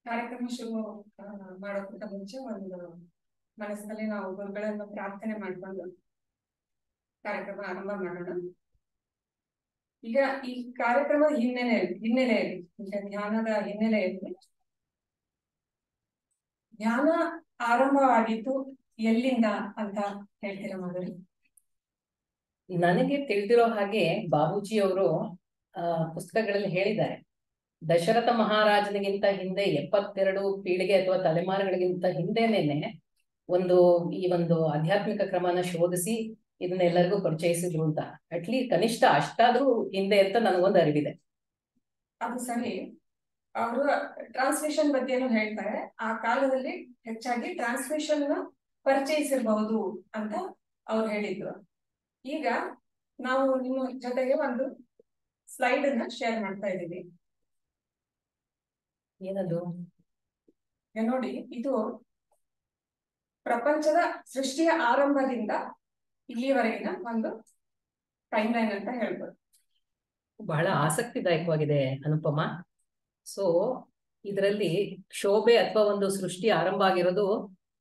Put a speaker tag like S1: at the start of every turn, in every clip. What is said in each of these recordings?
S1: ಕಾರ್ಯಕ್ರಮ ಶುರು ಮಾಡೋಕ್ಕಿಂತ ಮುಂಚೆ ಒಂದು ಮನಸ್ಸಿನಲ್ಲಿ ನಾವು ಗುರುಗಳನ್ನು ಪ್ರಾರ್ಥನೆ ಮಾಡಿಕೊಂಡು ಕಾರ್ಯಕ್ರಮ ಆರಂಭ ಮಾಡೋಣ. ಈಗ ಈ ಕಾರ್ಯಕ್ರಮದ ಹಿನ್ನೆಲೆಯಲ್ಲಿ ಧ್ಯಾನದ ಹಿನ್ನೆಲೆಯಲ್ಲಿ ಧ್ಯಾನ ಆರಂಭವಾಗಿದ್ದು ಎಲ್ಲಿಂದ ಅಂತ ಹೇಳ್ತೀರಾ ಮಗರಿ?
S2: ನನಗೆ ತಿಳಿದಿರೋ ಹಾಗೆ ಬಾಬೂಜಿ ಅವರು ಪುಸ್ತಕಗಳಲ್ಲಿ ಹೇಳಿದ್ದಾರೆ, ದಶರಥ ಮಹಾರಾಜನಿಗಿಂತ ಹಿಂದೆ 72 ಪೀಳಿಗೆ ಅಥವಾ ತಲೆಮಾರುಗಳಿಗಿಂತ ಹಿಂದೆನೇನೆ ಈ ಒಂದು ಆಧ್ಯಾತ್ಮಿಕ ಕ್ರಮನ ಶೋಧಿಸಿ ಇದನ್ನೆಲ್ಲರಿಗೂ ಪರಿಚಯಿಸಿದ್ರು ಅಂತ. ಅಟ್ಲೀಸ್ಟ್ ಕನಿಷ್ಠ ಅಷ್ಟಾದ್ರೂ ಹಿಂದೆ ಅಂತ ನನಗೊಂದು ಅರಿವಿದೆ.
S1: ಅದು ಸರಿ. ಅವರು ಟ್ರಾನ್ಸ್ಮಿಷನ್ ಬಗ್ಗೆನೂ ಹೇಳ್ತಾರೆ. ಆ ಕಾಲದಲ್ಲಿ ಹೆಚ್ಚಾಗಿ ಟ್ರಾನ್ಸ್ಮಿಷನ್ ಪರಿಚಯಿಸಿರಬಹುದು ಅಂತ ಅವ್ರು ಹೇಳಿದ್ರು. ಈಗ ನಾವು ನಿಮ್ಮ ಜೊತೆಗೆ ಒಂದು ಸ್ಲೈಡ್ ಅನ್ನ ಶೇರ್ ಮಾಡ್ತಾ ಇದ್ದೀವಿ.
S2: ಏನದು
S1: ನೋಡಿ, ಇದು ಪ್ರಪಂಚದ ಸೃಷ್ಟಿಯ ಆರಂಭದಿಂದ ಇಲ್ಲಿವರೆಗಿನ ಒಂದು ಟೈಮ್ ಲೈನ್ ಅಂತ ಹೇಳ್ಬೋದು.
S2: ಬಹಳ ಆಸಕ್ತಿದಾಯಕವಾಗಿದೆ ಅನುಪಮ. ಸೊ ಇದರಲ್ಲಿ ಶೋಭೆ ಅಥವಾ ಒಂದು ಸೃಷ್ಟಿ ಆರಂಭ ಆಗಿರೋದು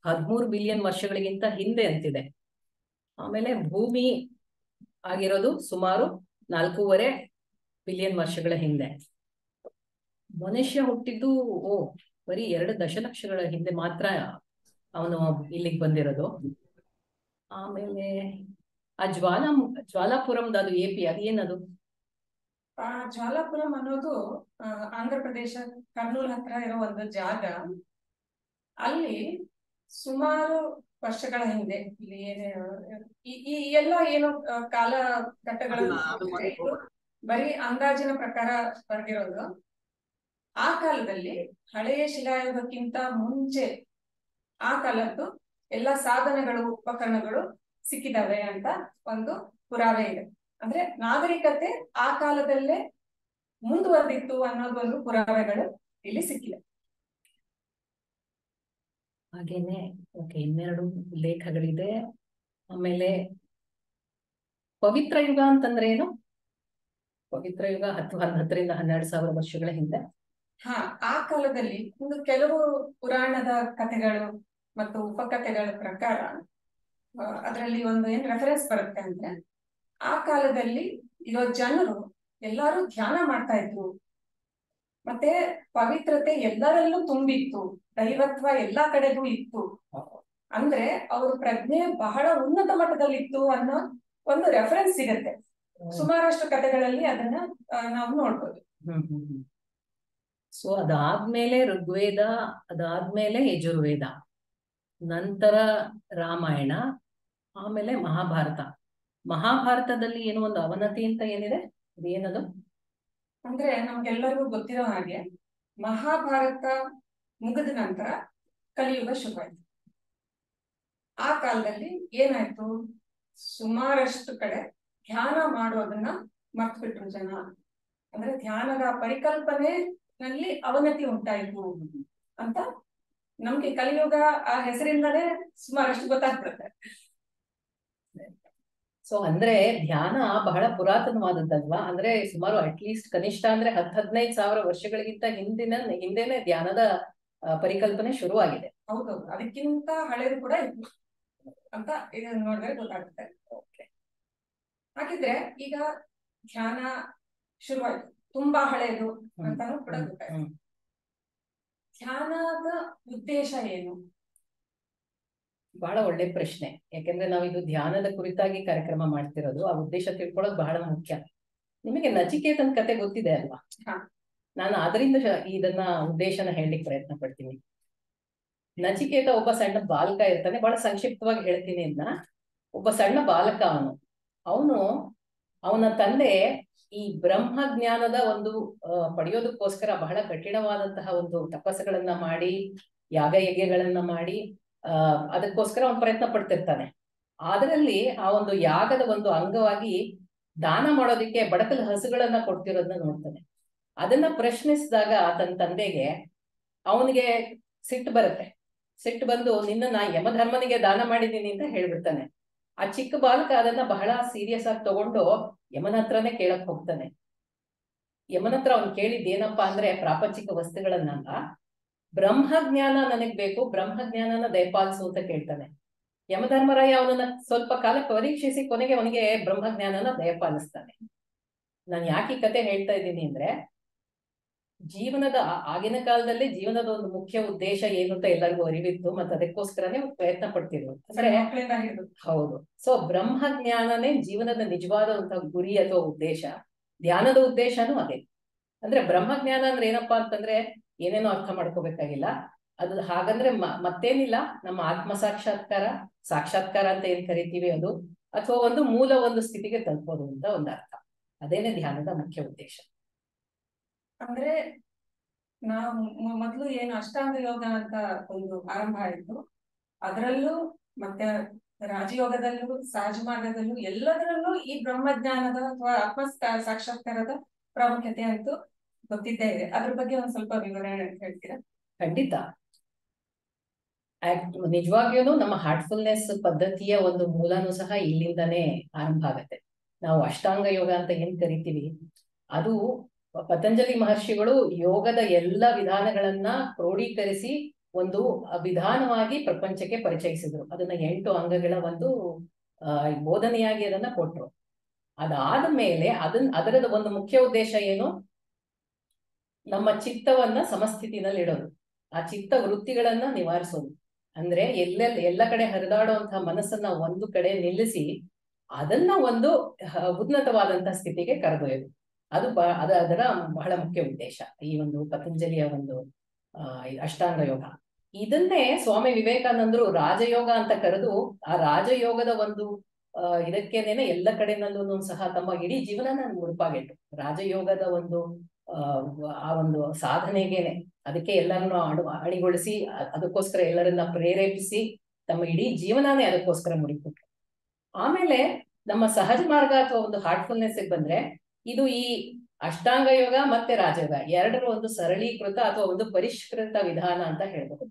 S2: 13 ಬಿಲಿಯನ್ ವರ್ಷಗಳಿಗಿಂತ ಹಿಂದೆ ಅಂತಿದೆ. ಆಮೇಲೆ ಭೂಮಿ ಆಗಿರೋದು ಸುಮಾರು 4.5 ಬಿಲಿಯನ್ ವರ್ಷಗಳ ಹಿಂದೆ. ಮನುಷ್ಯ ಹುಟ್ಟಿದ್ದು ಬರೀ 2 ದಶಲಕ್ಷಗಳ ಹಿಂದೆ ಮಾತ್ರ ಅವನು ಇಲ್ಲಿಗೆ ಬಂದಿರೋದು. ಆಮೇಲೆ ಆ ಜ್ವಾಲಾಪುರಂದ ಅದು AP, ಅದೇನದು?
S1: ಜ್ವಾಲಾಪುರಂ ಅನ್ನೋದು ಆಂಧ್ರ ಪ್ರದೇಶ ಕರ್ನೂಲ್ ಹತ್ರ ಇರೋ ಒಂದು ಜಾಗ. ಅಲ್ಲಿ ಸುಮಾರು ವರ್ಷಗಳ ಹಿಂದೆ ಇಲ್ಲಿ ಈ ಎಲ್ಲ ಏನು ಕಾಲಘಟ್ಟಗಳನ್ನು ಬರೀ ಅಂದಾಜಿನ ಪ್ರಕಾರ ಬರೆದಿರೋದು. ಆ ಕಾಲದಲ್ಲಿ ಹಳೆಯ ಶಿಲಾಯುಗಕ್ಕಿಂತ ಮುಂಚೆ ಆ ಕಾಲದ್ದು ಎಲ್ಲ ಸಾಧನಗಳು ಉಪಕರಣಗಳು ಸಿಕ್ಕಿದಾವೆ ಅಂತ ಒಂದು ಪುರಾವೆ ಇದೆ. ಅಂದ್ರೆ ನಾಗರಿಕತೆ ಆ ಕಾಲದಲ್ಲೇ ಮುಂದುವರೆದಿತ್ತು ಅನ್ನೋದು ಒಂದು ಪುರಾವೆಗಳು ಇಲ್ಲಿ ಸಿಕ್ಕಿದೆ.
S2: ಹಾಗೇನೆ ಇನ್ನೆರಡು ಲೇಖಗಳಿದೆ. ಆಮೇಲೆ ಪವಿತ್ರ ಯುಗ ಅಂತಂದ್ರೆ ಏನು? ಪವಿತ್ರ ಯುಗ 10 ರಿಂದ 12,000 ವರ್ಷಗಳ ಹಿಂದೆ.
S1: ಆ ಕಾಲದಲ್ಲಿ ಕೆಲವು ಪುರಾಣದ ಕಥೆಗಳು ಮತ್ತು ಉಪಕಥೆಗಳ ಪ್ರಕಾರ ಅದರಲ್ಲಿ ಒಂದು ಏನ್ ರೆಫರೆನ್ಸ್ ಬರುತ್ತೆ ಅಂದ್ರೆ, ಆ ಕಾಲದಲ್ಲಿ ಇರೋ ಜನರು ಎಲ್ಲಾರು ಧ್ಯಾನ ಮಾಡ್ತಾ ಇದ್ರು, ಮತ್ತೆ ಪವಿತ್ರತೆ ಎಲ್ಲರಲ್ಲೂ ತುಂಬಿತ್ತು, ದೈವತ್ವ ಎಲ್ಲಾ ಕಡೆಗೂ ಇತ್ತು. ಅಂದ್ರೆ ಅವ್ರ ಪ್ರಜ್ಞೆ ಬಹಳ ಉನ್ನತ ಮಟ್ಟದಲ್ಲಿತ್ತು ಅನ್ನೋ ಒಂದು ರೆಫರೆನ್ಸ್ ಸಿಗತ್ತೆ. ಸುಮಾರಷ್ಟು ಕಥೆಗಳಲ್ಲಿ ಅದನ್ನ ನಾವು ನೋಡ್ಬೋದು.
S2: ಸೊ ಅದಾದ್ಮೇಲೆ ಋಗ್ವೇದ, ಅದಾದ್ಮೇಲೆ ಯಜುರ್ವೇದ, ನಂತರ ರಾಮಾಯಣ, ಆಮೇಲೆ ಮಹಾಭಾರತ. ಮಹಾಭಾರತದಲ್ಲಿ ಏನೋ ಒಂದು ಅವನತಿ ಅಂತ ಏನಿದೆ, ಅದೇನದು?
S1: ಅಂದ್ರೆ ನಮ್ಗೆಲ್ಲರಿಗೂ ಗೊತ್ತಿರೋ ಹಾಗೆ ಮಹಾಭಾರತ ಮುಗಿದ ನಂತರ ಕಲಿಯುಗ ಶುರುವಾಯ್ತು. ಆ ಕಾಲದಲ್ಲಿ ಏನಾಯ್ತು, ಸುಮಾರಷ್ಟು ಕಡೆ ಧ್ಯಾನ ಮಾಡೋದನ್ನ ಮರ್ತು ಬಿಟ್ರು ಜನ. ಅಂದ್ರೆ ಧ್ಯಾನದ ಪರಿಕಲ್ಪನೆಯಲ್ಲಿ ಅವನತಿ ಉಂಟಾಯ್ತು ಅಂತ ನಮ್ಗೆ ಕಲಿಯುಗ ಆ ಹೆಸರಿಂದಲೇ ಸುಮಾರಷ್ಟು ಗೊತ್ತಾಗ್ಬಿಡುತ್ತೆ.
S2: ಸೊ ಅಂದ್ರೆ ಧ್ಯಾನ ಬಹಳ ಪುರಾತನವಾದದ್ದಲ್ವಾ? ಅಂದ್ರೆ ಸುಮಾರು ಅಟ್ಲೀಸ್ಟ್ ಕನಿಷ್ಠ ಅಂದ್ರೆ 10-15 ಸಾವಿರ ವರ್ಷಗಳಿಗಿಂತ ಹಿಂದೆನೆ ಧ್ಯಾನದ ಪರಿಕಲ್ಪನೆ ಶುರುವಾಗಿದೆ.
S1: ಹೌದೌದು, ಅದಕ್ಕಿಂತ ಹಳೇದು ಕೂಡ ಇತ್ತು ಅಂತ ಇದನ್ನ ನೋಡಿದ್ರೆ ಗೊತ್ತಾಗುತ್ತೆ. ಹಾಗಿದ್ರೆ ಈಗ ಧ್ಯಾನ ಶುರುವಾಯ್ತು, ತುಂಬಾ ಹಳೇದು ಅಂತಾನು ಕೂಡ ಗೊತ್ತಾಯ್ತು. ಧ್ಯಾನದ ಉದ್ದೇಶ ಏನು?
S2: ಬಹಳ ಒಳ್ಳೆ ಪ್ರಶ್ನೆ. ಯಾಕೆಂದ್ರೆ ನಾವಿದು ಧ್ಯಾನದ ಕುರಿತಾಗಿ ಕಾರ್ಯಕ್ರಮ ಮಾಡ್ತಿರೋದು. ಆ ಉದ್ದೇಶ ತಿಳ್ಕೊಳ್ಳೋದು ಬಹಳ ಮುಖ್ಯ. ನಿಮಗೆ ನಚಿಕೇತನ್ ಕತೆ ಗೊತ್ತಿದೆ ಅಲ್ವಾ? ನಾನು ಅದರಿಂದ ಇದನ್ನ ಉದ್ದೇಶನ ಹೇಳಲಿಕ್ಕೆ ಪ್ರಯತ್ನ ಪಡ್ತೀನಿ. ನಚಿಕೇತ ಒಬ್ಬ ಸಣ್ಣ ಬಾಲಕ ಇರ್ತಾನೆ. ಬಹಳ ಸಂಕ್ಷಿಪ್ತವಾಗಿ ಹೇಳ್ತೀನಿ ಇದನ್ನ. ಒಬ್ಬ ಸಣ್ಣ ಬಾಲಕ ಅವನ ತಂದೆ ಈ ಬ್ರಹ್ಮ ಜ್ಞಾನದ ಒಂದು ಪಡೆಯೋದಕ್ಕೋಸ್ಕರ ಬಹಳ ಕಠಿಣವಾದಂತಹ ಒಂದು ತಪಸ್ಸುಗಳನ್ನ ಮಾಡಿ, ಯಾಗಯಜ್ಞಗಳನ್ನ ಮಾಡಿ ಅದಕ್ಕೋಸ್ಕರ ಅವನು ಪ್ರಯತ್ನ ಪಡ್ತಿರ್ತಾನೆ. ಅದರಲ್ಲಿ ಆ ಒಂದು ಯಾಗದ ಒಂದು ಅಂಗವಾಗಿ ದಾನ ಮಾಡೋದಿಕ್ಕೆ ಬಡಕಲ್ ಹಸುಗಳನ್ನ ಕೊಡ್ತಿರೋದನ್ನ ನೋಡ್ತಾನೆ. ಅದನ್ನ ಪ್ರಶ್ನಿಸಿದಾಗ ತನ್ನ ತಂದೆಗೆ ಅವನಿಗೆ ಸಿಟ್ಟು ಬರುತ್ತೆ. ಸಿಟ್ಟು ಬಂದು, ನಿನ್ನ ಯಮಧರ್ಮನಿಗೆ ದಾನ ಮಾಡಿದ್ದೀನಿ ಅಂತ ಹೇಳ್ಬಿಡ್ತಾನೆ. ಆ ಚಿಕ್ಕ ಬಾಲಕ ಅದನ್ನ ಬಹಳ ಸೀರಿಯಸ್ ಆಗಿ ತಗೊಂಡು ಯಮನ ಹತ್ರನೇ ಕೇಳಕ್ ಹೋಗ್ತಾನೆ. ಯಮನ ಹತ್ರ ಅವ್ನು ಕೇಳಿದ್ ಏನಪ್ಪಾ ಅಂದ್ರೆ, ಪ್ರಾಪಂಚಿಕ ವಸ್ತುಗಳನ್ನಲ್ಲ, ಬ್ರಹ್ಮಜ್ಞಾನ ನನಗ್ ಬೇಕು, ಬ್ರಹ್ಮಜ್ಞಾನನ ದಯಪಾಲಿಸು ಅಂತ ಕೇಳ್ತಾನೆ. ಯಮಧರ್ಮರಾಯ ಅವನನ್ನ ಸ್ವಲ್ಪ ಕಾಲ ಪರೀಕ್ಷಿಸಿ ಕೊನೆಗೆ ಅವನಿಗೆ ಬ್ರಹ್ಮಜ್ಞಾನನ ದಯಪಾಲಿಸ್ತಾನೆ. ನಾನು ಯಾಕೆ ಈ ಕತೆ ಹೇಳ್ತಾ ಇದ್ದೀನಿ ಅಂದ್ರೆ, ಜೀವನದ ಆಗಿನ ಕಾಲದಲ್ಲಿ ಜೀವನದ ಒಂದು ಮುಖ್ಯ ಉದ್ದೇಶ ಏನು ಅಂತ ಎಲ್ಲರಿಗೂ ಅರಿವಿತ್ತು, ಮತ್ತೆ ಅದಕ್ಕೋಸ್ಕರನೇ ಪ್ರಯತ್ನ ಪಡ್ತಿದ್ರು. ಅಂದ್ರೆ ಹೌದು. ಸೊ ಬ್ರಹ್ಮಜ್ಞಾನನೇ ಜೀವನದ ನಿಜವಾದಂತಹ ಗುರಿ ಅಥವಾ ಉದ್ದೇಶ. ಧ್ಯಾನದ ಉದ್ದೇಶನೂ ಅದೇ. ಅಂದ್ರೆ ಬ್ರಹ್ಮಜ್ಞಾನ ಅಂದ್ರೆ ಏನಪ್ಪಾ ಅಂತಂದ್ರೆ ಏನೇನೋ ಅರ್ಥ ಮಾಡ್ಕೋಬೇಕಾಗಿಲ್ಲ. ಅದು ಹಾಗಂದ್ರೆ ಮತ್ತೇನಿಲ್ಲ, ನಮ್ಮ ಆತ್ಮ ಸಾಕ್ಷಾತ್ಕಾರ ಅಂತ ಏನ್ ಕರಿತೀವಿ ಅದು, ಅಥವಾ ಒಂದು ಸ್ಥಿತಿಗೆ ತಲುಪೋದು ಅಂತ ಒಂದು ಅರ್ಥ. ಅದೇನೆ ಧ್ಯಾನದ ಮುಖ್ಯ ಉದ್ದೇಶ.
S1: ಅಂದ್ರೆ ನಾವು ಮೊದಲು ಏನು ಅಷ್ಟಾಂಗ ಯೋಗ ಅಂತ ಒಂದು ಆರಂಭ ಆಯ್ತು, ಅದರಲ್ಲೂ ಮತ್ತೆ ರಾಜಯೋಗದಲ್ಲೂ ಸಹಜ ಮಾರ್ಗದಲ್ಲೂ ಎಲ್ಲದರಲ್ಲೂ ಈ ಬ್ರಹ್ಮಜ್ಞಾನದ ಅಥವಾ ಆತ್ಮ ಸಾಕ್ಷಾತ್ಕಾರದ ಪ್ರಾಮುಖ್ಯತೆ ಅಂತೂ ಗೊತ್ತಿದ್ದೇ ಇದೆ. ಅದ್ರ ಬಗ್ಗೆ ಒಂದ್ ಸ್ವಲ್ಪ ವಿವರಣೆ ಹೇಳ್ತೀರಾ? ಖಂಡಿತ.
S2: ನಿಜವಾಗ್ಲೂ ನಮ್ಮ ಹಾರ್ಟ್ಫುಲ್ನೆಸ್ ಪದ್ಧತಿಯ ಒಂದು ಮೂಲನೂ ಸಹ ಇಲ್ಲಿಂದಾನೇ ಆರಂಭ ಆಗತ್ತೆ. ನಾವು ಅಷ್ಟಾಂಗ ಯೋಗ ಅಂತ ಏನ್ ಕರಿತೀವಿ, ಅದು ಪತಂಜಲಿ ಮಹರ್ಷಿಗಳು ಯೋಗದ ಎಲ್ಲ ವಿಧಾನಗಳನ್ನ ಕ್ರೋಢೀಕರಿಸಿ ಒಂದು ವಿಧಾನವಾಗಿ ಪ್ರಪಂಚಕ್ಕೆ ಪರಿಚಯಿಸಿದ್ರು. ಅದನ್ನ 8 ಅಂಗಗಳ ಒಂದು ಬೋಧನೆಯಾಗಿ ಅದನ್ನ ಕೊಟ್ರು. ಅದಾದ ಮೇಲೆ ಅದರದ ಒಂದು ಮುಖ್ಯ ಉದ್ದೇಶ ಏನು, ನಮ್ಮ ಚಿತ್ತವನ್ನ ಸಮಸ್ಥಿತಿನಲ್ಲಿ ಇಡೋದು, ಆ ಚಿತ್ತ ವೃತ್ತಿಗಳನ್ನ ನಿವಾರಿಸೋದು. ಅಂದ್ರೆ ಎಲ್ಲ ಕಡೆ ಹರಿದಾಡುವಂತಹ ಮನಸ್ಸನ್ನ ಒಂದು ಕಡೆ ನಿಲ್ಲಿಸಿ ಅದನ್ನ ಒಂದು ಉನ್ನತವಾದಂತಹ ಸ್ಥಿತಿಗೆ ಕರೆದೊಯ್ಯೋದು. ಅದರ ಬಹಳ ಮುಖ್ಯ ಉದ್ದೇಶ ಈ ಒಂದು ಪತಂಜಲಿಯ ಒಂದು ಅಷ್ಟಾಂಗ ಯೋಗ. ಇದನ್ನೇ ಸ್ವಾಮಿ ವಿವೇಕಾನಂದರು ರಾಜಯೋಗ ಅಂತ ಕರೆದು, ಆ ರಾಜಯೋಗದ ಒಂದು ಇದಕ್ಕೇನೇನೆ ಎಲ್ಲ ಕಡೆನಲ್ಲೂ ಸಹ ತಮ್ಮ ಇಡೀ ಜೀವನನ ಮುಡುಪಾಗಿಟ್ರು. ರಾಜಯೋಗದ ಒಂದು ಆ ಒಂದು ಸಾಧನೆಗೇನೆ, ಅದಕ್ಕೆ ಎಲ್ಲರನ್ನು ಅಣಿಗೊಳಿಸಿ ಅದಕ್ಕೋಸ್ಕರ ಎಲ್ಲರನ್ನ ಪ್ರೇರೇಪಿಸಿ ತಮ್ಮ ಇಡೀ ಜೀವನನೇ ಅದಕ್ಕೋಸ್ಕರ ಮುಡಿಕೊಟ್ರು. ಆಮೇಲೆ ನಮ್ಮ ಸಹಜ ಮಾರ್ಗ ಅಥವಾ ಒಂದು ಹಾರ್ಟ್ಫುಲ್ನೆಸ್ ಬಂದ್ರೆ, ಇದು ಈ ಅಷ್ಟಾಂಗ ಯೋಗ ಮತ್ತೆ ರಾಜಯೋಗ ಎರಡರ ಒಂದು ಸರಳೀಕೃತ ಅಥವಾ ಒಂದು ಪರಿಷ್ಕೃತ ವಿಧಾನ ಅಂತ ಹೇಳ್ಬೋದು.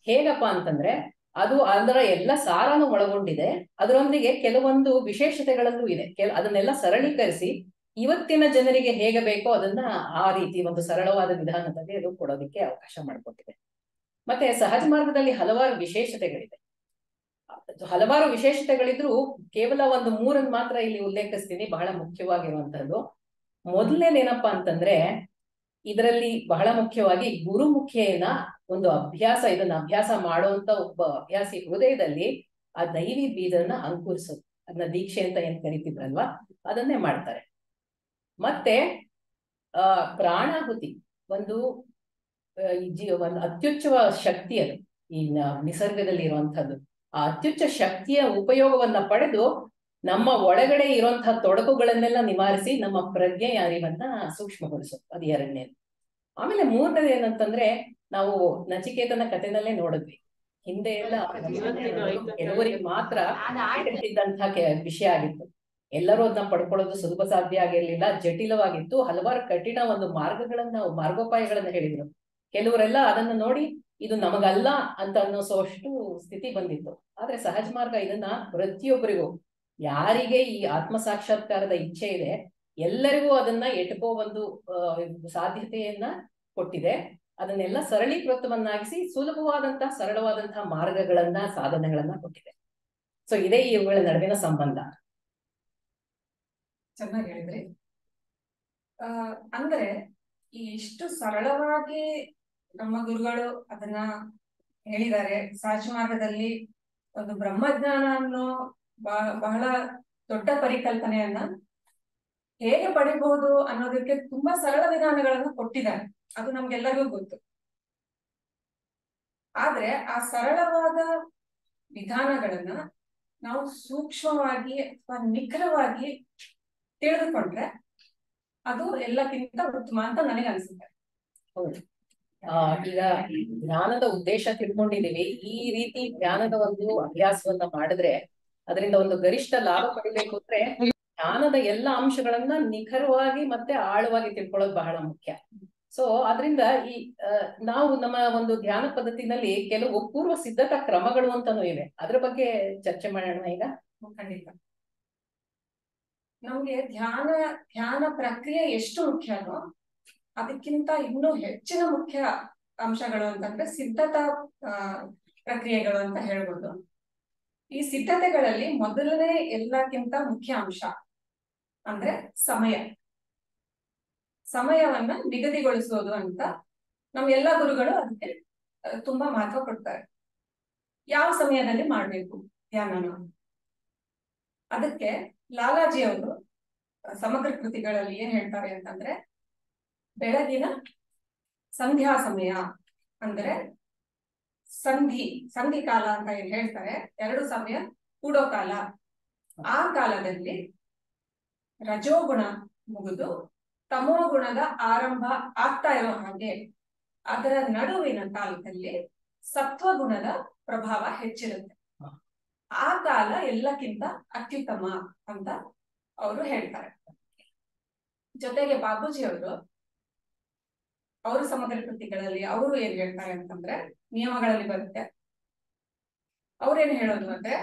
S2: ಹೇಗಪ್ಪ ಅಂತಂದ್ರೆ, ಅದು ಅದರ ಎಲ್ಲ ಸಾರನು ಒಳಗೊಂಡಿದೆ, ಅದರೊಂದಿಗೆ ಕೆಲವೊಂದು ವಿಶೇಷತೆಗಳಲ್ಲೂ ಇದೆ. ಅದನ್ನೆಲ್ಲ ಸರಳೀಕರಿಸಿ ಇವತ್ತಿನ ಜನರಿಗೆ ಹೇಗೆ ಬೇಕೋ ಅದನ್ನ ಆ ರೀತಿ ಒಂದು ಸರಳವಾದ ವಿಧಾನದಲ್ಲಿ ಅದು ಕೊಡೋದಕ್ಕೆ ಅವಕಾಶ ಮಾಡಿಕೊಟ್ಟಿದೆ. ಮತ್ತೆ ಸಹಜ ಮಾರ್ಗದಲ್ಲಿ ಹಲವಾರು ವಿಶೇಷತೆಗಳಿದೆ. ಹಲವಾರು ವಿಶೇಷತೆಗಳಿದ್ರು ಕೇವಲ ಒಂದು 3 ಮಾತ್ರ ಇಲ್ಲಿ ಉಲ್ಲೇಖಿಸ್ತೀನಿ, ಬಹಳ ಮುಖ್ಯವಾಗಿರುವಂತದ್ದು. ಮೊದಲನೇದೇನಪ್ಪಾ ಅಂತಂದ್ರೆ, ಇದರಲ್ಲಿ ಬಹಳ ಮುಖ್ಯವಾಗಿ ಗುರುಮುಖೇನ ಒಂದು ಅಭ್ಯಾಸ, ಇದನ್ನ ಅಭ್ಯಾಸ ಮಾಡುವಂತ ಒಬ್ಬ ಅಭ್ಯಾಸಿ ಹೃದಯದಲ್ಲಿ ಆ ದೈವಿ ಬೀಜನ ಅಂಕುರಿಸೋದು. ಅದನ್ನ ದೀಕ್ಷೆ ಅಂತ ಏನ್ ಕರಿತಿದ್ರಲ್ವಾ, ಅದನ್ನೇ ಮಾಡ್ತಾರೆ. ಮತ್ತೆ ಪ್ರಾಣಾಹುತಿ ಒಂದು ಅತ್ಯುಚ್ಚ ಶಕ್ತಿ, ಅದು ಈ ನಿಸರ್ಗದಲ್ಲಿ ಇರುವಂತಹದ್ದು. ಆ ಅತ್ಯುಚ್ಚ ಶಕ್ತಿಯ ಉಪಯೋಗವನ್ನ ಪಡೆದು ನಮ್ಮ ಒಳಗಡೆ ಇರುವಂತಹ ತೊಡಕುಗಳನ್ನೆಲ್ಲ ನಿವಾರಿಸಿ ನಮ್ಮ ಪ್ರಜ್ಞೆಯ ಅರಿವನ್ನ ಸೂಕ್ಷ್ಮಗೊಳಿಸೋದು. ಅದು 2ನೇದು. ಆಮೇಲೆ 3ನೇದು ಏನಂತಂದ್ರೆ, ನಾವು ನಚಿಕೇತನ ಕಥೆನಲ್ಲೇ ನೋಡಿದ್ವಿ. ಹಿಂದೆ ಎಲ್ಲ ಕೆಲವರಿಗೆ ಮಾತ್ರ ಇದ್ದಂತಹ ವಿಷಯ ಆಗಿತ್ತು. ಎಲ್ಲರೂ ಅದನ್ನ ಪಡ್ಕೊಳ್ಳೋದು ಸುಲಭ ಸಾಧ್ಯ ಆಗಿರ್ಲಿಲ್ಲ, ಜಟಿಲವಾಗಿತ್ತು. ಹಲವಾರು ಕಠಿಣ ಒಂದು ಮಾರ್ಗೋಪಾಯಗಳನ್ನ ಹೇಳಿದ್ರು. ಕೆಲವರೆಲ್ಲ ಅದನ್ನ ನೋಡಿ ಇದು ನಮಗಲ್ಲ ಅಂತ ಅನ್ನಿಸೋಷ್ಟು ಸ್ಥಿತಿ ಬಂದಿತ್ತು. ಆದ್ರೆ ಸಹಜ ಮಾರ್ಗ ಇದನ್ನ ಪ್ರತಿಯೊಬ್ಬರಿಗೂ, ಯಾರಿಗೆ ಈ ಆತ್ಮ ಸಾಕ್ಷಾತ್ಕಾರದ ಇಚ್ಛೆ ಇದೆ ಎಲ್ಲರಿಗೂ ಅದನ್ನ ಎಟಕೋ ಒಂದು ಸಾಧ್ಯತೆಯನ್ನ ಕೊಟ್ಟಿದೆ. ಅದನ್ನೆಲ್ಲ ಸರಳೀಕೃತವನ್ನಾಗಿಸಿ ಸುಲಭವಾದಂತಹ ಸರಳವಾದಂತಹ ಮಾರ್ಗಗಳನ್ನ, ಸಾಧನೆಗಳನ್ನ ಕೊಟ್ಟಿದೆ. ಸೊ ಇದೇ ಇವುಗಳ ನಡುವಿನ ಸಂಬಂಧ.
S1: ಚೆನ್ನಾಗಿ ಹೇಳಿದ್ರಿ. ಅಂದ್ರೆ ಈ ಇಷ್ಟು ಸರಳವಾಗಿ ನಮ್ಮ ಗುರುಗಳು ಅದನ್ನ ಹೇಳಿದ್ದಾರೆ. ಸಹಜ ಮಾರ್ಗದಲ್ಲಿ ಒಂದು ಬ್ರಹ್ಮಜ್ಞಾನ ಅನ್ನೋ ಬಹಳ ದೊಡ್ಡ ಪರಿಕಲ್ಪನೆಯನ್ನ ಹೇಗೆ ಪಡಿಬಹುದು ಅನ್ನೋದಕ್ಕೆ ತುಂಬಾ ಸರಳ ವಿಧಾನಗಳನ್ನ ಕೊಟ್ಟಿದ್ದಾರೆ. ಅದು ನಮ್ಗೆಲ್ಲರಿಗೂ ಗೊತ್ತು. ಆದ್ರೆ ಆ ಸರಳವಾದ ವಿಧಾನಗಳನ್ನ ನಾವು ಸೂಕ್ಷ್ಮವಾಗಿ ಅಥವಾ ನಿಖರವಾಗಿ ತಿಳಿದುಕೊಂಡ್ರೆ ಅದು ಎಲ್ಲಕ್ಕಿಂತ ಉತ್ತಮ ಅಂತ ನನಗೆ ಅನ್ಸುತ್ತೆ.
S2: ಹೌದು. ಈಗ ಜ್ಞಾನದ ಉದ್ದೇಶ ತಿಳ್ಕೊಂಡಿದೀವಿ. ಈ ರೀತಿ ಜ್ಞಾನದ ಒಂದು ಅಭ್ಯಾಸವನ್ನ ಮಾಡಿದ್ರೆ ಅದರಿಂದ ಒಂದು ಗರಿಷ್ಠ ಲಾಭ ಪಡಿಬೇಕು ಅಂದ್ರೆ ಜ್ಞಾನದ ಎಲ್ಲ ಅಂಶಗಳನ್ನ ನಿಖರವಾಗಿ ಮತ್ತೆ ಆಳವಾಗಿ ತಿಳ್ಕೊಳ್ಳೋದು ಬಹಳ ಮುಖ್ಯ. ಸೊ ಅದರಿಂದ ಈ ನಾವು ನಮ್ಮ ಒಂದು ಧ್ಯಾನ ಪದ್ಧತಿನಲ್ಲಿ ಕೆಲವು ಪೂರ್ವ ಸಿದ್ಧತಾ ಕ್ರಮಗಳು ಅಂತಾನೂ ಇವೆ. ಅದ್ರ ಬಗ್ಗೆ ಚರ್ಚೆ ಮಾಡೋಣ ಈಗ.
S1: ಖಂಡಿತ. ನಮ್ಗೆ ಧ್ಯಾನ ಪ್ರಕ್ರಿಯೆ ಎಷ್ಟು ಮುಖ್ಯನೋ ಅದಕ್ಕಿಂತ ಇನ್ನೂ ಹೆಚ್ಚಿನ ಮುಖ್ಯ ಅಂಶಗಳು ಅಂತಂದ್ರೆ ಸಿದ್ಧತಾ ಪ್ರಕ್ರಿಯೆಗಳು ಅಂತ ಹೇಳ್ಬೋದು. ಈ ಸಿದ್ಧತೆಗಳಲ್ಲಿ ಮೊದಲನೇ ಎಲ್ಲಕ್ಕಿಂತ ಮುಖ್ಯ ಅಂಶ ಅಂದ್ರೆ ಸಮಯವನ್ನ ನಿಗದಿಗೊಳಿಸೋದು ಅಂತ ನಮ್ಮ ಎಲ್ಲಾ ಗುರುಗಳು ಅದಕ್ಕೆ ತುಂಬಾ ಮಹತ್ವ ಕೊಡ್ತಾರೆ. ಯಾವ ಸಮಯದಲ್ಲಿ ಮಾಡ್ಬೇಕು ಧ್ಯಾನನ, ಅದಕ್ಕೆ ಲಾಲಾಜಿ ಅವರು ಸಮಗ್ರ ಕೃತಿಗಳಲ್ಲಿ ಏನ್ ಹೇಳ್ತಾರೆ ಅಂತಂದ್ರೆ, ಬೆಳಗಿನ ಸಂಧ್ಯಾ ಸಮಯ ಅಂದ್ರೆ ಸಂಧಿ ಕಾಲ ಅಂತ ಏನ್ ಹೇಳ್ತಾರೆ, ಎರಡು ಸಮಯ ಕೂಡೋ ಕಾಲ. ಆ ಕಾಲದಲ್ಲಿ ರಜೋಗುಣ ಮುಗಿದು ತಮೋಗುಣದ ಆರಂಭ ಆಗ್ತಾ ಇರೋ ಹಾಗೆ ಅದರ ನಡುವಿನ ಕಾಲದಲ್ಲಿ ಸತ್ವಗುಣದ ಪ್ರಭಾವ ಹೆಚ್ಚಿರುತ್ತೆ. ಆ ಕಾಲ ಎಲ್ಲಕ್ಕಿಂತ ಅತ್ಯುತ್ತಮ ಅಂತ ಅವರು ಹೇಳ್ತಾರೆ. ಜೊತೆಗೆ ಬಾಬೂಜಿ ಅವರು ಸಮಗ್ರ ಕೃತಿಗಳಲ್ಲಿ ಅವರು ಏನ್ ಹೇಳ್ತಾರೆ ಅಂತಂದ್ರೆ, ನಿಯಮಗಳಲ್ಲಿ ಬರುತ್ತೆ, ಅವ್ರೇನ್ ಹೇಳೋದು ಅಂದ್ರೆ,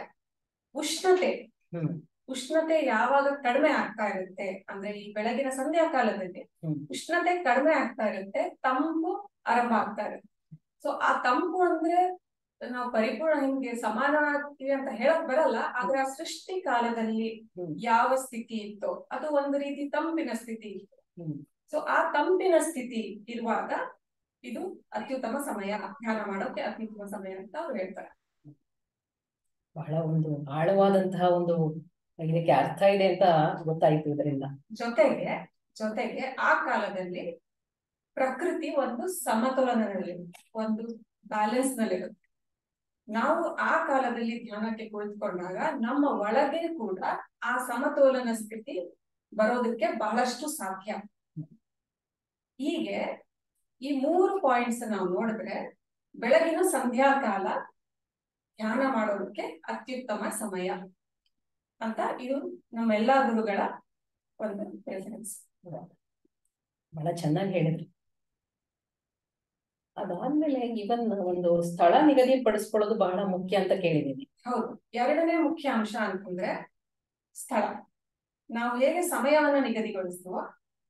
S1: ಉಷ್ಣತೆ ಯಾವಾಗ ಕಡಿಮೆ ಆಗ್ತಾ ಇರುತ್ತೆ ಅಂದ್ರೆ ಈ ಬೆಳಗಿನ ಸಂಧ್ಯಾ ಕಾಲದಲ್ಲಿ ಉಷ್ಣತೆ ಕಡಿಮೆ ಆಗ್ತಾ ಇರುತ್ತೆ, ತಂಪು ಆರಂಭ ಆಗ್ತಾ ಇರುತ್ತೆ. ಸೊ ಆ ತಂಪು ಅಂದ್ರೆ ನಾವು ಪರಿಪೂರ್ಣ ಹಿಂಗೆ ಸಮಾನವಾಗಿ ಅಂತ ಹೇಳಕ್ ಬರಲ್ಲ, ಆದ್ರೆ ಆ ಸೃಷ್ಟಿ ಕಾಲದಲ್ಲಿ ಯಾವ ಸ್ಥಿತಿ ಇತ್ತೋ ಅದು ಒಂದು ರೀತಿ ತಂಪಿನ ಸ್ಥಿತಿ ಇತ್ತು. ಸೊ ಆ ತಂಪಿನ ಸ್ಥಿತಿ ಇರುವಾಗ ಇದು ಅತ್ಯುತ್ತಮ ಸಮಯ, ಧ್ಯಾನ ಮಾಡೋಕೆ ಅತ್ಯುತ್ತಮ ಸಮಯ ಅಂತ ಅವ್ರು ಹೇಳ್ತಾರೆ.
S2: ಬಹಳ ಒಂದು ಆಳವಾದಂತಹ ಒಂದು ಇದಕ್ಕೆ ಅರ್ಥ ಇದೆ ಅಂತ ಗೊತ್ತಾಯ್ತು ಇದರಿಂದ.
S1: ಜೊತೆಗೆ ಆ ಕಾಲದಲ್ಲಿ ಪ್ರಕೃತಿ ಒಂದು ಸಮತೋಲನದಲ್ಲಿ, ಒಂದು ಬ್ಯಾಲೆನ್ಸ್ ನಲ್ಲಿರುತ್ತೆ. ನಾವು ಆ ಕಾಲದಲ್ಲಿ ಧ್ಯಾನಕ್ಕೆ ಕುಳಿತುಕೊಂಡಾಗ ನಮ್ಮ ಒಳಗೆ ಕೂಡ ಆ ಸಮತೋಲನ ಸ್ಥಿತಿ ಬರೋದಕ್ಕೆ ಬಹಳಷ್ಟು ಸಾಧ್ಯ. ಹೀಗೆ ಈ 3 ಪಾಯಿಂಟ್ಸ್ ನಾವು ನೋಡಿದ್ರೆ ಬೆಳಗಿನ ಸಂಧ್ಯಾಕಾಲ ಧ್ಯಾನ ಮಾಡೋದಕ್ಕೆ ಅತ್ಯುತ್ತಮ ಸಮಯ ಅಂತ ಇದು ನಮ್ಮೆಲ್ಲಾ ಗುರುಗಳ ಒಂದು ಪ್ರೆಫರೆನ್ಸ್.
S2: ಬಹಳ ಚೆನ್ನಾಗಿ ಹೇಳಿದ್ರಿ. ಅದಾದ್ಮೇಲೆ ಇವನ್ ಒಂದು ಸ್ಥಳ ನಿಗದಿಪಡಿಸ್ಕೊಳ್ಳೋದು ಬಹಳ ಮುಖ್ಯ ಅಂತ ಕೇಳಿದೀನಿ.
S1: ಹೌದು, ಎರಡನೇ ಮುಖ್ಯ ಅಂಶ ಅಂತಂದ್ರೆ ಸ್ಥಳ. ನಾವು ಹೇಗೆ ಸಮಯವನ್ನ ನಿಗದಿಗೊಳಿಸ್ತೀವೋ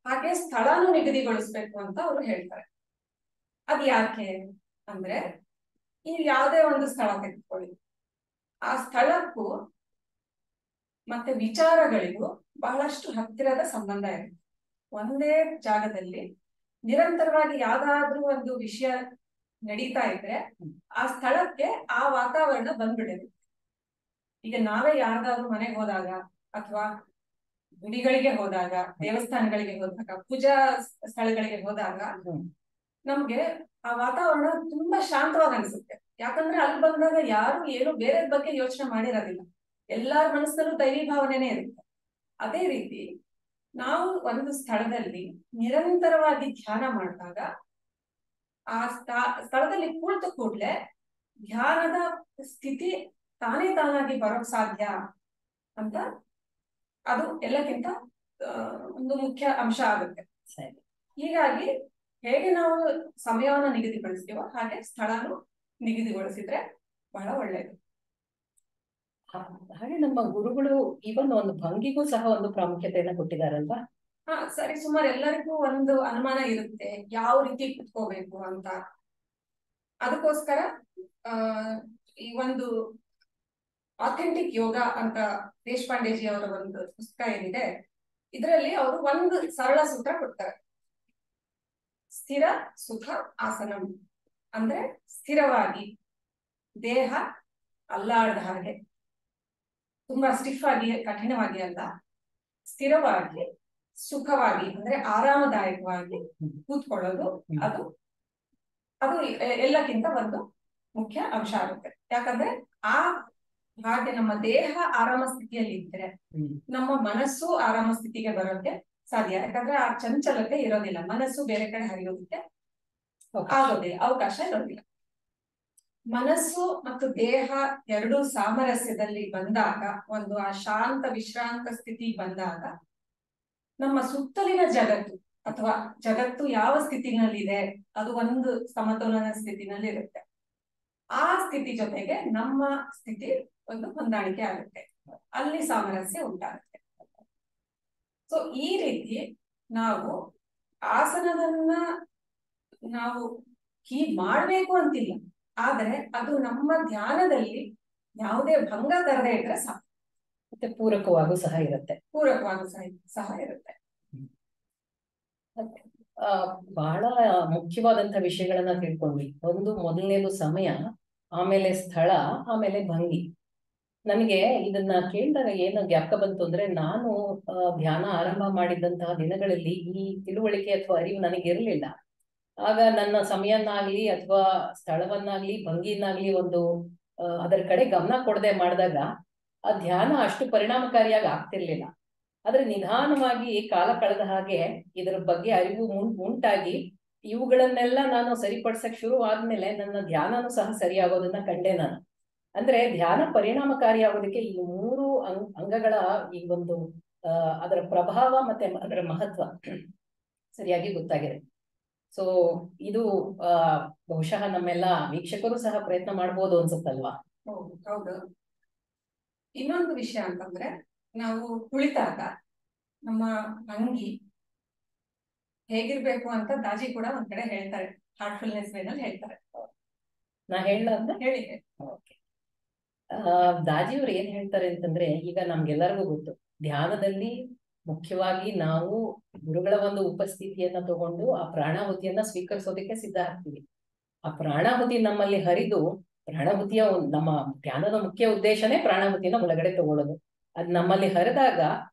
S1: ಹಾಗೆ ಸ್ಥಳನೂ ನಿಗದಿಗೊಳಿಸ್ಬೇಕು ಅಂತ ಅವರು ಹೇಳ್ತಾರೆ. ಅದ್ ಯಾಕೆ ಅಂದ್ರೆ, ಇಲ್ಲಿ ಯಾವುದೇ ಒಂದು ಸ್ಥಳ ತೆಗೆದುಕೊಳ್ಳಿ, ಆ ಸ್ಥಳಕ್ಕೂ ಮತ್ತೆ ವಿಚಾರಗಳಿಗೂ ಬಹಳಷ್ಟು ಹತ್ತಿರದ ಸಂಬಂಧ ಇದೆ. ಒಂದೇ ಜಾಗದಲ್ಲಿ ನಿರಂತರವಾಗಿ ಯಾವ್ದಾದ್ರೂ ಒಂದು ವಿಷಯ ನಡೀತಾ ಇದ್ರೆ ಆ ಸ್ಥಳಕ್ಕೆ ಆ ವಾತಾವರಣ ಬಂದ್ಬಿಡುತ್ತೆ. ಈಗ ನಾವೇ ಯಾರ್ದಾದ್ರೂ ಮನೆಗೆ ಹೋದಾಗ ಅಥವಾ ಗುಡಿಗಳಿಗೆ ಹೋದಾಗ, ದೇವಸ್ಥಾನಗಳಿಗೆ ಹೋದಾಗ, ಪೂಜಾ ಸ್ಥಳಗಳಿಗೆ ಹೋದಾಗ ನಮ್ಗೆ ಆ ವಾತಾವರಣ ತುಂಬಾ ಶಾಂತವಾಗಿ ಅನ್ಸುತ್ತೆ. ಯಾಕಂದ್ರೆ ಅಲ್ಲಿ ಬಂದಾಗ ಯಾರು ಏನು ಬೇರೆ ಬಗ್ಗೆ ಯೋಚನೆ ಮಾಡಿರೋದಿಲ್ಲ, ಎಲ್ಲಾರ ಮನಸ್ಸಲ್ಲೂ ದೈವಿ ಭಾವನೆನೇ ಇರುತ್ತೆ. ಅದೇ ರೀತಿ ನಾವು ಒಂದು ಸ್ಥಳದಲ್ಲಿ ನಿರಂತರವಾಗಿ ಧ್ಯಾನ ಮಾಡಿದಾಗ ಆ ಸ್ಥಳದಲ್ಲಿ ಕುಳಿತ ಕೂಡ್ಲೆ ಧ್ಯಾನದ ಸ್ಥಿತಿ ತಾನಾಗಿ ಬರೋಕ್ ಸಾಧ್ಯ ಅಂತ ಅದು ಎಲ್ಲಕ್ಕಿಂತ ಒಂದು ಮುಖ್ಯ ಅಂಶ ಆಗುತ್ತೆ. ಹೀಗಾಗಿ ಹೇಗೆ ನಾವು ಸಮಯವನ್ನ ನಿಗದಿಪಡಿಸ್ತೀವೋ ಹಾಗೆ ಸ್ಥಳನು ನಿಗದಿಗೊಳಿಸಿದ್ರೆ ಬಹಳ ಒಳ್ಳೆಯದು.
S2: ಹಾಗೆ ನಮ್ಮ ಗುರುಗಳು ಇವನ್ ಒಂದು ಭಂಗಿಗೂ ಸಹ ಒಂದು ಪ್ರಾಮುಖ್ಯತೆಯನ್ನ ಕೊಟ್ಟಿದಾರಲ್ವಾ?
S1: ಸರಿ, ಸುಮಾರು ಎಲ್ಲರಿಗೂ ಒಂದು ಅನುಮಾನ ಇರುತ್ತೆ ಯಾವ ರೀತಿ ಕುತ್ಕೋಬೇಕು ಅಂತ. ಅದಕ್ಕೋಸ್ಕರ ಈ ಒಂದು ಅಥೆಂಟಿಕ್ ಯೋಗ ಅಂತ ದೇಶಪಾಂಡೆಜಿ ಅವರ ಒಂದು ಪುಸ್ತಕ ಏನಿದೆ, ಇದರಲ್ಲಿ ಅವರು ಒಂದು ಸರಳ ಸೂತ್ರ ಕೊಡ್ತಾರೆ. ಸ್ಥಿರ ಸುಖ ಆಸನಂ ಅಂದ್ರೆ ಸ್ಥಿರವಾಗಿ, ದೇಹ ಅಲ್ಲಾಡದ ಹಾಗೆ, ತುಂಬಾ ಸ್ಟಿಫ್ ಆಗಿ ಕಠಿಣವಾಗಿ ಅಲ್ಲ, ಸ್ಥಿರವಾಗಿ ಸುಖವಾಗಿ ಅಂದ್ರೆ ಆರಾಮದಾಯಕವಾಗಿ ಕೂತ್ಕೊಳ್ಳೋದು ಅದು ಎಲ್ಲಕ್ಕಿಂತ ಒಂದು ಮುಖ್ಯ ಅಂಶ ಆಗುತ್ತೆ. ಯಾಕಂದ್ರೆ ಹಾಗೆ ನಮ್ಮ ದೇಹ ಆರಾಮ ಸ್ಥಿತಿಯಲ್ಲಿ ಇದ್ರೆ ನಮ್ಮ ಮನಸ್ಸು ಆರಾಮ ಸ್ಥಿತಿಗೆ ಬರೋಕೆ ಸಾಧ್ಯ. ಯಾಕಂದ್ರೆ ಆ ಚಂಚಲತೆ ಇರೋದಿಲ್ಲ, ಮನಸ್ಸು ಬೇರೆ ಕಡೆ ಹರಿಯೋದಕ್ಕೆ ಆಗೋದಿಲ್ಲ, ಅವಕಾಶ ಇರೋದಿಲ್ಲ. ಮನಸ್ಸು ಮತ್ತು ದೇಹ ಎರಡೂ ಸಾಮರಸ್ಯದಲ್ಲಿ ಬಂದಾಗ, ಒಂದು ಆ ಶಾಂತ ವಿಶ್ರಾಂತ ಸ್ಥಿತಿ ಬಂದಾಗ ನಮ್ಮ ಸುತ್ತಲಿನ ಜಗತ್ತು ಅಥವಾ ಜಗತ್ತು ಯಾವ ಸ್ಥಿತಿನಲ್ಲಿದೆ ಅದು ಒಂದು ಸಮತೋಲನ ಸ್ಥಿತಿನಲ್ಲಿ ಇರುತ್ತೆ. ಆ ಸ್ಥಿತಿ ಜೊತೆಗೆ ನಮ್ಮ ಸ್ಥಿತಿ ಒಂದು ಹೊಂದಾಣಿಕೆ ಆಗುತ್ತೆ, ಅಲ್ಲಿ ಸಾಮರಸ್ಯ ಉಂಟಾಗುತ್ತೆ. ಸೊ ಈ ರೀತಿ ನಾವು ಆಸನದನ್ನ ನಾವು ಹೀಗ್ ಮಾಡ್ಬೇಕು ಅಂತಿಲ್ಲ, ಆದ್ರೆ ಅದು ನಮ್ಮ ಧ್ಯಾನದಲ್ಲಿ ಯಾವುದೇ ಭಂಗ ತರದೇ ಇದ್ರೆ ಸಾಕು.
S2: ಮತ್ತೆ ಪೂರಕವಾಗೂ ಸಹ ಇರುತ್ತೆ.
S1: ಪೂರಕವಾಗೂ ಸಹ ಇರುತ್ತೆ.
S2: ಬಹಳ ಮುಖ್ಯವಾದಂತ ವಿಷಯಗಳನ್ನ ತಿಳ್ಕೊಂಡ್ವಿ. ಒಂದು ಮೊದಲನೇದು ಸಮಯ, ಆಮೇಲೆ ಸ್ಥಳ, ಆಮೇಲೆ ಭಂಗಿ. ನನಗೆ ಇದನ್ನ ಕೇಳಿದಾಗ ಏನು ಜ್ಞಾಪಕ ಬಂತು ಅಂದ್ರೆ, ನಾನು ಧ್ಯಾನ ಆರಂಭ ಮಾಡಿದಂತಹ ದಿನಗಳಲ್ಲಿ ಈ ತಿಳುವಳಿಕೆ ಅಥವಾ ಅರಿವು ನನಗಿರ್ಲಿಲ್ಲ. ಆಗ ನನ್ನ ಸಮಯನ್ನಾಗ್ಲಿ ಅಥವಾ ಸ್ಥಳವನ್ನಾಗ್ಲಿ ಭಂಗಿಯನ್ನಾಗ್ಲಿ ಒಂದು ಅದರ ಕಡೆ ಗಮನ ಕೊಡದೆ ಮಾಡಿದಾಗ ಆ ಧ್ಯಾನ ಅಷ್ಟು ಪರಿಣಾಮಕಾರಿಯಾಗಿ ಆಗ್ತಿರ್ಲಿಲ್ಲ. ಆದ್ರೆ ನಿಧಾನವಾಗಿ ಕಾಲ ಕಳೆದ ಹಾಗೆ ಇದರ ಬಗ್ಗೆ ಅರಿವು ಉಂಟಾಗಿ ಇವುಗಳನ್ನೆಲ್ಲ ನಾನು ಸರಿಪಡಿಸಕ್ ಶುರು ಆದ್ಮೇಲೆ ನನ್ನ ಧ್ಯಾನನೂ ಸಹ ಸರಿಯಾಗೋದನ್ನ ಕಂಡೆ ನಾನು. ಅಂದ್ರೆ ಧ್ಯಾನ ಪರಿಣಾಮಕಾರಿ ಆಗೋದಕ್ಕೆ ಈ ಮೂರು ಅಂಗಗಳ ಈ ಒಂದು ಅದರ ಪ್ರಭಾವ ಮತ್ತೆ ಅದರ ಮಹತ್ವ ಸರಿಯಾಗಿ ಗೊತ್ತಾಗಿದೆ. ಸೊ ಇದು ಬಹುಶಃ ನಮ್ಮೆಲ್ಲ ವೀಕ್ಷಕರು ಸಹ ಪ್ರಯತ್ನ ಮಾಡ್ಬೋದು ಅನ್ಸುತ್ತಲ್ವಾ?
S1: ಹೌದು. ಇನ್ನೊಂದು ವಿಷಯ ಅಂತಂದ್ರೆ, ನಾವು ಕುಳಿತಾಗ ನಮ್ಮ ಭಂಗಿ ಹೇಗಿರ್ಬೇಕು ಅಂತ ದಾಜಿ ಕೂಡ ಒಂದ್ ಕಡೆ ಹೇಳ್ತಾರೆ, ಹಾರ್ಟ್ಫುಲ್ನೆಸ್ ವೇನಲ್ಲಿ ಹೇಳ್ತಾರೆ.
S2: ನಾ ಹೇಳ
S1: ಹೇಳಿ.
S2: ದಾಜಿಯವ್ರು ಏನ್ ಹೇಳ್ತಾರೆ ಅಂತಂದ್ರೆ, ಈಗ ನಮ್ಗೆಲ್ಲರಿಗೂ ಗೊತ್ತು, ಧ್ಯಾನದಲ್ಲಿ ಮುಖ್ಯವಾಗಿ ನಾವು ಗುರುಗಳ ಒಂದು ಉಪಸ್ಥಿತಿಯನ್ನ ತಗೊಂಡು ಆ ಪ್ರಾಣಾಹುತಿಯನ್ನ ಸ್ವೀಕರಿಸೋದಕ್ಕೆ ಸಿದ್ಧ ಆಗ್ತೀವಿ. ಆ ಪ್ರಾಣಾಹುತಿ ನಮ್ಮಲ್ಲಿ ಹರಿದು, ಪ್ರಾಣಾಹುತಿಯ ನಮ್ಮ ಧ್ಯಾನದ ಮುಖ್ಯ ಉದ್ದೇಶನೇ ಪ್ರಾಣಾಹುತಿನ ಒಳಗಡೆ ತಗೊಳ್ಳೋದು. ಅದ್ ನಮ್ಮಲ್ಲಿ ಹರಿದಾಗ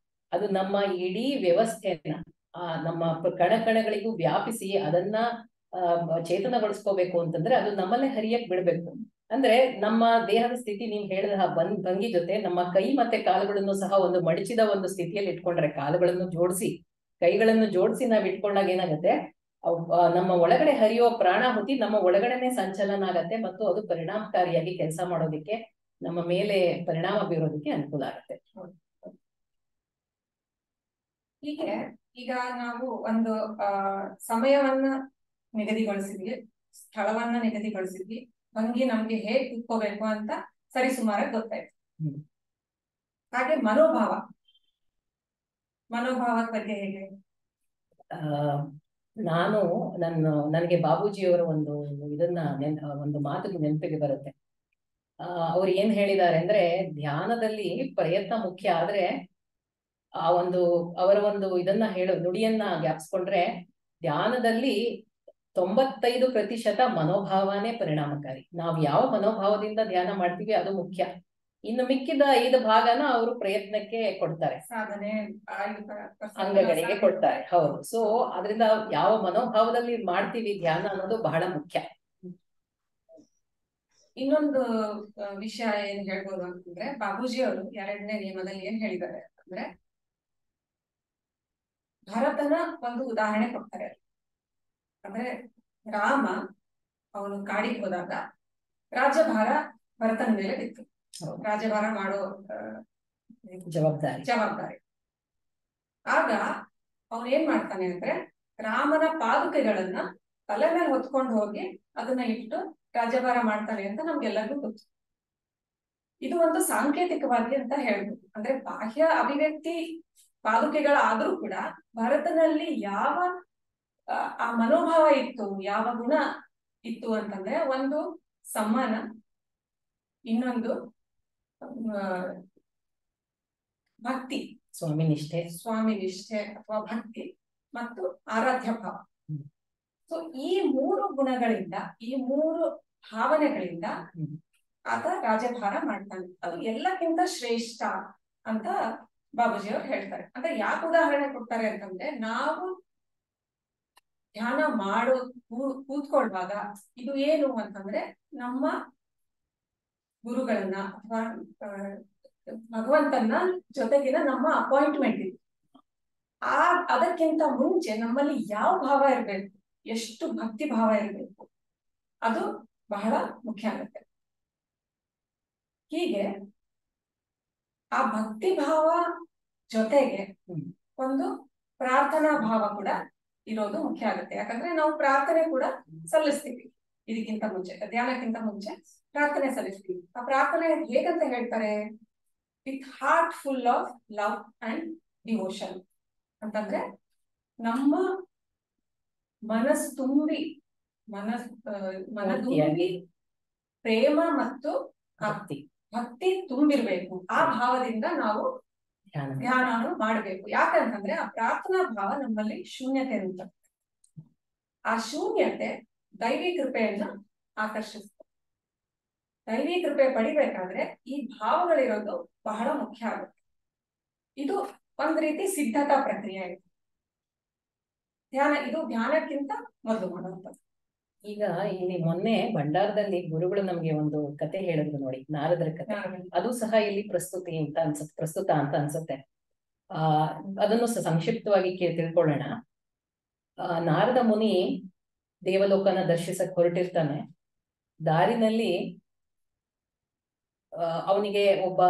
S2: ಅದು ನಮ್ಮ ಇಡೀ ವ್ಯವಸ್ಥೆಯನ್ನ ನಮ್ಮ ಕಣಕಣಗಳಿಗೂ ವ್ಯಾಪಿಸಿ ಅದನ್ನ ಚೇತನಗೊಳಿಸ್ಕೋಬೇಕು ಅಂತಂದ್ರೆ ಅದು ನಮ್ಮಲ್ಲೇ ಹರಿಯಕ್ ಬಿಡ್ಬೇಕು. ಅಂದ್ರೆ ನಮ್ಮ ದೇಹದ ಸ್ಥಿತಿ ನೀವ್ ಹೇಳಿದ ಭಂಗಿ ಜೊತೆ ನಮ್ಮ ಕೈ ಮತ್ತೆ ಕಾಲುಗಳನ್ನು ಸಹ ಒಂದು ಮಡಚಿದ ಒಂದು ಸ್ಥಿತಿಯಲ್ಲಿ ಇಟ್ಕೊಂಡ್ರೆ, ಕಾಲುಗಳನ್ನು ಜೋಡಿಸಿ ಕೈಗಳನ್ನು ಜೋಡಿಸಿ ನಾವ್ ಇಟ್ಕೊಂಡಾಗ ಏನಾಗತ್ತೆ, ನಮ್ಮ ಒಳಗಡೆ ಹರಿಯೋ ಪ್ರಾಣಾಹುತಿ ನಮ್ಮ ಒಳಗಡೆನೆ ಸಂಚಲನ ಆಗತ್ತೆ ಮತ್ತು ಅದು ಪರಿಣಾಮಕಾರಿಯಾಗಿ ಕೆಲಸ ಮಾಡೋದಿಕ್ಕೆ, ನಮ್ಮ ಮೇಲೆ ಪರಿಣಾಮ ಬೀರೋದಕ್ಕೆ ಅನುಕೂಲ ಆಗತ್ತೆ.
S1: ಹೀಗೆ ಈಗ ನಾವು ಒಂದು ಸಮಯವನ್ನ ನಿಗದಿಗೊಳಿಸಿದ್ವಿ, ಸ್ಥಳವನ್ನ ನಿಗದಿಗೊಳಿಸಿದ್ವಿ, ಭಂಗಿ ನಮ್ಗೆ ಹೇಗ್ ಕುತ್ಕೋಬೇಕು ಅಂತ ಸರಿಸುಮಾರಾಗಿ ಗೊತ್ತಾಯ್ತು. ಹಾಗೆ ಮನೋಭಾವದ ಬಗ್ಗೆ ಹೇಗೆ?
S2: ನಾನು ನನಗೆ ಬಾಬೂಜಿಯವರ ಒಂದು ಇದನ್ನ ಒಂದು ಮಾತು ನೆನಪಿಗೆ ಬರುತ್ತೆ. ಅವ್ರು ಏನ್ ಹೇಳಿದ್ದಾರೆ ಅಂದ್ರೆ, ಧ್ಯಾನದಲ್ಲಿ ಪ್ರಯತ್ನ ಮುಖ್ಯ, ಆದ್ರೆ ಆ ಒಂದು ಅವರ ಒಂದು ಇದನ್ನ ನುಡಿಯನ್ನ ಜ್ಞಾಪಿಸ್ಕೊಂಡ್ರೆ, ಧ್ಯಾನದಲ್ಲಿ 95% ಮನೋಭಾವನೆ ಪರಿಣಾಮಕಾರಿ. ನಾವು ಯಾವ ಮನೋಭಾವದಿಂದ ಧ್ಯಾನ ಮಾಡ್ತೀವಿ ಅದು ಮುಖ್ಯ. ಇನ್ನು ಮಿಕ್ಕಿದ 5 ಭಾಗನ ಅವರು ಪ್ರಯತ್ನಕ್ಕೆ ಕೊಡ್ತಾರೆ,
S1: ಸಾಧನೆ
S2: ಅಂಗಗಳಿಗೆ ಕೊಡ್ತಾರೆ. ಹೌದು. ಸೊ ಅದರಿಂದ ಯಾವ ಮನೋಭಾವದಲ್ಲಿ ಮಾಡ್ತೀವಿ ಧ್ಯಾನ ಅನ್ನೋದು ಬಹಳ ಮುಖ್ಯ.
S1: ಇನ್ನೊಂದು ವಿಷಯ ಏನ್ ಹೇಳ್ಬೋದು ಅಂತಂದ್ರೆ, ಬಾಬೂಜಿ ಅವರು 2ನೇ ನಿಯಮದಲ್ಲಿ ಏನ್ ಹೇಳಿದ್ದಾರೆ ಅಂದ್ರೆ, ಭರತನ ಒಂದು ಉದಾಹರಣೆ ಕೊಡ್ತಾರೆ. ಅಂದ್ರೆ ರಾಮ ಅವನು ಕಾಡಿಗೆ ಹೋದಾಗ ರಾಜ್ಯಭಾರ ಭರತನ ಮೇಲೆ ಬಿತ್ತು. ರಾಜ್ಯಭಾರ ಮಾಡೋ ಜವಾಬ್ದಾರಿ. ಆಗ ಅವನು ಏನ್ ಮಾಡ್ತಾನೆ ಅಂದ್ರೆ, ರಾಮನ ಪಾದುಕೆಗಳನ್ನ ತಲೆ ಮೇಲೆ ಹೊತ್ಕೊಂಡು ಹೋಗಿ ಅದನ್ನ ಇಟ್ಟು ರಾಜ್ಯಭಾರ ಮಾಡ್ತಾನೆ ಅಂತ ನಮ್ಗೆಲ್ಲರಿಗೂ ಗೊತ್ತು. ಇದು ಒಂದು ಸಾಂಕೇತಿಕವಾಗಿ ಅಂತ ಹೇಳ್ಬೋದು. ಅಂದ್ರೆ ಬಾಹ್ಯ ಅಭಿವ್ಯಕ್ತಿ ಪಾದುಕೆಗಳಾದ್ರೂ ಕೂಡ ಭರತನಲ್ಲಿ ಯಾವ ಆ ಮನೋಭಾವ ಇತ್ತು, ಯಾವ ಗುಣ ಇತ್ತು ಅಂತಂದ್ರೆ, ಒಂದು ಸಮ್ಮಾನ, ಇನ್ನೊಂದು ಭಕ್ತಿ, ಸ್ವಾಮಿ ನಿಷ್ಠೆ ಅಥವಾ ಭಕ್ತಿ, ಮತ್ತು ಆರಾಧ್ಯ ಭಾವ. ಸೊ ಈ 3 ಗುಣಗಳಿಂದ, ಈ 3 ಭಾವನೆಗಳಿಂದ ಆತ ರಾಜ್ಯಭಾರ ಮಾಡ್ತಾನೆ. ಅದು ಎಲ್ಲಕ್ಕಿಂತ ಶ್ರೇಷ್ಠ ಅಂತ ಬಾಬೂಜಿ ಅವ್ರು ಹೇಳ್ತಾರೆ. ಅಂದ್ರೆ ಯಾಕೆ ಉದಾಹರಣೆ ಕೊಡ್ತಾರೆ ಅಂತಂದ್ರೆ, ನಾವು ಧ್ಯಾನ ಕೂತ್ಕೊಳ್ವಾಗ ಇದು ಏನು ಅಂತಂದ್ರೆ, ನಮ್ಮ ಗುರುಗಳನ್ನ ಅಥವಾ ಭಗವಂತನ ಜೊತೆಗಿನ ನಮ್ಮ ಅಪಾಯಿಂಟ್ಮೆಂಟ್ ಇದೆ. ಅದಕ್ಕಿಂತ ಮುಂಚೆ ನಮ್ಮಲ್ಲಿ ಯಾವ ಭಾವ ಇರ್ಬೇಕು, ಎಷ್ಟು ಭಕ್ತಿ ಭಾವ ಇರ್ಬೇಕು, ಅದು ಬಹಳ ಮುಖ್ಯ ಆಗುತ್ತೆ. ಹೀಗೆ ಆ ಭಕ್ತಿ ಭಾವ ಜೊತೆಗೆ ಒಂದು ಪ್ರಾರ್ಥನಾ ಭಾವ ಕೂಡ ಇರೋದು ಮುಖ್ಯ ಆಗುತ್ತೆ. ಯಾಕಂದ್ರೆ ನಾವು ಪ್ರಾರ್ಥನೆ ಕೂಡ ಸಲ್ಲಿಸ್ತೀವಿ. ಇದಕ್ಕಿಂತ ಮುಂಚೆ, ಧ್ಯಾನಕ್ಕಿಂತ ಮುಂಚೆ ಪ್ರಾರ್ಥನೆ ಸಲ್ಲಿಸ್ತೀವಿ. ಆ ಪ್ರಾರ್ಥನೆ ಹೇಗಂತ ಹೇಳ್ತಾರೆ, with heart full of love and devotion ಅಂತಂದ್ರೆ, ನಮ್ಮ ಮನಸ್ಸು ತುಂಬಿ ಮನದಲ್ಲಿ ಪ್ರೇಮ ಮತ್ತು ಭಕ್ತಿ ತುಂಬಿರ್ಬೇಕು. ಆ ಭಾವದಿಂದ ನಾವು ಧ್ಯಾನವನ್ನು ಮಾಡಬೇಕು. ಯಾಕಂತಂದ್ರೆ ಆ ಪ್ರಾರ್ಥನಾ ಭಾವ ನಮ್ಮಲ್ಲಿ ಶೂನ್ಯತೆ ಅಂತ, ಆ ಶೂನ್ಯತೆ ದೈವಿ ಕೃಪೆಯನ್ನ ಆಕರ್ಷಿಸ್ತದೆ. ದೈವಿ ಕೃಪೆ ಪಡಿಬೇಕಾದ್ರೆ ಈ ಭಾವಗಳಿರೋದು ಬಹಳ ಮುಖ್ಯ ಆಗುತ್ತೆ. ಇದು ಒಂದ್ ರೀತಿ ಸಿದ್ಧತಾ ಪ್ರಕ್ರಿಯೆ ಇದೆ. ಇದು ಧ್ಯಾನಕ್ಕಿಂತ ಮೊದಲು ಮಾಡುವಂಥದ್ದು.
S2: ಈಗ ಇಲ್ಲಿ ಮೊನ್ನೆ ಭಂಡಾರದಲ್ಲಿ ಗುರುಗಳು ನಮ್ಗೆ ಒಂದು ಕತೆ ಹೇಳಿದ್ರು ನೋಡಿ, ನಾರದರ ಕತೆ. ಅದು ಸಹ ಇಲ್ಲಿ ಪ್ರಸ್ತುತ ಅಂತ ಅನ್ಸುತ್ತೆ. ಅದನ್ನು ಸಂಕ್ಷಿಪ್ತವಾಗಿ ತಿಳ್ಕೊಳ್ಳೋಣ. ನಾರದ ಮುನಿ ದೇವಲೋಕನ ದರ್ಶಿಸಕ್ ಹೊರಟಿರ್ತಾನೆ. ದಾರಿನಲ್ಲಿ ಅವನಿಗೆ ಒಬ್ಬ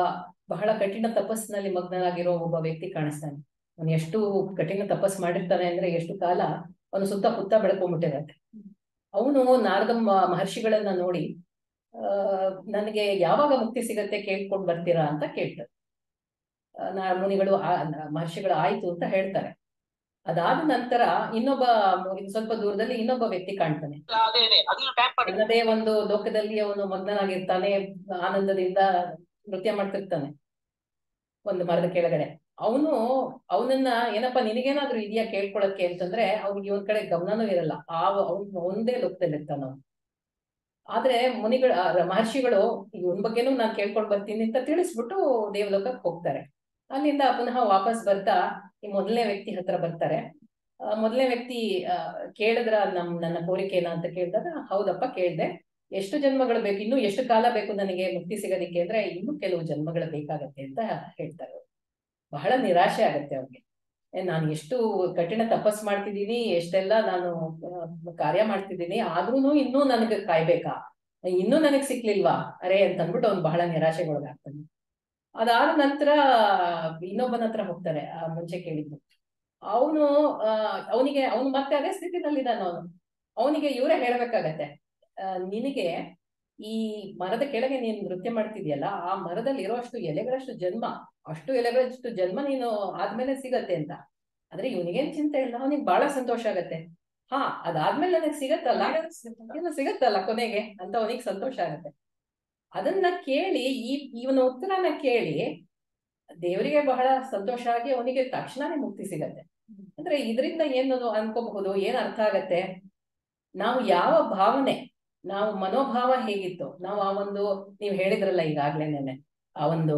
S2: ಬಹಳ ಕಠಿಣ ತಪಸ್ಸಿನಲ್ಲಿ ಮಗ್ನನಾಗಿರೋ ಒಬ್ಬ ವ್ಯಕ್ತಿ ಕಾಣಿಸ್ತಾನೆ. ಅವನು ಎಷ್ಟು ಕಠಿಣ ತಪಸ್ ಮಾಡಿರ್ತಾನೆ ಅಂದ್ರೆ ಎಷ್ಟು ಕಾಲ ಅವನು ಸುತ್ತ ಬೆಳ್ಕೊಂಡ್ಬಿಟ್ಟಿರತ್ತೆ. ಅವನು ನಾರದ ಮಹರ್ಷಿಗಳನ್ನ ನೋಡಿ ನನಗೆ ಯಾವಾಗ ಮುಕ್ತಿ ಸಿಗತ್ತೆ ಕೇಳ್ಕೊಂಡ್ ಬರ್ತೀರಾ ಅಂತ ಕೇಳ್ತಾರೆ. ಮುನಿಗಳು ಮಹರ್ಷಿಗಳು ಆಯ್ತು ಅಂತ ಹೇಳ್ತಾರೆ. ಅದಾದ ನಂತರ ಸ್ವಲ್ಪ ದೂರದಲ್ಲಿ ಇನ್ನೊಬ್ಬ ವ್ಯಕ್ತಿ ಕಾಣ್ತಾನೆ. ತನ್ನದೇ ಒಂದು ಲೋಕದಲ್ಲಿ ಅವನು ಮಗ್ನನಾಗಿರ್ತಾನೆ, ಆನಂದದಿಂದ ನೃತ್ಯ ಮಾಡ್ತಿರ್ತಾನೆ ಒಂದು ಮರದ ಕೆಳಗಡೆ. ಅವನನ್ನ ಏನಪ್ಪಾ ನಿನಗೇನಾದ್ರೂ ಇದೆಯಾ ಕೇಳ್ಕೊಳಕ್ಕೆ ಅಂತಂದ್ರೆ ಅವ್ನಿಗೆ ಒಂದ್ ಕಡೆ ಗಮನನೂ ಇರಲ್ಲ. ಒಂದೇ ಲೋಕದಲ್ಲಿ ಇರ್ತಾನ ಅವನು. ಆದ್ರೆ ಮಹರ್ಷಿಗಳು ಇವನ್ ಬಗ್ಗೆನೂ ನಾನು ಕೇಳ್ಕೊಂಡ್ ಬರ್ತೀನಿ ಅಂತ ತಿಳಿಸ್ಬಿಟ್ಟು ದೇವಲೋಕಕ್ಕೆ ಹೋಗ್ತಾರೆ. ಅಲ್ಲಿಂದ ಪುನಃ ವಾಪಸ್ ಬರ್ತಾ ಈ ಮೊದಲನೇ ವ್ಯಕ್ತಿ ಹತ್ರ ಬರ್ತಾರೆ. ಮೊದಲನೇ ವ್ಯಕ್ತಿ ಕೇಳಿದ್ರ ನನ್ನ ಕೋರಿಕೆನ ಅಂತ ಕೇಳಿದಾಗ, ಹೌದಪ್ಪ ಕೇಳ್ದೆ, ಎಷ್ಟು ಜನ್ಮಗಳು ಬೇಕು, ಇನ್ನು ಎಷ್ಟು ಕಾಲ ಬೇಕು ನನಗೆ ಮುಕ್ತಿ ಸಿಗೋದಿಕ್ಕೆ ಅಂದ್ರೆ ಇನ್ನು ಕೆಲವು ಜನ್ಮಗಳು ಬೇಕಾಗತ್ತೆ ಅಂತ ಹೇಳ್ತಾರೆ. ಬಹಳ ನಿರಾಶೆ ಆಗತ್ತೆ ಅವ್ರಿಗೆ. ನಾನು ಎಷ್ಟು ಕಠಿಣ ತಪಸ್ ಮಾಡ್ತಿದ್ದೀನಿ, ಎಷ್ಟೆಲ್ಲ ನಾನು ಕಾರ್ಯ ಮಾಡ್ತಿದ್ದೀನಿ, ಆದ್ರೂನು ಇನ್ನೂ ನನಗೆ ಕಾಯ್ಬೇಕಾ, ಇನ್ನೂ ನನಗ್ ಸಿಕ್ಲಿಲ್ವಾ ಅರೇ ಅಂತ ಅಂದ್ಬಿಟ್ಟು ಅವ್ನು ಬಹಳ ನಿರಾಶೆಗೊಳಗಾಗ್ತಾನೆ. ಅದಾದ ನಂತರ ಇನ್ನೊಬ್ಬನ ಹತ್ರ ಹೋಗ್ತಾರೆ, ಮುಂಚೆ ಕೇಳಿದ್ದು. ಅವನು ಮತ್ತೆ ಅದೇ ಸ್ಥಿತಿನಲ್ಲಿದ್ದಾನ. ಅವನಿಗೆ ಇವರೇ ಹೇಳ್ಬೇಕಾಗತ್ತೆ, ನಿನಗೆ ಈ ಮರದ ಕೆಳಗೆ ನೀನು ನೃತ್ಯ ಮಾಡ್ತಿದ್ಯಲ್ಲ, ಆ ಮರದಲ್ಲಿ ಇರೋ ಅಷ್ಟು ಎಲೆಗಳಷ್ಟು ಜನ್ಮ, ಅಷ್ಟು ಎಲೆಗಳಷ್ಟು ಜನ್ಮ ನೀನು ಆದ್ಮೇಲೆ ಸಿಗತ್ತೆ ಅಂತ. ಆದ್ರೆ ಇವನಿಗೇನ್ ಚಿಂತೆ ಇಲ್ಲ, ಅವನಿಗೆ ಬಹಳ ಸಂತೋಷ ಆಗತ್ತೆ. ಅದಾದ್ಮೇಲೆ ನನಗೆ ಸಿಗತ್ತಲ್ಲ ಕೊನೆಗೆ ಅಂತ ಅವನಿಗೆ ಸಂತೋಷ ಆಗತ್ತೆ. ಅದನ್ನ ಕೇಳಿ ಇವನ ಉತ್ತರನ ಕೇಳಿ ದೇವರಿಗೆ ಬಹಳ ಸಂತೋಷ ಆಗಿ ಅವನಿಗೆ ತಕ್ಷಣನೇ ಮುಕ್ತಿ ಸಿಗತ್ತೆ. ಅಂದ್ರೆ ಇದರಿಂದ ಏನು ಅನ್ಕೋಬಹುದು, ಏನ್ ಅರ್ಥ ಆಗತ್ತೆ, ನಾವು ಯಾವ ಭಾವನೆ, ನಾವು ಮನೋಭಾವ ಹೇಗಿತ್ತು, ನಾವು ನೀವ್ ಹೇಳಿದ್ರಲ್ಲ ಈಗಾಗ್ಲೇನೆ, ಆ ಒಂದು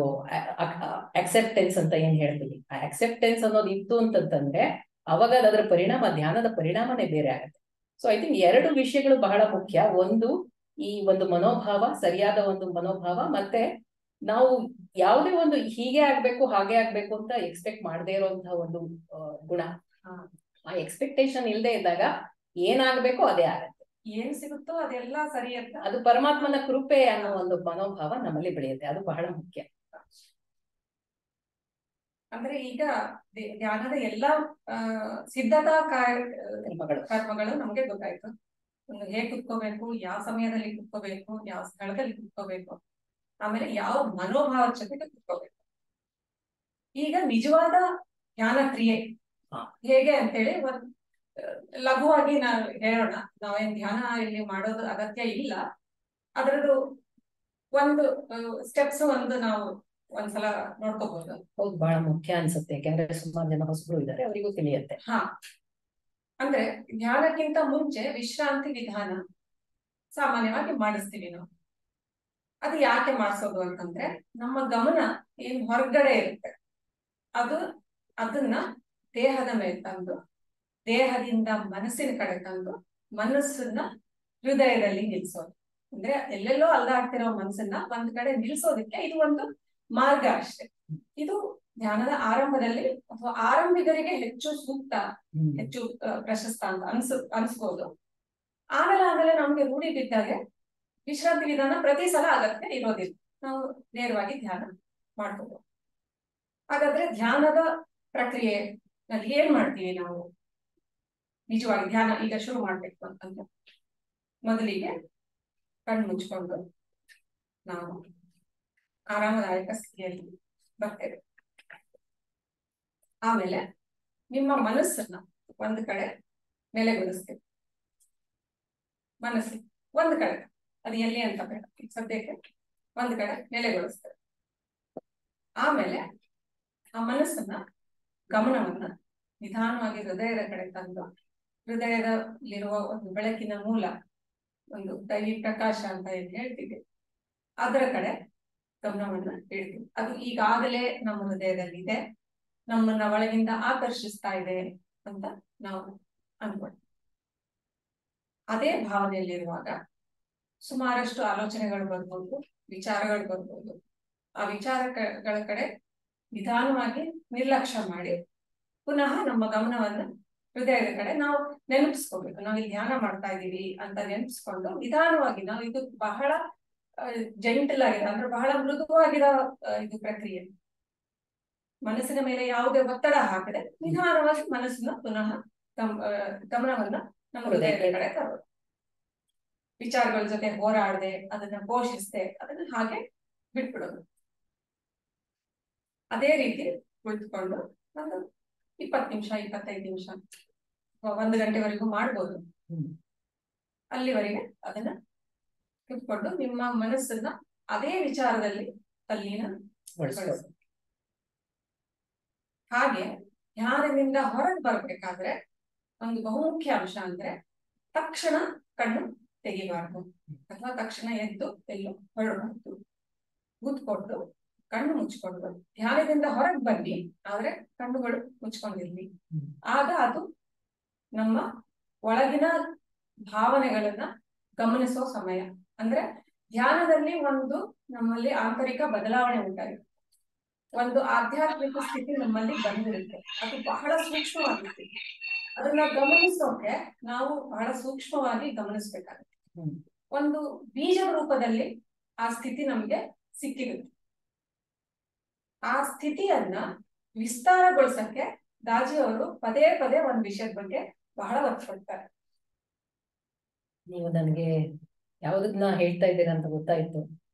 S2: ಅಕ್ಸೆಪ್ಟೆನ್ಸ್ ಅಂತ ಏನ್ ಹೇಳ್ತೀವಿ, ಆ ಅಕ್ಸೆಪ್ಟೆನ್ಸ್ ಅನ್ನೋದು ಇತ್ತು ಅಂತಂದ್ರೆ ಅವಾಗ ಅದರ ಪರಿಣಾಮ, ಧ್ಯಾನದ ಪರಿಣಾಮನೇ ಬೇರೆ ಆಗತ್ತೆ. ಸೊ ಐ ಥಿಂಕ್ ಎರಡು ವಿಷಯಗಳು ಬಹಳ ಮುಖ್ಯ. ಒಂದು ಈ ಒಂದು ಮನೋಭಾವ, ಸರಿಯಾದ ಒಂದು ಮನೋಭಾವ, ಮತ್ತೆ ನಾವು ಯಾವುದೇ ಒಂದು ಹೀಗೆ ಆಗ್ಬೇಕು ಹಾಗೆ ಆಗ್ಬೇಕು ಅಂತ ಎಕ್ಸ್ಪೆಕ್ಟ್ ಮಾಡದೇ ಇರುವಂತಹ ಒಂದು ಗುಣ. ಆ ಎಕ್ಸ್ಪೆಕ್ಟೇಷನ್ ಇಲ್ಲದೆ ಇದ್ದಾಗ ಏನಾಗ್ಬೇಕು ಅದೇ ಆಗತ್ತೆ,
S1: ಏನ್ ಸಿಗುತ್ತೋ ಅದೆಲ್ಲ ಸರಿ ಅಂತ,
S2: ಅದು ಪರಮಾತ್ಮನ ಕೃಪೆ ಅನ್ನೋ ಒಂದು ಮನೋಭಾವ ನಮ್ಮಲ್ಲಿ ಬೆಳೆಯುತ್ತೆ. ಅದು ಬಹಳ ಮುಖ್ಯ.
S1: ಅಂದ್ರೆ ಈಗ ಧ್ಯಾನದ ಎಲ್ಲಾ ಸಿದ್ಧತಾ ಕರ್ಮಗಳು ನಮ್ಗೆ ಗೊತ್ತಾಯ್ತು. ಹೇಗ್ ಕುತ್ಕೋಬೇಕು, ಯಾವ ಸಮಯದಲ್ಲಿ ಕುತ್ಕೋಬೇಕು, ಯಾವ ಸ್ಥಳದಲ್ಲಿ ಕುತ್ಕೋಬೇಕು, ಆಮೇಲೆ ಯಾವ ಮನೋಭಾವದ ಜೊತೆಗೆ ಕುತ್ಕೋಬೇಕು. ಈಗ ನಿಜವಾದ ಧ್ಯಾನ ಕ್ರಿಯೆ ಹೇಗೆ ಅಂತೇಳಿ ಲಘುವಾಗಿ ನಾವು ಹೇಳೋಣ. ನಾವೇನ್ ಧ್ಯಾನ ಇಲ್ಲಿ ಮಾಡೋದು ಅಗತ್ಯ ಇಲ್ಲ, ಅದರದ್ದು ಒಂದು ಸ್ಟೆಪ್ಸ್ ನಾವು ಒಂದ್ಸಲ ನೋಡ್ಕೋಬಹುದು.
S2: ಹೌದು, ಬಹಳ ಮುಖ್ಯ ಅನ್ಸುತ್ತೆ. ಯಾಕಂದ್ರೆ ಸುಮಾರು ಜನ ಹೊಸಬರು ಇದ್ದಾರೆ, ಅವರಿಗೂ ತಿಳಿಯುತ್ತೆ.
S1: ಅಂದ್ರೆ ಧ್ಯಾನಕ್ಕಿಂತ ಮುಂಚೆ ವಿಶ್ರಾಂತಿ ವಿಧಾನ ಸಾಮಾನ್ಯವಾಗಿ ಮಾಡಿಸ್ತೀವಿ ನಾವು. ಅದು ಯಾಕೆ ಮಾಡಿಸೋದು ಅಂತಂದ್ರೆ, ನಮ್ಮ ಗಮನ ಏನ್ ಹೊರಗಡೆ ಇರುತ್ತೆ ಅದನ್ನ ದೇಹದ ಮೇಲೆ ತಂದು, ದೇಹದಿಂದ ಮನಸ್ಸಿನ ಕಡೆ ತಂದು, ಮನಸ್ಸನ್ನ ಹೃದಯದಲ್ಲಿ ನಿಲ್ಸೋದು. ಅಂದ್ರೆ ಎಲ್ಲೆಲ್ಲೋ ಅಲ್ಲಾಡ್ತಿರೋ ಮನಸ್ಸನ್ನ ಒಂದ್ ಕಡೆ ನಿಲ್ಸೋದಕ್ಕೆ ಇದು ಒಂದು ಮಾರ್ಗ ಅಷ್ಟೇ. ಇದು ಧ್ಯಾನದ ಆರಂಭದಲ್ಲಿ ಅಥವಾ ಆರಂಭಿಕರಿಗೆ ಹೆಚ್ಚು ಸೂಕ್ತ, ಹೆಚ್ಚು ಪ್ರಶಸ್ತ ಅಂತ ಅನ್ಸ್ಬೋದು. ಆಮೇಲೆ ನಮ್ಗೆ ರೂಢಿ ಬಿದ್ದಾಗೆ ವಿಶ್ರಾಂತಿ ವಿಧಾನ ಪ್ರತಿ ಸಲ ಅಗತ್ಯ ಇರೋದಿಲ್ಲ, ನಾವು ನೇರವಾಗಿ ಧ್ಯಾನ ಮಾಡ್ಕೋಬಹುದು. ಹಾಗಾದ್ರೆ ಧ್ಯಾನದ ಪ್ರಕ್ರಿಯೆನಲ್ಲಿ ಏನ್ ಮಾಡ್ತೀವಿ ನಾವು? ನಿಜವಾಗಿ ಧ್ಯಾನ ಈಗ ಶುರು ಮಾಡ್ಬೇಕು ಅಂತಂದ್ರೆ ಮೊದಲಿಗೆ ಕಣ್ಣು ಮುಚ್ಕೊಂಡು ನಾವು ಆರಾಮದಾಯಕ ಸ್ಥಿತಿಯಲ್ಲಿ ಬರ್ತೇವೆ. ಆಮೇಲೆ ನಿಮ್ಮ ಮನಸ್ಸನ್ನ ಒಂದು ಕಡೆ ನೆಲೆಗೊಳಿಸ್ತೇವೆ. ಮನಸ್ಸು ಒಂದು ಕಡೆ, ಅದು ಎಲ್ಲಿ ಅಂತ ಬೇಡ, ಸದ್ಯಕ್ಕೆ ಒಂದು ಕಡೆ ನೆಲೆಗೊಳಿಸ್ತೇವೆ. ಆಮೇಲೆ ಆ ಮನಸ್ಸನ್ನ, ಗಮನವನ್ನ ನಿಧಾನವಾಗಿ ಹೃದಯದ ಕಡೆ ತಂದು, ಹೃದಯದಲ್ಲಿರುವ ಒಂದು ಬೆಳಕಿನ ಮೂಲ, ಒಂದು ದೈವಿ ಪ್ರಕಾಶ ಅಂತ ಏನ್ ಹೇಳ್ತೀವಿ, ಅದರ ಕಡೆ ಗಮನವನ್ನ ಇಡ್ತೀವಿ. ಅದು ಈಗಾಗಲೇ ನಮ್ಮ ಹೃದಯದಲ್ಲಿ ಇದೆ, ನಮ್ಮನ್ನ ಒಳಗಿಂದ ಆಕರ್ಷಿಸ್ತಾ ಇದೆ ಅಂತ ನಾವು ಅನ್ಕೊಳ್ತೀವಿ. ಅದೇ ಭಾವನೆಯಲ್ಲಿರುವಾಗ ಸುಮಾರಷ್ಟು ಆಲೋಚನೆಗಳು ಬರ್ಬೋದು, ವಿಚಾರಗಳು ಬರ್ಬೋದು. ಆ ವಿಚಾರಗಳ ಕಡೆ ನಿಧಾನವಾಗಿ ನಿರ್ಲಕ್ಷ್ಯ ಮಾಡಿ ಪುನಃ ನಮ್ಮ ಗಮನವನ್ನ ಹೃದಯದ ಕಡೆ ನಾವು ನೆನಪಿಸ್ಕೋಬೇಕು. ನಾವು ಇಲ್ಲಿ ಧ್ಯಾನ ಮಾಡ್ತಾ ಇದೀವಿ ಅಂತ ನೆನಪಿಸ್ಕೊಂಡು ನಿಧಾನವಾಗಿ, ನಾವು ಇದು ಬಹಳ ಜೆಂಟಲ್ ಆಗಿದೆ, ಅಂದ್ರೆ ಬಹಳ ಮೃದುವಾಗಿರೋ ಇದು ಪ್ರಕ್ರಿಯೆ. ಮನಸ್ಸಿನ ಮೇಲೆ ಯಾವುದೇ ಒತ್ತಡ ಹಾಕದೆ ನಿಧಾನವಾಗಿ ಮನಸ್ಸನ್ನ ಪುನಃ ಗಮನವನ್ನ ನಮ್ಮ ಹೃದಯದ ಕಡೆ ತರೋದು. ವಿಚಾರಗಳ ಜೊತೆ ಹೋರಾಡದೆ, ಅದನ್ನ ಪೋಷಿಸದೆ, ಅದನ್ನ ಹಾಗೆ ಬಿಟ್ಬಿಡೋದು. ಅದೇ ರೀತಿ ಕುಳಿತುಕೊಂಡು ಒಂದು 20 ನಿಮಿಷ, 25 ನಿಮಿಷ, 1 ಗಂಟೆವರೆಗೂ ಮಾಡ್ಬೋದು. ಅಲ್ಲಿವರೆಗೆ ಅದನ್ನ ಕುತ್ಕೊಂಡು ನಿಮ್ಮ ಮನಸ್ಸನ್ನ ಅದೇ ವಿಚಾರದಲ್ಲಿ ತಲ್ಲೀನಗೊಳಿಸೋದು. ಹಾಗೆ ಧ್ಯಾನದಿಂದ ಹೊರಗೆ ಬರ್ಬೇಕಾದ್ರೆ ಒಂದು ಬಹುಮುಖ್ಯ ಅಂಶ ಅಂದ್ರೆ ತಕ್ಷಣ ಕಣ್ಣು ತೆಗಿಬಾರ್ದು, ಅಥವಾ ತಕ್ಷಣ ಎದ್ದು ಎಲ್ಲೂ ಹೊರಡಬಾರ್ದು. ಕೂತ್ಕೊಂಡು ಕಣ್ಣು ಮುಚ್ಕೊಂಡು ಧ್ಯಾನದಿಂದ ಹೊರಗೆ ಬನ್ನಿ, ಆದ್ರೆ ಕಣ್ಣುಗಳು ಮುಚ್ಕೊಂಡಿರ್ಲಿ. ಆಗ ಅದು ನಮ್ಮ ಒಳಗಿನ ಭಾವನೆಗಳನ್ನ ಗಮನಿಸೋ ಸಮಯ. ಅಂದ್ರೆ ಧ್ಯಾನದಲ್ಲಿ ಒಂದು ನಮ್ಮಲ್ಲಿ ಆಂತರಿಕ ಬದಲಾವಣೆ ಉಂಟಾಗುತ್ತೆ, ಒಂದು ಆಧ್ಯಾತ್ಮಿಕ ಸ್ಥಿತಿ ನಮ್ಮಲ್ಲಿ ಬಂದಿರುತ್ತೆ. ಅದು ಬಹಳ ಸೂಕ್ಷ್ಮವಾಗುತ್ತೆ. ಅದನ್ನ ಗಮನಿಸೋಕೆ ನಾವು ಬಹಳ ಸೂಕ್ಷ್ಮವಾಗಿ ಗಮನಿಸ್ಬೇಕಾಗುತ್ತೆ. ಒಂದು ಬೀಜ ರೂಪದಲ್ಲಿ ಆ ಸ್ಥಿತಿ ನಮ್ಗೆ ಸಿಕ್ಕಿರುತ್ತೆ. ಆ ಸ್ಥಿತಿಯನ್ನ ವಿಸ್ತಾರಗೊಳಿಸಕ್ಕೆ ದಾಜಿ ಅವರು ಪದೇ ಪದೇ ಒಂದು ವಿಷಯದ ಬಗ್ಗೆ ಬಹಳ ಒತ್ತು ಕೊಡ್ತಾರೆ.
S2: ನೀವು ನನಗೆ ಯಾವ್ದನ್ನ ಹೇಳ್ತಾ ಇದ್ದೀರಾ ಅಂತ ಗೊತ್ತಾಯ್ತು.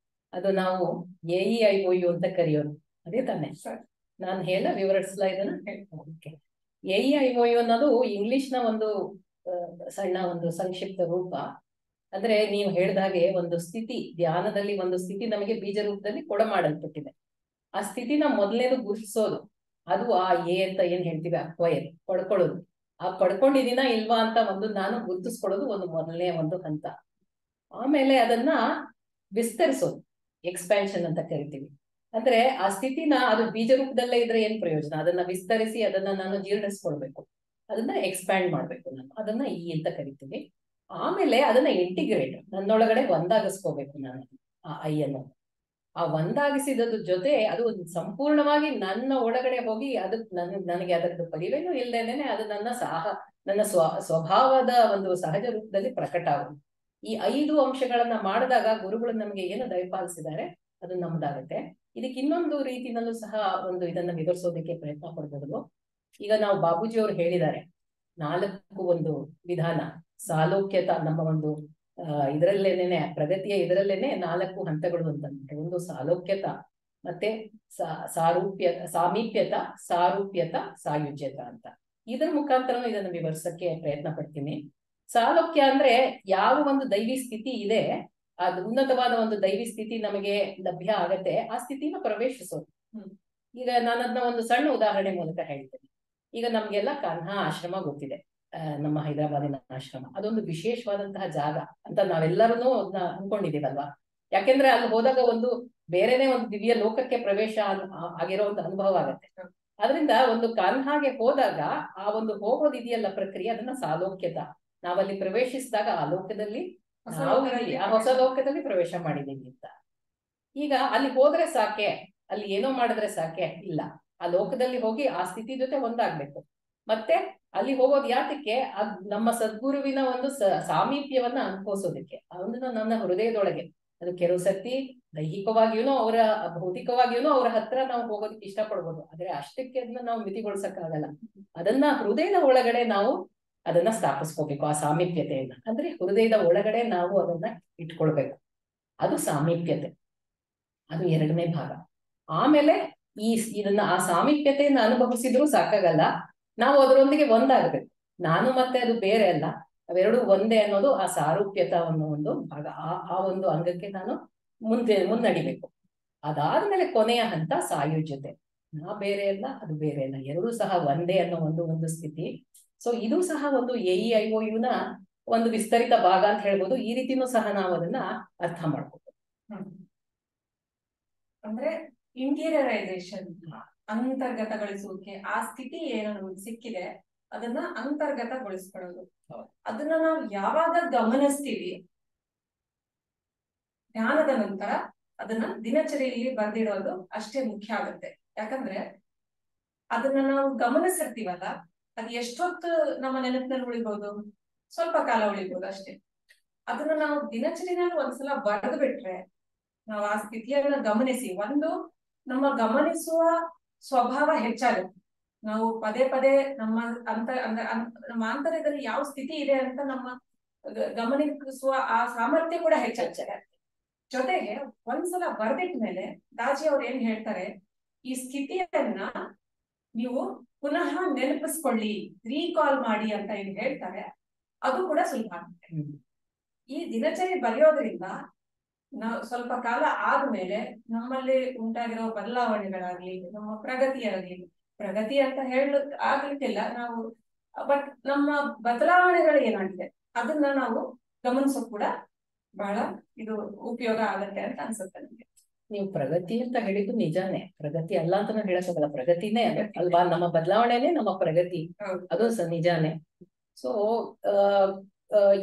S2: ಅದು ನಾವು AEIOU ಅಂತ ಕರೆಯೋದು, ಅದೇ ತಾನೆ? ನಾನು ವಿವರಿಸ್ಲಾ ಇದನ್ನ? AEIOU ಅನ್ನೋದು ಇಂಗ್ಲಿಷ್ ನ ಒಂದು ಸಣ್ಣ ಒಂದು ಸಂಕ್ಷಿಪ್ತ ರೂಪ. ಅಂದ್ರೆ ನೀವು ಹೇಳ್ದಾಗೆ ಒಂದು ಸ್ಥಿತಿ, ಧ್ಯಾನದಲ್ಲಿ ಒಂದು ಸ್ಥಿತಿ ನಮಗೆ ಬೀಜ ರೂಪದಲ್ಲಿ ಕೊಡಮಾಡಲ್ಪಟ್ಟಿದೆ. ಆ ಸ್ಥಿತಿನ ಮೊದಲನೇದು ಗುರುತಿಸೋದು, ಅದು ಆ ಅಂತ ಏನ್ ಹೇಳ್ತೀವಿ, ಅಕ್ವೈರ್, ಪಡ್ಕೊಳ್ಳೋದು. ಆ ಪಡ್ಕೊಂಡಿದೀನ ಇಲ್ವಾ ಅಂತ ಒಂದು ನಾನು ಗುರುತಿಸ್ಕೊಳ್ಳೋದು ಒಂದು ಮೊದಲನೇ ಒಂದು ಹಂತ. ಆಮೇಲೆ ಅದನ್ನ ವಿಸ್ತರಿಸೋದು, ಎಕ್ಸ್ಪ್ಯಾನ್ಷನ್ ಅಂತ ಕರಿತೀವಿ. ಅಂದ್ರೆ ಆ ಸ್ಥಿತಿನ, ಅದು ಬೀಜ ರೂಪದಲ್ಲೇ ಇದ್ರೆ ಏನ್ ಪ್ರಯೋಜನ, ಅದನ್ನ ವಿಸ್ತರಿಸಿ ಅದನ್ನ ನಾನು ಜೀರ್ಣಿಸ್ಕೊಳ್ಬೇಕು, ಅದನ್ನ ಎಕ್ಸ್ಪ್ಯಾಂಡ್ ಮಾಡ್ಬೇಕು, ನಾನು ಅದನ್ನ ಅಂತ ಕರಿತೀವಿ. ಆಮೇಲೆ ಅದನ್ನ ಇಂಟಿಗ್ರೇಟ್, ನನ್ನೊಳಗಡೆ ಒಂದಾಗಿಸ್ಕೋಬೇಕು ನಾನು ಆ ಅನ್ನು. ಆ ಒಂದಾಗಿಸಿದ ಜೊತೆ ಅದು ಸಂಪೂರ್ಣವಾಗಿ ನನ್ನ ಒಳಗಡೆ ಹೋಗಿ ಅದಕ್ಕೆ ನನಗೆ ಅದರದ್ದು ಪರಿವೇನು ಇಲ್ಲದೇನೆ ಅದು ನನ್ನ ಸ್ವಭಾವದ ಒಂದು ಸಹಜ ರೂಪದಲ್ಲಿ ಪ್ರಕಟ ಆಗುದು. ಈ 5 ಅಂಶಗಳನ್ನ ಮಾಡಿದಾಗ ಗುರುಗಳು ನಮಗೆ ಏನು ದಯಪಾಲಿಸಿದ್ದಾರೆ ಅದು ನಮ್ದಾಗುತ್ತೆ. ಇದಕ್ಕೆ ಇನ್ನೊಂದು ರೀತಿನಲ್ಲೂ ಸಹ ಒಂದು ಇದನ್ನ ವಿವರಿಸೋದಕ್ಕೆ ಪ್ರಯತ್ನ ಪಡ್ಬಹುದು. ಈಗ ನಾವು ಬಾಬೂಜಿ ಅವರು ಹೇಳಿದ್ದಾರೆ 4 ಒಂದು ವಿಧಾನ, ಸಾಲೋಕ್ಯತ ನಮ್ಮ ಒಂದು ಇದರಲ್ಲೇನೆ, ಪ್ರಗತಿಯ ಇದರಲ್ಲೇನೆ 4 ಹಂತಗಳು ಅಂತಂದ್ರೆ, ಒಂದು ಸಾಲೋಕ್ಯತ, ಮತ್ತೆ ಸಾಮೀಪ್ಯತ, ಸಾರೂಪ್ಯತ, ಸಾಯುಜ್ಯತ ಅಂತ. ಇದರ ಮುಖಾಂತರ ಇದನ್ನು ವಿವರಿಸಕ್ಕೆ ಪ್ರಯತ್ನ ಪಡ್ತೀನಿ. ಸಾಲೋಕ್ಯ ಅಂದ್ರೆ ಯಾವ ಒಂದು ದೈವಿ ಸ್ಥಿತಿ ಇದೆ, ಅದು ಉನ್ನತವಾದ ಒಂದು ದೈವಿ ಸ್ಥಿತಿ ನಮಗೆ ಲಭ್ಯ ಆಗತ್ತೆ, ಆ ಸ್ಥಿತಿನ ಪ್ರವೇಶಿಸೋದು. ಈಗ ನಾನು ಅದನ್ನ ಒಂದು ಸಣ್ಣ ಉದಾಹರಣೆ ಮೂಲಕ ಹೇಳ್ತೇನೆ. ಈಗ ನಮ್ಗೆಲ್ಲ ಕಾನ್ಹಾ ಆಶ್ರಮ ಗೊತ್ತಿದೆ, ನಮ್ಮ ಹೈದರಾಬಾದಿನ ಆಶ್ರಮ. ಅದೊಂದು ವಿಶೇಷವಾದಂತಹ ಜಾಗ ಅಂತ ನಾವೆಲ್ಲರೂ ಅನ್ಕೊಂಡಿದೀವಲ್ವಾ. ಯಾಕೆಂದ್ರೆ ಅಲ್ಲಿ ಹೋದಾಗ ಒಂದು ಬೇರೆನೆ ಒಂದು ದಿವ್ಯ ಲೋಕಕ್ಕೆ ಪ್ರವೇಶ ಆಗಿರೋ ಒಂದು ಅನುಭವ ಆಗತ್ತೆ. ಅದರಿಂದ ಒಂದು ಕಾನ್ಹಾಗೆ ಹೋದಾಗ ಆ ಒಂದು ಹೋಗೋದಿದೆಯಲ್ಲ ಪ್ರಕ್ರಿಯೆ, ಅದನ್ನ ಸಾಲೋಕ್ಯತ. ನಾವಲ್ಲಿ ಪ್ರವೇಶಿಸಿದಾಗ ಆ ಲೋಕದಲ್ಲಿ ಆ ಹೊಸ ಲೋಕದಲ್ಲಿ ಪ್ರವೇಶ ಮಾಡಿದೀವಿ ಅಂತ. ಈಗ ಅಲ್ಲಿ ಹೋದ್ರೆ ಸಾಕೆ, ಅಲ್ಲಿ ಏನೋ ಮಾಡಿದ್ರೆ ಸಾಕೆ, ಇಲ್ಲ, ಆ ಲೋಕದಲ್ಲಿ ಹೋಗಿ ಆ ಸ್ಥಿತಿ ಜೊತೆ ಒಂದಾಗ್ಬೇಕು. ಮತ್ತೆ ಅಲ್ಲಿ ಹೋಗೋದು ಯಾತಕ್ಕೆ, ನಮ್ಮ ಸದ್ಗುರುವಿನ ಒಂದು ಸಾಮೀಪ್ಯವನ್ನ ಅನುಭವಿಸೋದಕ್ಕೆ. ಅದನ್ನ ನನ್ನ ಹೃದಯದೊಳಗೆ, ಅದು ಕೆಲವು ಸರ್ತಿ ದೈಹಿಕವಾಗಿಯೂ ಅವರ ಭೌತಿಕವಾಗಿಯೂ ಅವರ ಹತ್ರ ನಾವು ಹೋಗೋದಕ್ಕೆ ಇಷ್ಟಪಡ್ಬೋದು, ಆದ್ರೆ ಅಷ್ಟಕ್ಕೆ ಅದನ್ನ ನಾವು ಮಿತಿಗೊಳಿಸಕ್ಕಾಗಲ್ಲ. ಅದನ್ನ ಹೃದಯದ ಒಳಗಡೆ ನಾವು ಅದನ್ನ ಸ್ಥಾಪಿಸ್ಕೋಬೇಕು, ಆ ಸಾಮೀಪ್ಯತೆಯನ್ನ. ಅಂದ್ರೆ ಹೃದಯದ ಒಳಗಡೆ ನಾವು ಅದನ್ನ ಇಟ್ಕೊಳ್ಬೇಕು, ಅದು ಸಾಮೀಪ್ಯತೆ. ಅದು 2ನೇ ಭಾಗ. ಆಮೇಲೆ ಇದನ್ನ ಆ ಸಾಮೀಪ್ಯತೆಯನ್ನ ಅನುಭವಿಸಿದ್ರು ಸಾಕಾಗಲ್ಲ, ನಾವು ಅದರೊಂದಿಗೆ ಒಂದಾಗಬೇಕು. ನಾನು ಮತ್ತೆ ಅದು ಬೇರೆ ಅಲ್ಲ, ಅವೆರಡು ಒಂದೇ ಅನ್ನೋದು ಆ ಸಾರೂಪ್ಯತ ಅನ್ನೋ ಒಂದು ಭಾಗ. ಆ ಒಂದು ಅಂಗಕ್ಕೆ ನಾನು ಮುನ್ನಡಿಬೇಕು. ಅದಾದ್ಮೇಲೆ ಕೊನೆಯ ಹಂತ ಸಾಯುಜ್ಯತೆ. ನಾ ಬೇರೆ ಅಲ್ಲ, ಅದು ಬೇರೆ ಅಲ್ಲ, ಎರಡೂ ಸಹ ಒಂದೇ ಅನ್ನೋ ಒಂದು ಸ್ಥಿತಿ. ಸೊ ಇದು ಸಹ ಒಂದು AEIOU ಒಂದು ವಿಸ್ತರಿತ ಭಾಗ ಅಂತ ಹೇಳ್ಬೋದು. ಈ ರೀತಿನೂ ಸಹ ನಾವು ಅದನ್ನ ಅರ್ಥ ಮಾಡ್ಕೋಬಹುದು.
S1: ಅಂದ್ರೆ ಇಂಟೀರಿಯರೈಸೇಷನ್, ಅಂತರ್ಗತಗೊಳಿಸುವಿಕೆ. ಆ ಸ್ಥಿತಿ ಏನು ನಮ್ಗೆ ಸಿಕ್ಕಿದೆ ಅದನ್ನ ಅಂತರ್ಗತಗೊಳಿಸ್ಕೊಳ್ಳೋದು. ಅದನ್ನ ನಾವು ಯಾವಾಗ ಗಮನಿಸ್ತೀವಿ, ಧ್ಯಾನದ ನಂತರ ಅದನ್ನ ದಿನಚರಿಯಲ್ಲಿ ಬರ್ದಿಡೋದು ಅಷ್ಟೇ ಮುಖ್ಯ ಆಗುತ್ತೆ. ಯಾಕಂದ್ರೆ ಅದನ್ನ ನಾವು ಗಮನಿಸಿರ್ತೀವಲ್ಲ, ಅದು ಎಷ್ಟೊತ್ತು ನಮ್ಮ ನೆನಪಿನಲ್ಲಿ ಉಳಿಬಹುದು, ಸ್ವಲ್ಪ ಕಾಲ ಉಳಿಬಹುದು ಅಷ್ಟೇ. ಅದನ್ನ ನಾವು ದಿನಚರಿನಲ್ಲಿ ಒಂದ್ಸಲ ಬರೆದು ಬಿಟ್ರೆ, ನಾವು ಆ ಸ್ಥಿತಿಯನ್ನ ಗಮನಿಸಿ, ಒಂದು ನಮ್ಮ ಗಮನಿಸುವ ಸ್ವಭಾವ ಹೆಚ್ಚಾಗುತ್ತೆ. ನಾವು ಪದೇ ಪದೇ ನಮ್ಮ ನಮ್ಮ ಆಂತರ್ಯದಲ್ಲಿ ಯಾವ ಸ್ಥಿತಿ ಇದೆ ಅಂತ ನಮ್ಮ ಗಮನಿಸುವ ಆ ಸಾಮರ್ಥ್ಯ ಕೂಡ ಹೆಚ್ಚಾಗ್ತದೆ. ಜೊತೆಗೆ ಒಂದ್ಸಲ ಬರ್ದಿಟ್ಮೇಲೆ ದಾಜಿ ಅವ್ರು ಏನ್ ಹೇಳ್ತಾರೆ, ಈ ಸ್ಥಿತಿಯನ್ನ ನೀವು ಪುನಃ ನೆನಪಿಸ್ಕೊಳ್ಳಿ, ರೀಕಾಲ್ ಮಾಡಿ ಅಂತ ಏನ್ ಹೇಳ್ತಾರೆ, ಅದು ಕೂಡ ಸುಲಭ ಆಗುತ್ತೆ. ಈ ದಿನಚರಿ ಬರೆಯೋದ್ರಿಂದ ನಾವು ಸ್ವಲ್ಪ ಕಾಲ ಆದ್ಮೇಲೆ ನಮ್ಮಲ್ಲಿ ಉಂಟಾಗಿರೋ ಬದಲಾವಣೆಗಳಾಗ್ಲಿ, ನಮ್ಮ ಪ್ರಗತಿ ಅಂತ ಆಗ್ಲಿಕ್ಕಿಲ್ಲ ನಾವು, ಬಟ್ ನಮ್ಮ ಬದಲಾವಣೆಗಳು ಏನಾಗಿದೆ ಅದನ್ನ ನಾವು ಗಮನಿಸೋಕ್ ಕೂಡ ಬಹಳ ಇದು ಉಪಯೋಗ ಆಗತ್ತೆ ಅಂತ ಅನ್ಸುತ್ತೆ ನನಗೆ.
S2: ನೀವು ಪ್ರಗತಿ ಅಂತ ಹೇಳಿದ್ದು ನಿಜಾನೇ, ಪ್ರಗತಿ ಅಲ್ಲ ಅಂತ ಹೇಳಕ್ಕಾಗಲ್ಲ, ಪ್ರಗತಿನೇ ಅಲ್ವಾ, ನಮ್ಮ ಬದಲಾವಣೆನೇ ನಮ್ಮ ಪ್ರಗತಿ, ಅದು ನಿಜಾನೇ. ಸೊ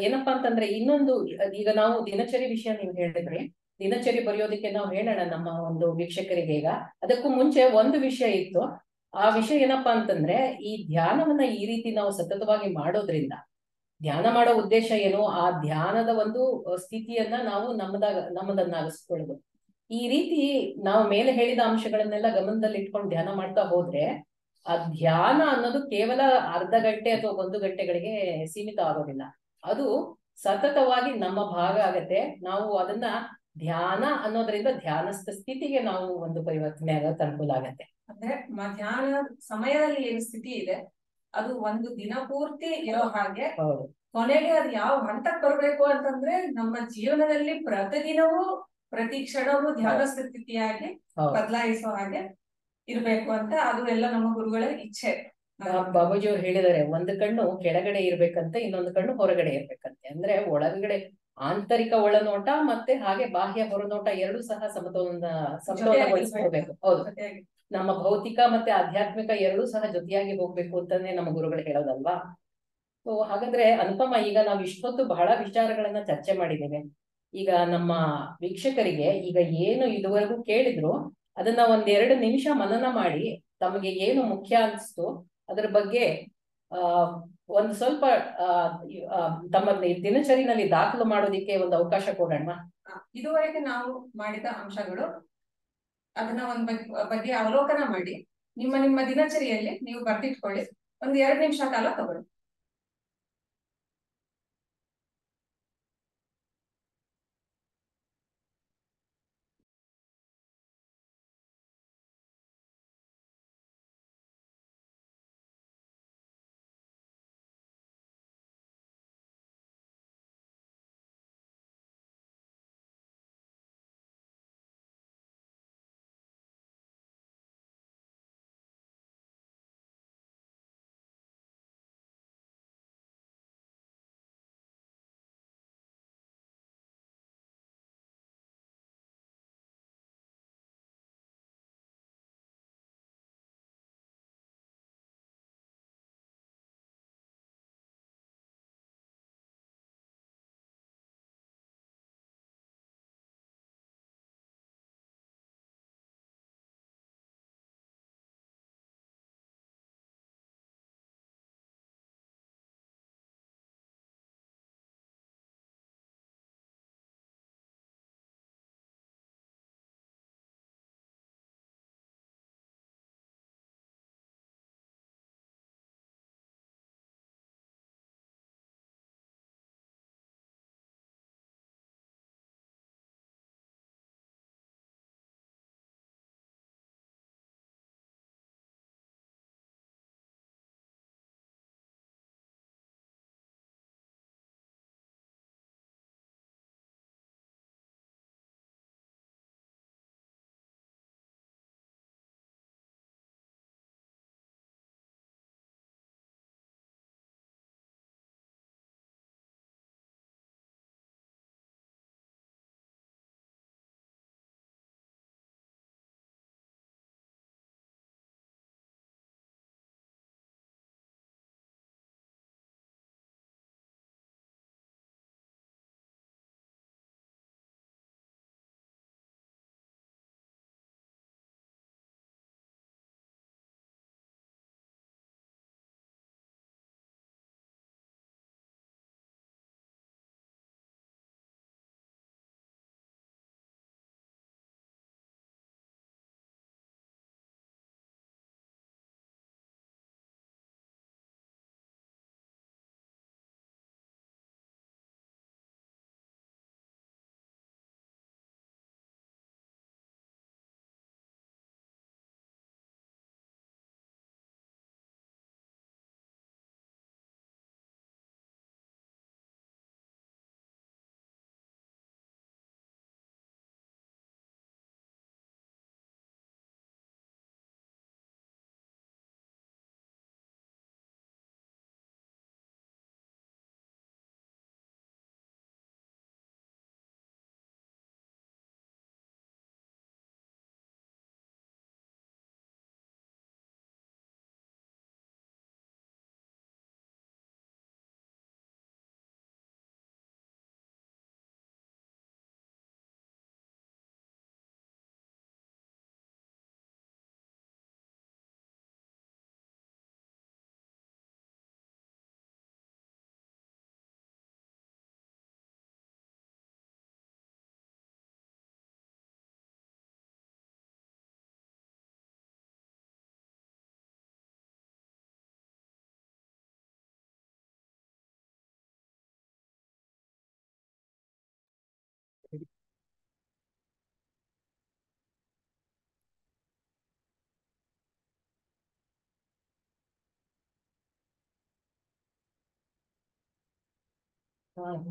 S2: ಏನಪ್ಪಾ ಅಂತಂದ್ರೆ ಇನ್ನೊಂದು, ಈಗ ನಾವು ದಿನಚರಿ ವಿಷಯ ನೀವು ಹೇಳಿದ್ರಿ, ದಿನಚರಿ ಬರೆಯೋದಕ್ಕೆ ನಾವು ಹೇಳೋಣ ನಮ್ಮ ಒಂದು ವೀಕ್ಷಕರಿಗೆ. ಈಗ ಅದಕ್ಕೂ ಮುಂಚೆ ಒಂದು ವಿಷಯ ಇತ್ತು. ಆ ವಿಷಯ ಏನಪ್ಪಾ ಅಂತಂದ್ರೆ, ಈ ಧ್ಯಾನವನ್ನ ಈ ರೀತಿ ನಾವು ಸತತವಾಗಿ ಮಾಡೋದ್ರಿಂದ, ಧ್ಯಾನ ಮಾಡೋ ಉದ್ದೇಶ ಏನು, ಆ ಧ್ಯಾನದ ಒಂದು ಸ್ಥಿತಿಯನ್ನ ನಾವು ನಮ್ಮದನ್ನಾಗಿಸ್ಕೊಳ್ಳೋದು. ಈ ರೀತಿ ನಾವು ಮೇಲೆ ಹೇಳಿದ ಅಂಶಗಳನ್ನೆಲ್ಲ ಗಮನದಲ್ಲಿ ಇಟ್ಕೊಂಡು ಧ್ಯಾನ ಮಾಡ್ತಾ ಹೋದ್ರೆ, ಆ ಧ್ಯಾನ ಅನ್ನೋದು ಕೇವಲ ಅರ್ಧ ಗಂಟೆ ಅಥವಾ 1 ಗಂಟೆಗಳಿಗೆ ಸೀಮಿತ ಆಗೋದಿಲ್ಲ. ಅದು ಸತತವಾಗಿ ನಮ್ಮ ಭಾಗ ಆಗತ್ತೆ. ನಾವು ಅದನ್ನ ಧ್ಯಾನ ಅನ್ನೋದ್ರಿಂದ ಧ್ಯಾನಸ್ಥ ಸ್ಥಿತಿಗೆ ನಾವು ಒಂದು ಪರಿವರ್ತನೆ ಆಗೋದು ಅನುಕೂಲ ಆಗತ್ತೆ.
S1: ಅಂದ್ರೆ ಧ್ಯಾನ ಸಮಯದಲ್ಲಿ ಏನು ಸ್ಥಿತಿ ಇದೆ ಅದು ಒಂದು ದಿನ ಪೂರ್ತಿ ಇರೋ ಹಾಗೆ, ಕೊನೆಗೆ ಅದು ಯಾವ ಹಂತಕ್ಕೆ ಬರ್ಬೇಕು ಅಂತಂದ್ರೆ ನಮ್ಮ ಜೀವನದಲ್ಲಿ ಪ್ರತಿದಿನವೂ ಪ್ರತಿ ಕ್ಷಣವೂ ಧ್ಯಾನಸ್ಥ ಸ್ಥಿತಿಯಾಗಿ ಬದಲಾಯಿಸೋ ಹಾಗೆ ಇರ್ಬೇಕು ಅಂತ, ಅದು ಎಲ್ಲ ನಮ್ಮ ಗುರುಗಳ ಇಚ್ಛೆ.
S2: ಬಾಬಾಜಿ ಅವ್ರು ಹೇಳಿದ್ದಾರೆ, ಒಂದು ಕಣ್ಣು ಕೆಳಗಡೆ ಇರ್ಬೇಕಂತೆ, ಇನ್ನೊಂದು ಕಣ್ಣು ಹೊರಗಡೆ ಇರ್ಬೇಕಂತೆ. ಅಂದ್ರೆ ಒಳಗಡೆ ಆಂತರಿಕ ಒಳನೋಟ ಮತ್ತೆ ಹಾಗೆ ಬಾಹ್ಯ ಹೊರನೋಟ ಎರಡೂ ಸಹ ಸಮತೋಲನಗೊಳಿಸ್ಕೊಳ್ಬೇಕು. ಹೌದು, ನಮ್ಮ ಭೌತಿಕ ಮತ್ತೆ ಆಧ್ಯಾತ್ಮಿಕ ಎರಡೂ ಸಹ ಜೊತೆಯಾಗಿ ಹೋಗ್ಬೇಕು ಅಂತಾನೆ ನಮ್ಮ ಗುರುಗಳು ಹೇಳೋದಲ್ವಾ. ಸೊ ಹಾಗಾದ್ರೆ ಅನುಪಮ, ಈಗ ನಾವು ಇಷ್ಟೊತ್ತು ಬಹಳ ವಿಚಾರಗಳನ್ನ ಚರ್ಚೆ ಮಾಡಿದ್ದೇವೆ. ಈಗ ನಮ್ಮ ವೀಕ್ಷಕರಿಗೆ ಈಗ ಏನು ಇದುವರೆಗೂ ಕೇಳಿದ್ರು ಅದನ್ನ 1-2 ನಿಮಿಷ ಮನನ ಮಾಡಿ ತಮಗೆ ಏನು ಮುಖ್ಯ ಅನಿಸ್ತು ಅದರ ಬಗ್ಗೆ ಒಂದು ಸ್ವಲ್ಪ ತಮ್ಮ ದಿನಚರಿನಲ್ಲಿ ದಾಖಲು ಮಾಡೋದಿಕ್ಕೆ ಒಂದು ಅವಕಾಶ ಕೊಡೋಣ.
S1: ಇದುವರೆಗೆ ನಾವು ಮಾಡಿದ ಅಂಶಗಳು ಅದನ್ನ ಬಗ್ಗೆ ಅವಲೋಕನ ಮಾಡಿ ನಿಮ್ಮ ದಿನಚರಿಯಲ್ಲಿ ನೀವು ಬರ್ದಿಟ್ಕೊಳ್ಳಿ. 1-2 ನಿಮಿಷ ಕಾಲ ತಗೊಳ್ಳಿ.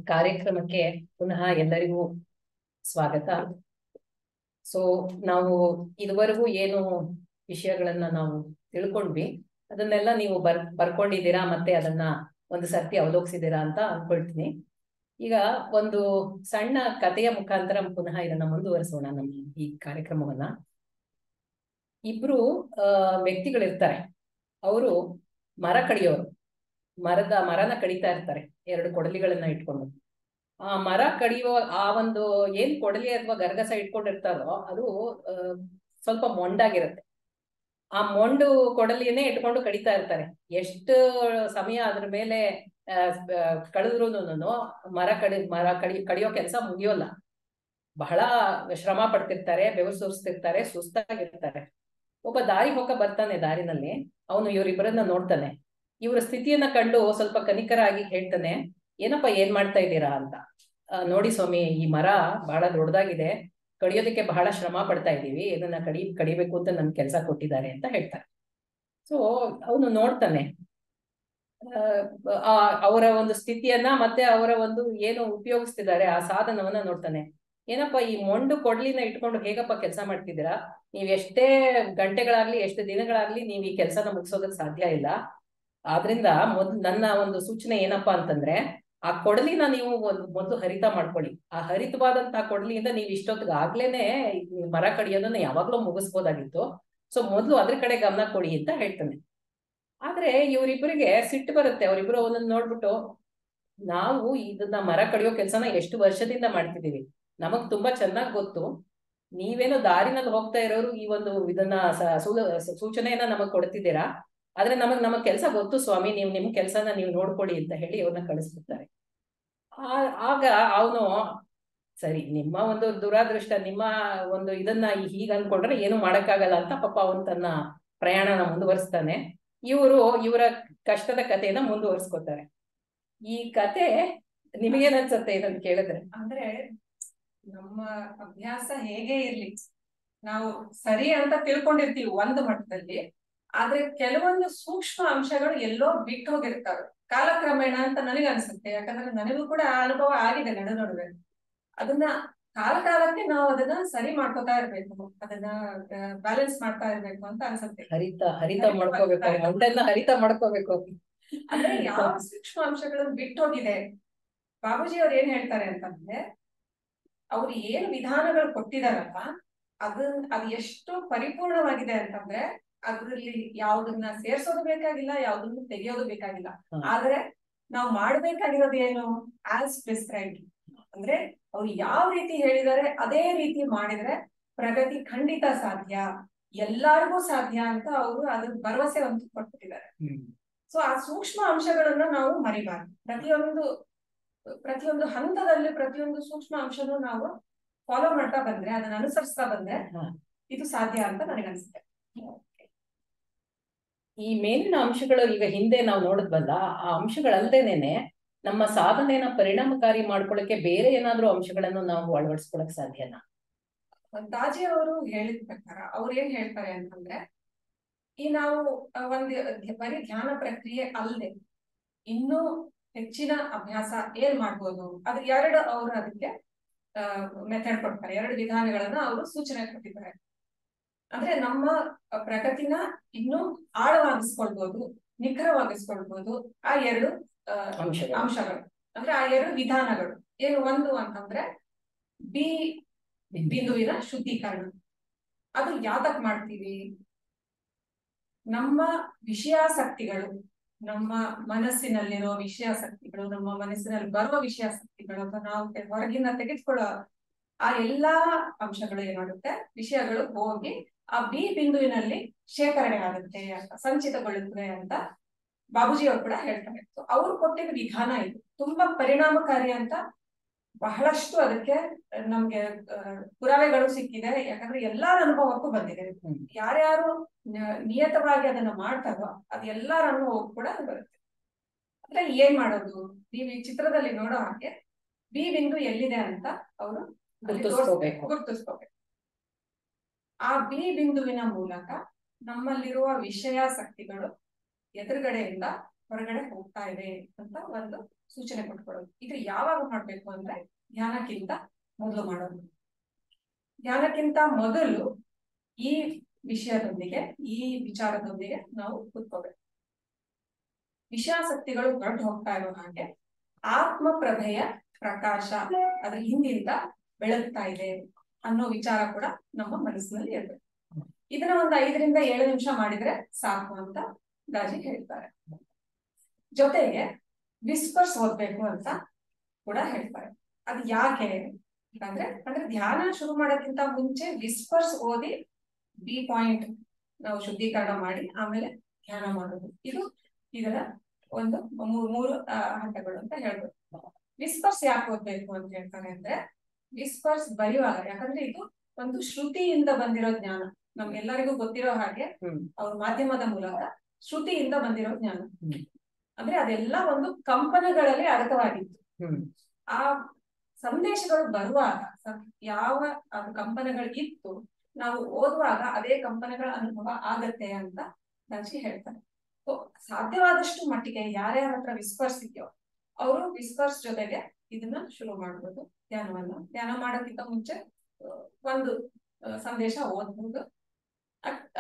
S2: ಕಾರ್ಯಕ್ರಮಕ್ಕೆ ಪುನಃ ಎಲ್ಲರಿಗೂ ಸ್ವಾಗತ. ಸೊ ನಾವು ಇದುವರೆಗೂ ಏನು ವಿಷಯಗಳನ್ನ ನಾವು ತಿಳ್ಕೊಂಡ್ವಿ ಅದನ್ನೆಲ್ಲ ನೀವು ಬರ್ಕೊಂಡಿದ್ದೀರಾ, ಮತ್ತೆ ಅದನ್ನ ಒಂದು ಸರ್ತಿ ಅವಲೋಕಿಸಿದ್ದೀರಾ ಅಂತ ಅನ್ಕೊಳ್ತೀನಿ. ಈಗ ಒಂದು ಸಣ್ಣ ಕಥೆಯ ಮುಖಾಂತರ ಪುನಃ ಇದನ್ನ ಮುಂದುವರಿಸೋಣ ನಮ್ಮ ಈ ಕಾರ್ಯಕ್ರಮವನ್ನ. ಇಬ್ರು ವ್ಯಕ್ತಿಗಳಿರ್ತಾರೆ. ಅವರು ಮರ ಕಡಿಯೋರು. ಮರನ ಕಡಿತಾ ಇರ್ತಾರೆ, ಎರಡು ಕೊಡಲಿಗಳನ್ನ ಇಟ್ಕೊಂಡು. ಆ ಮರ ಕಡಿಯುವ ಆ ಒಂದು ಏನ್ ಕೊಡಲಿ ಅಥವಾ ಗರಗಸ ಇಟ್ಕೊಂಡಿರ್ತಾರೋ ಅದು ಸ್ವಲ್ಪ ಮೊಂಡಾಗಿರುತ್ತೆ. ಆ ಮೊಂಡು ಕೊಡಲಿಯನ್ನೇ ಇಟ್ಕೊಂಡು ಕಡಿತಾ ಇರ್ತಾರೆ. ಎಷ್ಟು ಸಮಯ ಅದ್ರ ಮೇಲೆ ಕಳೆದ್ರೂನು ಕಡಿಯೋ ಕೆಲಸ ಮುಗಿಯೋಲ್ಲ. ಬಹಳ ಶ್ರಮ ಪಡ್ತಿರ್ತಾರೆ, ಬೆವರು ಸುರಿಸ್ತಿರ್ತಾರೆ, ಸುಸ್ತಾಗಿರ್ತಾರೆ. ಒಬ್ಬ ದಾರಿ ಹೋಗ ಬರ್ತಾನೆ. ದಾರಿನಲ್ಲಿ ಅವನು ಇವರಿಬ್ಬರನ್ನ ನೋಡ್ತಾನೆ. ಇವರ ಸ್ಥಿತಿಯನ್ನ ಕಂಡು ಸ್ವಲ್ಪ ಕನಿಕರಾಗಿ ಹೇಳ್ತಾನೆ, ಏನಪ್ಪ ಏನ್ ಮಾಡ್ತಾ ಇದ್ದೀರಾ ಅಂತ. ನೋಡಿ ಸ್ವಾಮಿ, ಈ ಮರ ಬಹಳ ದೊಡ್ಡದಾಗಿದೆ, ಕಡಿಯೋದಕ್ಕೆ ಬಹಳ ಶ್ರಮ ಪಡ್ತಾ ಇದ್ದೀವಿ, ಇದನ್ನ ಕಡಿಬೇಕು ಅಂತ ನನ್ ಕೆಲಸ ಕೊಟ್ಟಿದ್ದಾರೆ ಅಂತ ಹೇಳ್ತಾರೆ. ಸೊ ಅವನು ನೋಡ್ತಾನೆ ಅವರ ಒಂದು ಸ್ಥಿತಿಯನ್ನ, ಮತ್ತೆ ಅವರ ಒಂದು ಏನು ಉಪಯೋಗಿಸ್ತಿದ್ದಾರೆ ಆ ಸಾಧನವನ್ನ ನೋಡ್ತಾನೆ. ಏನಪ್ಪ ಈ ಮೊಂಡು ಕೊಡ್ಲಿನ ಇಟ್ಕೊಂಡು ಹೇಗಪ್ಪ ಕೆಲಸ ಮಾಡ್ತಿದ್ದೀರಾ? ನೀವ್ ಎಷ್ಟೇ ಗಂಟೆಗಳಾಗ್ಲಿ ಎಷ್ಟು ದಿನಗಳಾಗ್ಲಿ ನೀವ್ ಈ ಕೆಲಸನ ಮುಗಿಸೋದಕ್ ಸಾಧ್ಯ ಇಲ್ಲ. ಆದ್ರಿಂದ ನನ್ನ ಒಂದು ಸೂಚನೆ ಏನಪ್ಪಾ ಅಂತಂದ್ರೆ, ಆ ಕೊಡಲಿನ ನೀವು ಮೊದಲು ಹರಿತ ಮಾಡ್ಕೊಳ್ಳಿ. ಆ ಹರಿತವಾದಂತಹ ಕೊಡಲಿಯಿಂದ ನೀವು ಇಷ್ಟೊತ್ತಿಗೆ ಆಗ್ಲೇನೆ ಮರ ಕಡಿಯೋದನ್ನ ಯಾವಾಗ್ಲೂ ಮುಗಿಸ್ಬೋದಾಗಿತ್ತು. ಸೊ ಮೊದ್ಲು ಅದ್ರ ಕಡೆ ಗಮನ ಕೊಡಿ ಅಂತ ಹೇಳ್ತಾನೆ. ಆದ್ರೆ ಇವರಿಬ್ಬರಿಗೆ ಸಿಟ್ಟು ಬರುತ್ತೆ. ಅವರಿಬ್ರು ಅವನನ್ನ ನೋಡ್ಬಿಟ್ಟು, ನಾವು ಇದನ್ನ ಮರ ಕಡಿಯೋ ಕೆಲ್ಸನ ಎಷ್ಟು ವರ್ಷದಿಂದ ಮಾಡ್ತಿದೀವಿ, ನಮಗ್ ತುಂಬಾ ಚೆನ್ನಾಗ್ ಗೊತ್ತು. ನೀವೇನೋ ದಾರಿನಲ್ಲಿ ಹೋಗ್ತಾ ಇರೋರು ಈ ಒಂದು ಇದನ್ನ ಸೂಚನೆಯನ್ನ ನಮಗ್ ಕೊಡ್ತಿದ್ದೀರಾ, ಆದ್ರೆ ನಮ್ಮ ಕೆಲಸ ಗೊತ್ತು ಸ್ವಾಮಿ, ನೀವು ನಿಮ್ ಕೆಲ್ಸನ ನೀವು ನೋಡ್ಕೊಳ್ಳಿ ಅಂತ ಹೇಳಿ ಅವ್ರನ್ನ ಕಳಿಸ್ಬಿಡ್ತಾರೆ. ಆಗ ಅವನು, ಸರಿ ನಿಮ್ಮ ಒಂದು ದುರಾದೃಷ್ಟ, ನಿಮ್ಮ ಒಂದು ಇದನ್ನ ಹೀಗ ಅನ್ಕೊಂಡ್ರೆ ಏನು ಮಾಡಕ್ಕಾಗಲ್ಲ ಅಂತ ಪಾಪ ಅವನು ತನ್ನ ಪ್ರಯಾಣನ ಮುಂದುವರಿಸ್ತಾನೆ. ಇವರ ಕಷ್ಟದ ಕಥೆಯನ್ನ ಮುಂದುವರಿಸ್ಕೊತಾರೆ. ಈ ಕತೆ ನಿಮಗೇನ್ ಅನ್ಸುತ್ತೆ ಇದನ್ನ ಕೇಳಿದ್ರೆ?
S1: ಅಂದ್ರೆ ನಮ್ಮ ಅಭ್ಯಾಸ ಹೇಗೆ ಇರ್ಲಿ, ನಾವು ಸರಿ ಅಂತ ತಿಳ್ಕೊಂಡಿರ್ತೀವಿ ಒಂದು ಮಟ್ಟದಲ್ಲಿ, ಆದ್ರೆ ಕೆಲವೊಂದು ಸೂಕ್ಷ್ಮ ಅಂಶಗಳು ಎಲ್ಲೋ ಬಿಟ್ಟು ಹೋಗಿರ್ತಾವೆ ಕಾಲಕ್ರಮೇಣ ಅಂತ ನನಗೆ ಅನ್ಸುತ್ತೆ. ಯಾಕಂದ್ರೆ ನನಗೂ ಕೂಡ ಆ ಅನುಭವ ಆಗಿದೆ ನಡುವೆ. ಅದನ್ನ ಕಾಲಕ್ಕೆ ನಾವು ಅದನ್ನ ಸರಿ ಮಾಡ್ಕೋತಾ ಇರ್ಬೇಕು, ಅದನ್ನ ಬ್ಯಾಲೆನ್ಸ್ ಮಾಡ್ತಾ ಇರ್ಬೇಕು ಅಂತ ಅನ್ಸುತ್ತೆ.
S2: ಹರಿತ ಮಾಡ್ಕೋಬೇಕು.
S1: ಅಂದ್ರೆ ಯಾವ ಸೂಕ್ಷ್ಮ ಅಂಶಗಳು ಬಿಟ್ಟೋಗಿದೆ, ಬಾಬೂಜಿ ಅವ್ರು ಏನ್ ಹೇಳ್ತಾರೆ ಅಂತಂದ್ರೆ, ಅವ್ರು ಏನು ವಿಧಾನಗಳು ಕೊಟ್ಟಿದಾರಲ್ಲ ಅದು ಎಷ್ಟು ಪರಿಪೂರ್ಣವಾಗಿದೆ ಅಂತಂದ್ರೆ ಅದ್ರಲ್ಲಿ ಯಾವ್ದನ್ನ ಸೇರ್ಸೋದು ಬೇಕಾಗಿಲ್ಲ, ಯಾವ್ದನ್ನ ತೆಗೆಯೋದು ಬೇಕಾಗಿಲ್ಲ. ಆದ್ರೆ ನಾವು ಮಾಡ್ಬೇಕಾಗಿರೋದು ಏನು, ಆಸ್ ಪ್ರಿಸ್ಕ್ರೈಬ್ಡ್. ಅಂದ್ರೆ ಅವ್ರು ಯಾವ ರೀತಿ ಹೇಳಿದಾರೆ ಅದೇ ರೀತಿ ಮಾಡಿದ್ರೆ ಪ್ರಗತಿ ಖಂಡಿತ ಸಾಧ್ಯ, ಎಲ್ಲಾರ್ಗೂ ಸಾಧ್ಯ ಅಂತ ಅವರು ಅದ್ರ ಭರವಸೆ ಒಂದು ಕೊಟ್ಬಿಟ್ಟಿದ್ದಾರೆ. ಸೊ ಆ ಸೂಕ್ಷ್ಮ ಅಂಶಗಳನ್ನ ನಾವು ಮರಿಬಾರ್ದು. ಪ್ರತಿಯೊಂದು ಹಂತದಲ್ಲಿ ಪ್ರತಿಯೊಂದು ಸೂಕ್ಷ್ಮ ಅಂಶನೂ ನಾವು ಫಾಲೋ ಮಾಡ್ತಾ ಬಂದ್ರೆ, ಅದನ್ನ ಅನುಸರಿಸ್ತಾ ಬಂದ್ರೆ ಇದು ಸಾಧ್ಯ ಅಂತ ನನಗನ್ಸುತ್ತೆ.
S2: ಈ ಮೇಲಿನ ಅಂಶಗಳು ಈಗ ಹಿಂದೆ ನಾವು ನೋಡಿದ್ವಲ್ಲ, ಆ ಅಂಶಗಳಲ್ದೇನೆ ನಮ್ಮ ಸಾಧನೆಯನ್ನ ಪರಿಣಾಮಕಾರಿ ಮಾಡ್ಕೊಳಕ್ಕೆ ಬೇರೆ ಏನಾದ್ರೂ ಅಂಶಗಳನ್ನು ನಾವು ಅಳವಡಿಸ್ಕೊಳಕ್ ಸಾಧ್ಯನಾ?
S1: ದಾಜಿ ಅವರು ಹೇಳಿದ ಪ್ರಕಾರ ಅವ್ರು ಏನ್ ಹೇಳ್ತಾರೆ ಅಂತಂದ್ರೆ, ಈ ನಾವು ಬರೀ ಧ್ಯಾನ ಪ್ರಕ್ರಿಯೆ ಅಲ್ಲದೆ ಇನ್ನೂ ಹೆಚ್ಚಿನ ಅಭ್ಯಾಸ ಏನ್ ಮಾಡ್ಬೋದು, ಅದು ಅವರು ಅದಕ್ಕೆ ಮೆಥಡ್ ಕೊಡ್ತಾರೆ, 2 ವಿಧಾನಗಳನ್ನ ಅವರು ಸೂಚನೆ ಕೊಟ್ಟಿದ್ದಾರೆ. ಅಂದ್ರೆ ನಮ್ಮ ಪ್ರಗತಿನ ಇನ್ನೂ ಆಳವಾಗಿಸ್ಕೊಳ್ಬಹುದು, ನಿಖರವಾಗಿಸ್ಕೊಳ್ಬಹುದು ಆ 2 ಅಂಶಗಳು. ಅಂದ್ರೆ ಆ 2 ವಿಧಾನಗಳು ಏನು, ಒಂದು ಅಂತಂದ್ರೆ ಬಿಂದುವಿನ ಶುದ್ಧೀಕರಣ. ಅದು ಯಾತಕ್ ಮಾಡ್ತೀವಿ, ನಮ್ಮ ವಿಷಯಾಸಕ್ತಿಗಳು, ನಮ್ಮ ಮನಸ್ಸಿನಲ್ಲಿರೋ ವಿಷಯಾಸಕ್ತಿಗಳು, ನಮ್ಮ ಮನಸ್ಸಿನಲ್ಲಿ ಬರುವ ವಿಷಯಾಸಕ್ತಿಗಳು, ಅಥವಾ ನಾವು ಹೊರಗಿನ ತೆಗೆದುಕೊಳ್ಳೋ ಆ ಎಲ್ಲಾ ಅಂಶಗಳು ಏನಾಗುತ್ತೆ, ವಿಷಯಗಳು ಹೋಗಿ ಆ ಬಿಂದುವಿನಲ್ಲಿ ಶೇಖರಣೆ ಆಗುತ್ತೆ, ಸಂಚಿತಗೊಳ್ಳುತ್ತದೆ ಅಂತ ಬಾಬೂಜಿ ಅವರು ಕೂಡ ಹೇಳ್ತಾರೆ. ಅವ್ರು ಕೊಟ್ಟಿದ್ದ ವಿಧಾನ ಇದು ತುಂಬಾ ಪರಿಣಾಮಕಾರಿ ಅಂತ ಬಹಳಷ್ಟು ಅದಕ್ಕೆ ನಮ್ಗೆ ಪುರಾವೆಗಳು ಸಿಕ್ಕಿದೆ. ಯಾಕಂದ್ರೆ ಎಲ್ಲಾರ ಅನುಭವಕ್ಕೂ ಬಂದಿದೆ. ಯಾರ್ಯಾರು ನಿಯತವಾಗಿ ಅದನ್ನ ಮಾಡ್ತಾರೋ ಅದು ಎಲ್ಲಾರ ಅನುಭವಕ್ಕೂ ಕೂಡ ಬರುತ್ತೆ. ಅಂದ್ರೆ ಏನ್ ಮಾಡೋದು, ನೀವು ಈ ಚಿತ್ರದಲ್ಲಿ ನೋಡೋ ಹಾಗೆ ಬಿಂದು ಎಲ್ಲಿದೆ ಅಂತ ಅವರು ಗುರುತಿಸ್ಕೋಬೇಕು. ಆ ಬಿಂದುವಿನ ಮೂಲಕ ನಮ್ಮಲ್ಲಿರುವ ವಿಷಯಾಸಕ್ತಿಗಳು ಎದುರುಗಡೆಯಿಂದ ಹೊರಗಡೆ ಹೋಗ್ತಾ ಇದೆ ಅಂತ ಒಂದು ಸೂಚನೆ ಕೊಟ್ಕೊಳ್ಳೋದು. ಇದು ಯಾವಾಗ ಮಾಡ್ಬೇಕು ಅಂದ್ರೆ ಧ್ಯಾನಕ್ಕಿಂತ ಮೊದಲು ಮಾಡೋದು. ಧ್ಯಾನಕ್ಕಿಂತ ಮೊದಲು ಈ ವಿಷಯದೊಂದಿಗೆ, ಈ ವಿಚಾರದೊಂದಿಗೆ ನಾವು ಕೂತ್ಕೋಬೇಕು. ವಿಷಯಾಸಕ್ತಿಗಳು ಹೊರಟು ಹೋಗ್ತಾ ಇರೋ ಹಾಗೆ ಆತ್ಮ ಪ್ರಭೆಯ ಪ್ರಕಾಶ ಅದ್ರ ಹಿಂದಿಂದ ಬೆಳಗ್ತಾ ಇದೆ ಅನ್ನೋ ವಿಚಾರ ಕೂಡ ನಮ್ಮ ಮನಸ್ಸಿನಲ್ಲಿ ಇರಬೇಕು. ಇದನ್ನ ಒಂದು 5 ರಿಂದ 7 ನಿಮಿಷ ಮಾಡಿದ್ರೆ ಸಾಕು ಅಂತ ದಾಜಿ ಹೇಳ್ತಾರೆ. ಜೊತೆಗೆ ವಿಸ್ಪರ್ಸ್ ಓದ್ಬೇಕು ಅಂತ ಕೂಡ ಹೇಳ್ತಾರೆ. ಅದು ಯಾಕೆ ಅಂದ್ರೆ ಧ್ಯಾನ ಶುರು ಮಾಡೋಕ್ಕಿಂತ ಮುಂಚೆ ವಿಸ್ಪರ್ಸ್ ಓದಿ ಬಿ ಪಾಯಿಂಟ್ ನಾವು ಶುದ್ಧೀಕರಣ ಮಾಡಿ ಆಮೇಲೆ ಧ್ಯಾನ ಮಾಡೋದು. ಇದು ಇದರ ಒಂದು ಮೂರು ಹಂತಗಳು ಅಂತ ಹೇಳ್ಬೋದು. ವಿಸ್ಪರ್ಸ್ ಯಾಕೆ ಓದ್ಬೇಕು ಅಂತ ಹೇಳ್ತಾರೆ ಅಂದ್ರೆ, ವಿಸ್ಪರ್ಸ್ ಬರೆಯುವಾಗ, ಯಾಕಂದ್ರೆ ಇದು ಒಂದು ಶ್ರುತಿಯಿಂದ ಬಂದಿರೋ ಜ್ಞಾನ. ನಮ್ಗೆಲ್ಲರಿಗೂ ಗೊತ್ತಿರೋ ಹಾಗೆ ಅವ್ರ ಮಾಧ್ಯಮದ ಮೂಲಕ ಶ್ರುತಿಯಿಂದ ಬಂದಿರೋ ಜ್ಞಾನ. ಅಂದ್ರೆ ಅದೆಲ್ಲ ಒಂದು ಕಂಪನಗಳಲ್ಲಿ ಅಡಕವಾಗಿತ್ತು. ಆ ಸಂದೇಶಗಳು ಬರುವಾಗ ಯಾವ ಕಂಪನಗಳಿತ್ತು, ನಾವು ಓದುವಾಗ ಅದೇ ಕಂಪನಗಳ ಅನುಭವ ಆಗತ್ತೆ ಅಂತ ದಾಜಿ ಹೇಳ್ತಾರೆ. ಸಾಧ್ಯವಾದಷ್ಟು ಮಟ್ಟಿಗೆ ಯಾರ್ಯಾರ ಹತ್ರ ವಿಸ್ಪರ್ಸ್ ಇದೆಯೋ ಅವರು ವಿಸ್ಪರ್ಸ್ ಜೊತೆಗೆ ಇದನ್ನ ಶುರು ಮಾಡ್ಬೋದು. ಧ್ಯಾನ ಮಾಡೋಕ್ಕಿಂತ ಮುಂಚೆ ಒಂದು ಸಂದೇಶ ಓದ್ಬೋದು.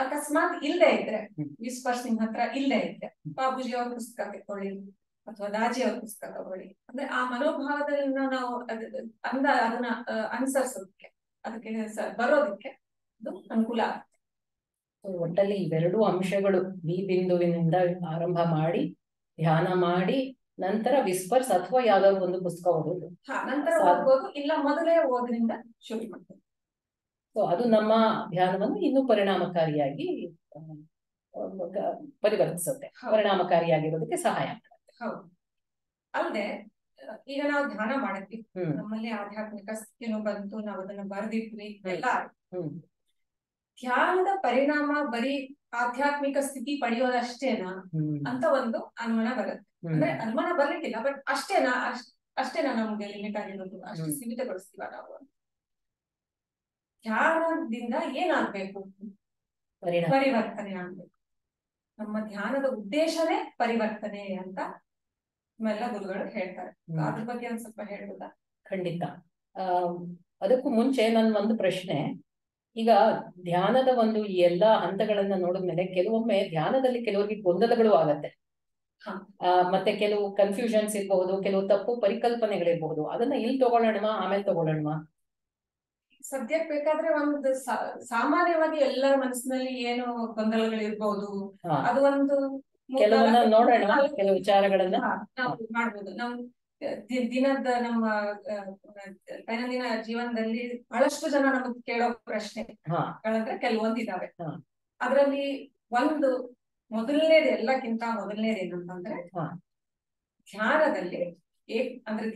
S1: ಅಕಸ್ಮಾತ್ ಇಲ್ಲದೆ ಇದ್ರೆ, ವಿಸ್ಪರ್ಸ್ ನಿಮ್ ಹತ್ರ ಇಲ್ಲದೆ ಇದ್ರೆ, ಬಾಬೂಜಿ ಅವ್ರ ಪುಸ್ತಕ ತಗೊಳ್ಳಿ ಅಥವಾ ದಾಜಿ ಅವ್ರ ಪುಸ್ತಕ ತಗೊಳ್ಳಿ. ಅಂದ್ರೆ ಆ ಮನೋಭಾವದಲ್ಲಿ ನಾವು ಅದನ್ನ ಅನುಸರಿಸೋದಕ್ಕೆ, ಅದಕ್ಕೆ ಬರೋದಕ್ಕೆ ಅದು ಅನುಕೂಲ ಆಗುತ್ತೆ.
S2: ಒಟ್ಟಲ್ಲಿ ಇವೆರಡು ಅಂಶಗಳು, ಬಿ ಬಿಂದುವಿನಿಂದ ಆರಂಭ ಮಾಡಿ ಧ್ಯಾನ ಮಾಡಿ ನಂತರ ವಿಸ್ಪರ್ಸ್ ಅಥವಾ ಯಾವ್ದಾದ್ರು ಒಂದು ಪುಸ್ತಕ ಓದೋದು.
S1: ನಂತರ ಓದ್ಬೋದು, ಇಲ್ಲ ಮೊದಲೇ ಓದ್ರಿಂದ ಶುರು ಮಾಡ್ಬೋದು.
S2: ಸೊ ಅದು ನಮ್ಮ ಧ್ಯಾನವನ್ನು ಇನ್ನೂ ಪರಿಣಾಮಕಾರಿಯಾಗಿ ಪರಿವರ್ತಿಸುತ್ತೆ, ಪರಿಣಾಮಕಾರಿಯಾಗಿರೋದಕ್ಕೆ ಸಹಾಯ ಮಾಡುತ್ತೆ.
S1: ಹೌದು. ಅಲ್ಲದೆ ಈಗ ನಾವು ಧ್ಯಾನ ಮಾಡಿದ್ವಿ, ನಮ್ಮಲ್ಲಿ ಆಧ್ಯಾತ್ಮಿಕ ಸ್ಥಿತಿನೂ ಬಂತು, ನಾವು ಅದನ್ನ ಬರೆದಿದ್ವಿ ಎಲ್ಲ. ಧ್ಯಾನದ ಪರಿಣಾಮ ಬರೀ ಆಧ್ಯಾತ್ಮಿಕ ಸ್ಥಿತಿ ಪಡೆಯೋದಷ್ಟೇನಾ ಅಂತ ಒಂದು ಅನುಮಾನ ಬರುತ್ತೆ. ಅಂದ್ರೆ ಅನುಮಾನ ಬರ್ಲಿಕ್ಕಿಲ್ಲ, ಬಟ್ ಅಷ್ಟೇನಾ ನಮ್ಗೆ ಲಿಮಿಟ್ ಆಗಿರೋದು, ಅಷ್ಟು ಸೀಮಿತಗೊಳಿಸ್ತೀವ ನಾವು. ಧ್ಯಾನದಿಂದ ಏನಾಗ್ಬೇಕು? ಪರಿವರ್ತನೆ ಆಗ್ಬೇಕು. ನಮ್ಮ ಧ್ಯಾನದ ಉದ್ದೇಶನೇ ಪರಿವರ್ತನೆ ಅಂತ ನಮ್ಮೆಲ್ಲ ಗುರುಗಳು ಹೇಳ್ತಾರೆ. ಅದ್ರ ಬಗ್ಗೆ ಒಂದ್ ಸ್ವಲ್ಪ ಹೇಳ್ಬೋದಾ?
S2: ಖಂಡಿತ. ಅದಕ್ಕೂ ಮುಂಚೆ ನನ್ನ ಒಂದು ಪ್ರಶ್ನೆ. ಈಗ ಧ್ಯಾನದ ಒಂದು ಈ ಎಲ್ಲಾ ಹಂತಗಳನ್ನ ನೋಡಿದ್ಮೇಲೆ ಕೆಲವೊಮ್ಮೆ ಧ್ಯಾನದಲ್ಲಿ ಕೆಲವರಿಗೆ ಗೊಂದಲಗಳು ಆಗತ್ತೆ, ಮತ್ತೆ ಕೆಲವು ಕನ್ಫ್ಯೂಷನ್ಸ್ ಇರಬಹುದು, ಕೆಲವು ತಪ್ಪು ಪರಿಕಲ್ಪನೆಗಳಿರಬಹುದು. ಅದನ್ನ ಇಲ್ಲಿ ತಗೊಳ್ಳೋಣ ಆಮೇಲೆ ತಗೊಳ್ಳೋಣ?
S1: ಸದ್ಯಕ್ಕೆ ಬೇಕಾದ್ರೆ ಒಂದು ಸಾಮಾನ್ಯವಾಗಿ ಎಲ್ಲರ ಮನಸ್ಸಿನಲ್ಲಿ ಏನು ಗೊಂದಲಗಳಿರ್ಬಹುದು, ಅದು ಒಂದು
S2: ಕೆಲವನ್ನ ನೋಡೋಣ, ಕೆಲವು ವಿಚಾರಗಳನ್ನ
S1: ನಾವು ಮಾಡ್ಬೋದು. ನಮ್ ದಿನದ ನಮ್ಮ ದೈನಂದಿನ ಜೀವನದಲ್ಲಿ ಬಹಳಷ್ಟು ಜನ ನಮಗ್ ಕೇಳೋ ಪ್ರಶ್ನೆಗಳಂದ್ರೆ ಕೆಲವೊಂದಿದಾವೆ. ಅದರಲ್ಲಿ ಒಂದು ಮೊದಲನೇದು, ಎಲ್ಲಕ್ಕಿಂತ ಮೊದಲನೇದು ಏನಂತಂದ್ರೆ, ಧ್ಯಾನದಲ್ಲಿ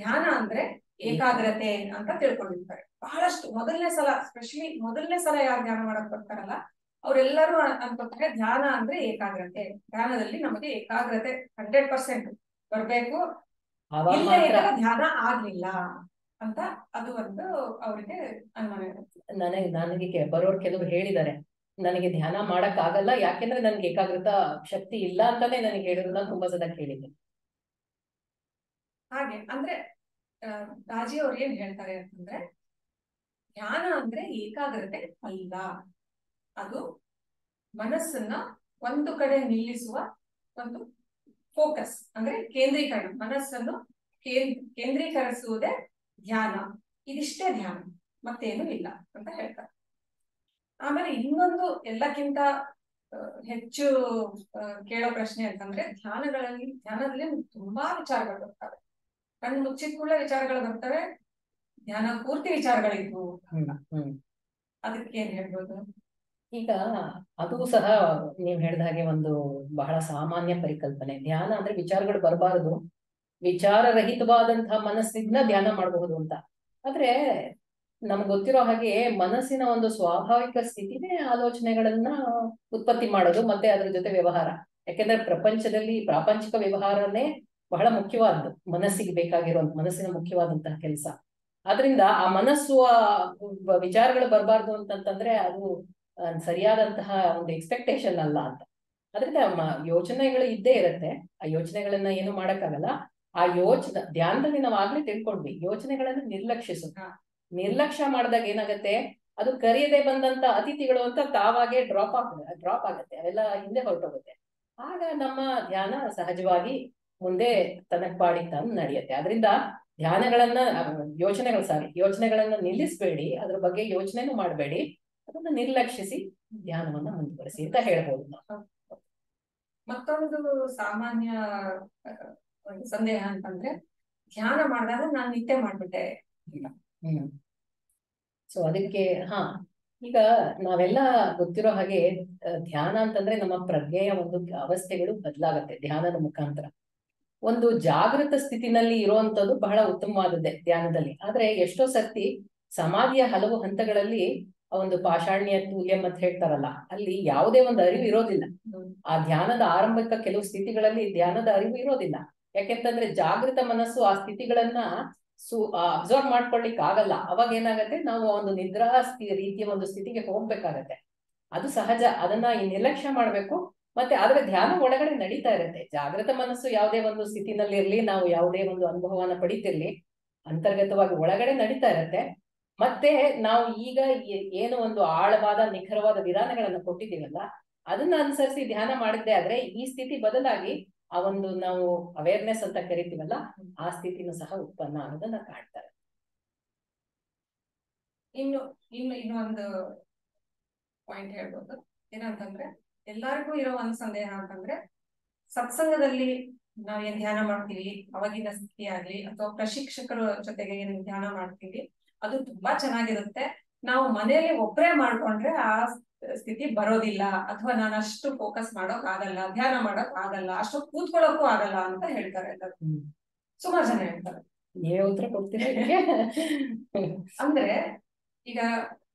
S1: ಧ್ಯಾನ ಅಂದ್ರೆ ಏಕಾಗ್ರತೆ ಅಂತ ತಿಳ್ಕೊಂಡಿರ್ತಾರೆ ಬಹಳಷ್ಟು. ಮೊದಲನೇ ಸಲ, ಸ್ಪೆಷಲಿ ಮೊದಲನೇ ಸಲ ಯಾರು ಧ್ಯಾನ ಮಾಡಕ್ ಬರ್ತಾರಲ್ಲ ಅವ್ರೆಲ್ಲರೂ ಅನ್ಕೋತಾರೆ ಧ್ಯಾನ ಅಂದ್ರೆ ಏಕಾಗ್ರತೆ. ಧ್ಯಾನದಲ್ಲಿ ನಮಗೆ ಏಕಾಗ್ರತೆ 100% ಬರ್ಬೇಕು, ಇಲ್ಲೇ ಇದ್ರೆ ಧ್ಯಾನ ಆಗ್ಲಿಲ್ಲ ಅಂತ ಅದು ಒಂದು ಅವ್ರಿಗೆ ಅನುಮಾನ ಇರುತ್ತೆ.
S2: ನನಗೆ ಬರೋರು ಕೆಲವರು ಹೇಳಿದ್ದಾರೆ, ನನಗೆ ಧ್ಯಾನ ಮಾಡಕ್ ಆಗಲ್ಲ, ಯಾಕೆಂದ್ರೆ ನನ್ಗೆ ಏಕಾಗ್ರತಾ ಶಕ್ತಿ ಇಲ್ಲ ಅಂತಾನೆ ನನಗೆ ಹೇಳಿರೋದು ನಾನು ತುಂಬಾ ಸಲ ಕೇಳಿದ್ದೀನಿ.
S1: ಹಾಗೆ ಅಂದ್ರೆ ರಾಜಿ ಅವ್ರು ಏನ್ ಹೇಳ್ತಾರೆ ಅಂತಂದ್ರೆ, ಧ್ಯಾನ ಅಂದ್ರೆ ಏಕಾಗ್ರತೆ ಅಲ್ಲ, ಅದು ಮನಸ್ಸನ್ನ ಒಂದು ಕಡೆ ನಿಲ್ಲಿಸುವ ಒಂದು ಫೋಕಸ್, ಅಂದ್ರೆ ಕೇಂದ್ರೀಕರಣ. ಮನಸ್ಸನ್ನು ಕೇಂದ್ರೀಕರಿಸುವುದೇ ಧ್ಯಾನ. ಇದಿಷ್ಟೇ ಧ್ಯಾನ, ಮತ್ತೇನು ಇಲ್ಲ ಅಂತ ಹೇಳ್ತಾರೆ. ಆಮೇಲೆ ಇನ್ನೊಂದು ಎಲ್ಲಕ್ಕಿಂತ ಹೆಚ್ಚು ಕೇಳೋ ಪ್ರಶ್ನೆ ಅಂತಂದ್ರೆ, ಧ್ಯಾನದಲ್ಲಿ ತುಂಬಾ ವಿಚಾರಗಳು ಬರ್ತವೆ. ಕಣ್ಣು ಮುಚ್ಚಿದ ವಿಚಾರಗಳು ಬರ್ತವೆ, ಧ್ಯಾನ ಪೂರ್ತಿ ವಿಚಾರಗಳಿದ್ವು. ಅದಕ್ಕೆ ಏನ್ ಹೇಳ್ಬೋದು?
S2: ಈಗ ಅದು ಸಹ ನೀವ್ ಹೇಳ್ದ ಹಾಗೆ ಒಂದು ಬಹಳ ಸಾಮಾನ್ಯ ಪರಿಕಲ್ಪನೆ. ಧ್ಯಾನ ಅಂದ್ರೆ ವಿಚಾರಗಳು ಬರಬಾರದು, ವಿಚಾರರಹಿತವಾದಂತಹ ಮನಸ್ಸಿಂದ ಧ್ಯಾನ ಮಾಡಬಹುದು ಅಂತ. ಆದ್ರೆ ನಮ್ಗೆ ಗೊತ್ತಿರೋ ಹಾಗೆ ಮನಸ್ಸಿನ ಒಂದು ಸ್ವಾಭಾವಿಕ ಸ್ಥಿತಿನೇ ಆಲೋಚನೆಗಳನ್ನ ಉತ್ಪತ್ತಿ ಮಾಡೋದು, ಮತ್ತೆ ಅದ್ರ ಜೊತೆ ವ್ಯವಹಾರ. ಯಾಕೆಂದ್ರೆ ಪ್ರಪಂಚದಲ್ಲಿ ಪ್ರಾಪಂಚಿಕ ವ್ಯವಹಾರನೇ ಬಹಳ ಮುಖ್ಯವಾದ್ದು, ಮನಸ್ಸಿಗೆ ಬೇಕಾಗಿರುವಂತ ಮನಸ್ಸಿನ ಮುಖ್ಯವಾದಂತಹ ಕೆಲಸ. ಆದ್ರಿಂದ ಆ ಮನಸ್ಸು ವಿಚಾರಗಳು ಬರಬಾರ್ದು ಅಂತಂತಂದ್ರೆ ಅದು ಸರಿಯಾದಂತಹ ಒಂದು ಎಕ್ಸ್ಪೆಕ್ಟೇಷನ್ ಅಲ್ಲ ಅಂತ. ಅದರಿಂದ ಯೋಚನೆಗಳು ಇದ್ದೇ ಇರುತ್ತೆ. ಆ ಯೋಚನೆಗಳನ್ನ ಏನು ಮಾಡಕ್ಕಾಗಲ್ಲ. ಆ ಧ್ಯಾನದಲ್ಲಿ ನಾವು ಆಗ್ಲೇ ತಿಳ್ಕೊಂಡ್ವಿ, ಯೋಚನೆಗಳನ್ನ ನಿರ್ಲಕ್ಷ್ಯ ಮಾಡಿದಾಗ ಏನಾಗತ್ತೆ, ಅದು ಕರೆಯದೆ ಬಂದಂತ ಅತಿಥಿಗಳು ಅಂತ ತಾವಾಗೆ ಡ್ರಾಪ್ ಆಗತ್ತೆ, ಅವೆಲ್ಲ ಹಿಂದೆ ಹೊರಟೋಗುತ್ತೆ. ಆಗ ನಮ್ಮ ಧ್ಯಾನ ಸಹಜವಾಗಿ ಮುಂದೆ ತನಕ್ ಪಾಡಿ ತಾನು ನಡೆಯುತ್ತೆ. ಅದರಿಂದ ಧ್ಯಾನಗಳನ್ನ ಯೋಚನೆಗಳನ್ನ ನಿಲ್ಲಿಸಬೇಡಿ, ಅದ್ರ ಬಗ್ಗೆ ಯೋಚನೆನೂ ಮಾಡಬೇಡಿ, ಅದನ್ನ ನಿರ್ಲಕ್ಷಿಸಿ ಧ್ಯಾನವನ್ನ ಮುಂದುವರಿಸಿ ಅಂತ ಹೇಳ್ಬೋದು ನಾವು.
S1: ಮತ್ತೊಂದು ಸಾಮಾನ್ಯ ಒಂದು ಸಂದೇಹ ಅಂತಂದ್ರೆ, ಧ್ಯಾನ ಮಾಡಿದಾಗ ನಾನು ನಿದ್ದೆ ಮಾಡ್ಬಿಟ್ಟೆ.
S2: ಸೊ ಅದಕ್ಕೆ ಈಗ ನಾವೆಲ್ಲ ಗೊತ್ತಿರೋ ಹಾಗೆ ಧ್ಯಾನ ಅಂತಂದ್ರೆ ನಮ್ಮ ಪ್ರಜ್ಞೆಯ ಒಂದು ಅವಸ್ಥೆಗಳು ಬದಲಾಗತ್ತೆ ಧ್ಯಾನದ ಮುಖಾಂತರ. ಒಂದು ಜಾಗೃತ ಸ್ಥಿತಿನಲ್ಲಿ ಇರುವಂತದ್ದು ಬಹಳ ಉತ್ತಮವಾದದ್ದೇ ಧ್ಯಾನದಲ್ಲಿ. ಆದ್ರೆ ಎಷ್ಟೋ ಸರ್ತಿ ಸಮಾಧಿಯ ಹಲವು ಹಂತಗಳಲ್ಲಿ ಒಂದು ಪಾಷಾಣ್ಯ ತೂಲ್ಯಂ ಅಂತ ಹೇಳ್ತಾರಲ್ಲ, ಅಲ್ಲಿ ಯಾವುದೇ ಒಂದು ಅರಿವು ಇರೋದಿಲ್ಲ. ಆ ಧ್ಯಾನದ ಆರಂಭಿಕ ಕೆಲವು ಸ್ಥಿತಿಗಳಲ್ಲಿ ಧ್ಯಾನದ ಅರಿವು ಇರೋದಿಲ್ಲ. ಯಾಕೆಂತಂದ್ರೆ ಜಾಗೃತ ಮನಸ್ಸು ಆ ಸ್ಥಿತಿಗಳನ್ನ ಅಬ್ಸರ್ವ್ ಮಾಡ್ಕೊಳ್ಲಿಕ್ಕೆ ಆಗಲ್ಲ. ಅವಾಗ ಏನಾಗತ್ತೆ, ನಾವು ಒಂದು ನಿದ್ರಾ ರೀತಿಯ ಒಂದು ಸ್ಥಿತಿಗೆ ಹೋಗ್ಬೇಕಾಗತ್ತೆ. ಅದು ಸಹಜ, ಅದನ್ನ ನಿರ್ಲಕ್ಷ್ಯ ಮಾಡ್ಬೇಕು. ಮತ್ತೆ ಆದ್ರೆ ಧ್ಯಾನ ಒಳಗಡೆ ನಡೀತಾ ಇರುತ್ತೆ. ಜಾಗೃತ ಮನಸ್ಸು ಯಾವುದೇ ಒಂದು ಸ್ಥಿತಿನಲ್ಲಿ ಇರ್ಲಿ, ನಾವು ಯಾವುದೇ ಒಂದು ಅನುಭವವನ್ನ ಪಡಿತಿರ್ಲಿ, ಅಂತರ್ಗತವಾಗಿ ಒಳಗಡೆ ನಡೀತಾ ಇರುತ್ತೆ. ಮತ್ತೆ ನಾವು ಈಗ ಏನು ಒಂದು ಆಳವಾದ ನಿಖರವಾದ ವಿಧಾನಗಳನ್ನ ಕೊಟ್ಟಿದ್ದೀವಲ್ಲ, ಅದನ್ನ ಅನುಸರಿಸಿ ಧ್ಯಾನ ಮಾಡಿದ್ದೆ ಆದ್ರೆ ಈ ಸ್ಥಿತಿ ಬದಲಾಗಿ ಆ ಒಂದು ನಾವು ಅವೇರ್ನೆಸ್ ಅಂತ ಕರಿತೀವಲ್ಲ, ಆ ಸ್ಥಿತಿನೂ ಸಹ ಉತ್ಪನ್ನ ಆಗೋದನ್ನ ಕಾಣ್ತಾರೆ.
S1: ಇನ್ನೊಂದು ಪಾಯಿಂಟ್ ಹೇಳ್ಬೋದು ಏನಂತಂದ್ರೆ, ಎಲ್ಲರಿಗೂ ಇರೋ ಒಂದು ಸಂದೇಹ ಅಂತಂದ್ರೆ, ಸತ್ಸಂಗದಲ್ಲಿ ನಾವ್ ಏನ್ ಧ್ಯಾನ ಮಾಡ್ತೀವಿ ಅವಾಗಿನ ಸ್ಥಿತಿ ಆಗ್ಲಿ, ಅಥವಾ ಪ್ರಶಿಕ್ಷಕರ ಜೊತೆಗೆ ಏನ್ ಧ್ಯಾನ ಮಾಡ್ತೀವಿ ಅದು ತುಂಬಾ ಚೆನ್ನಾಗಿರುತ್ತೆ. ನಾವು ಮನೆಯಲ್ಲಿ ಒಬ್ಬರೇ ಮಾಡ್ಕೊಂಡ್ರೆ ಆ ಸ್ಥಿತಿ ಬರೋದಿಲ್ಲ, ಅಥವಾ ನಾನು ಅಷ್ಟು ಫೋಕಸ್ ಮಾಡೋಕ್ ಆಗಲ್ಲ, ಧ್ಯಾನ ಮಾಡೋಕ್ ಆಗಲ್ಲ, ಅಷ್ಟು ಕೂತ್ಕೊಳ್ಳೋಕ್ಕೂ ಆಗಲ್ಲ ಅಂತ ಹೇಳ್ತಾರೆ ಎಲ್ಲರೂ. ಸುಮಾರು ಜನ ಹೇಳ್ತಾರೆ.
S2: ನೀವೇ ಉತ್ತರ ಕೊಡ್ತೀರಾ?
S1: ಅಂದ್ರೆ ಈಗ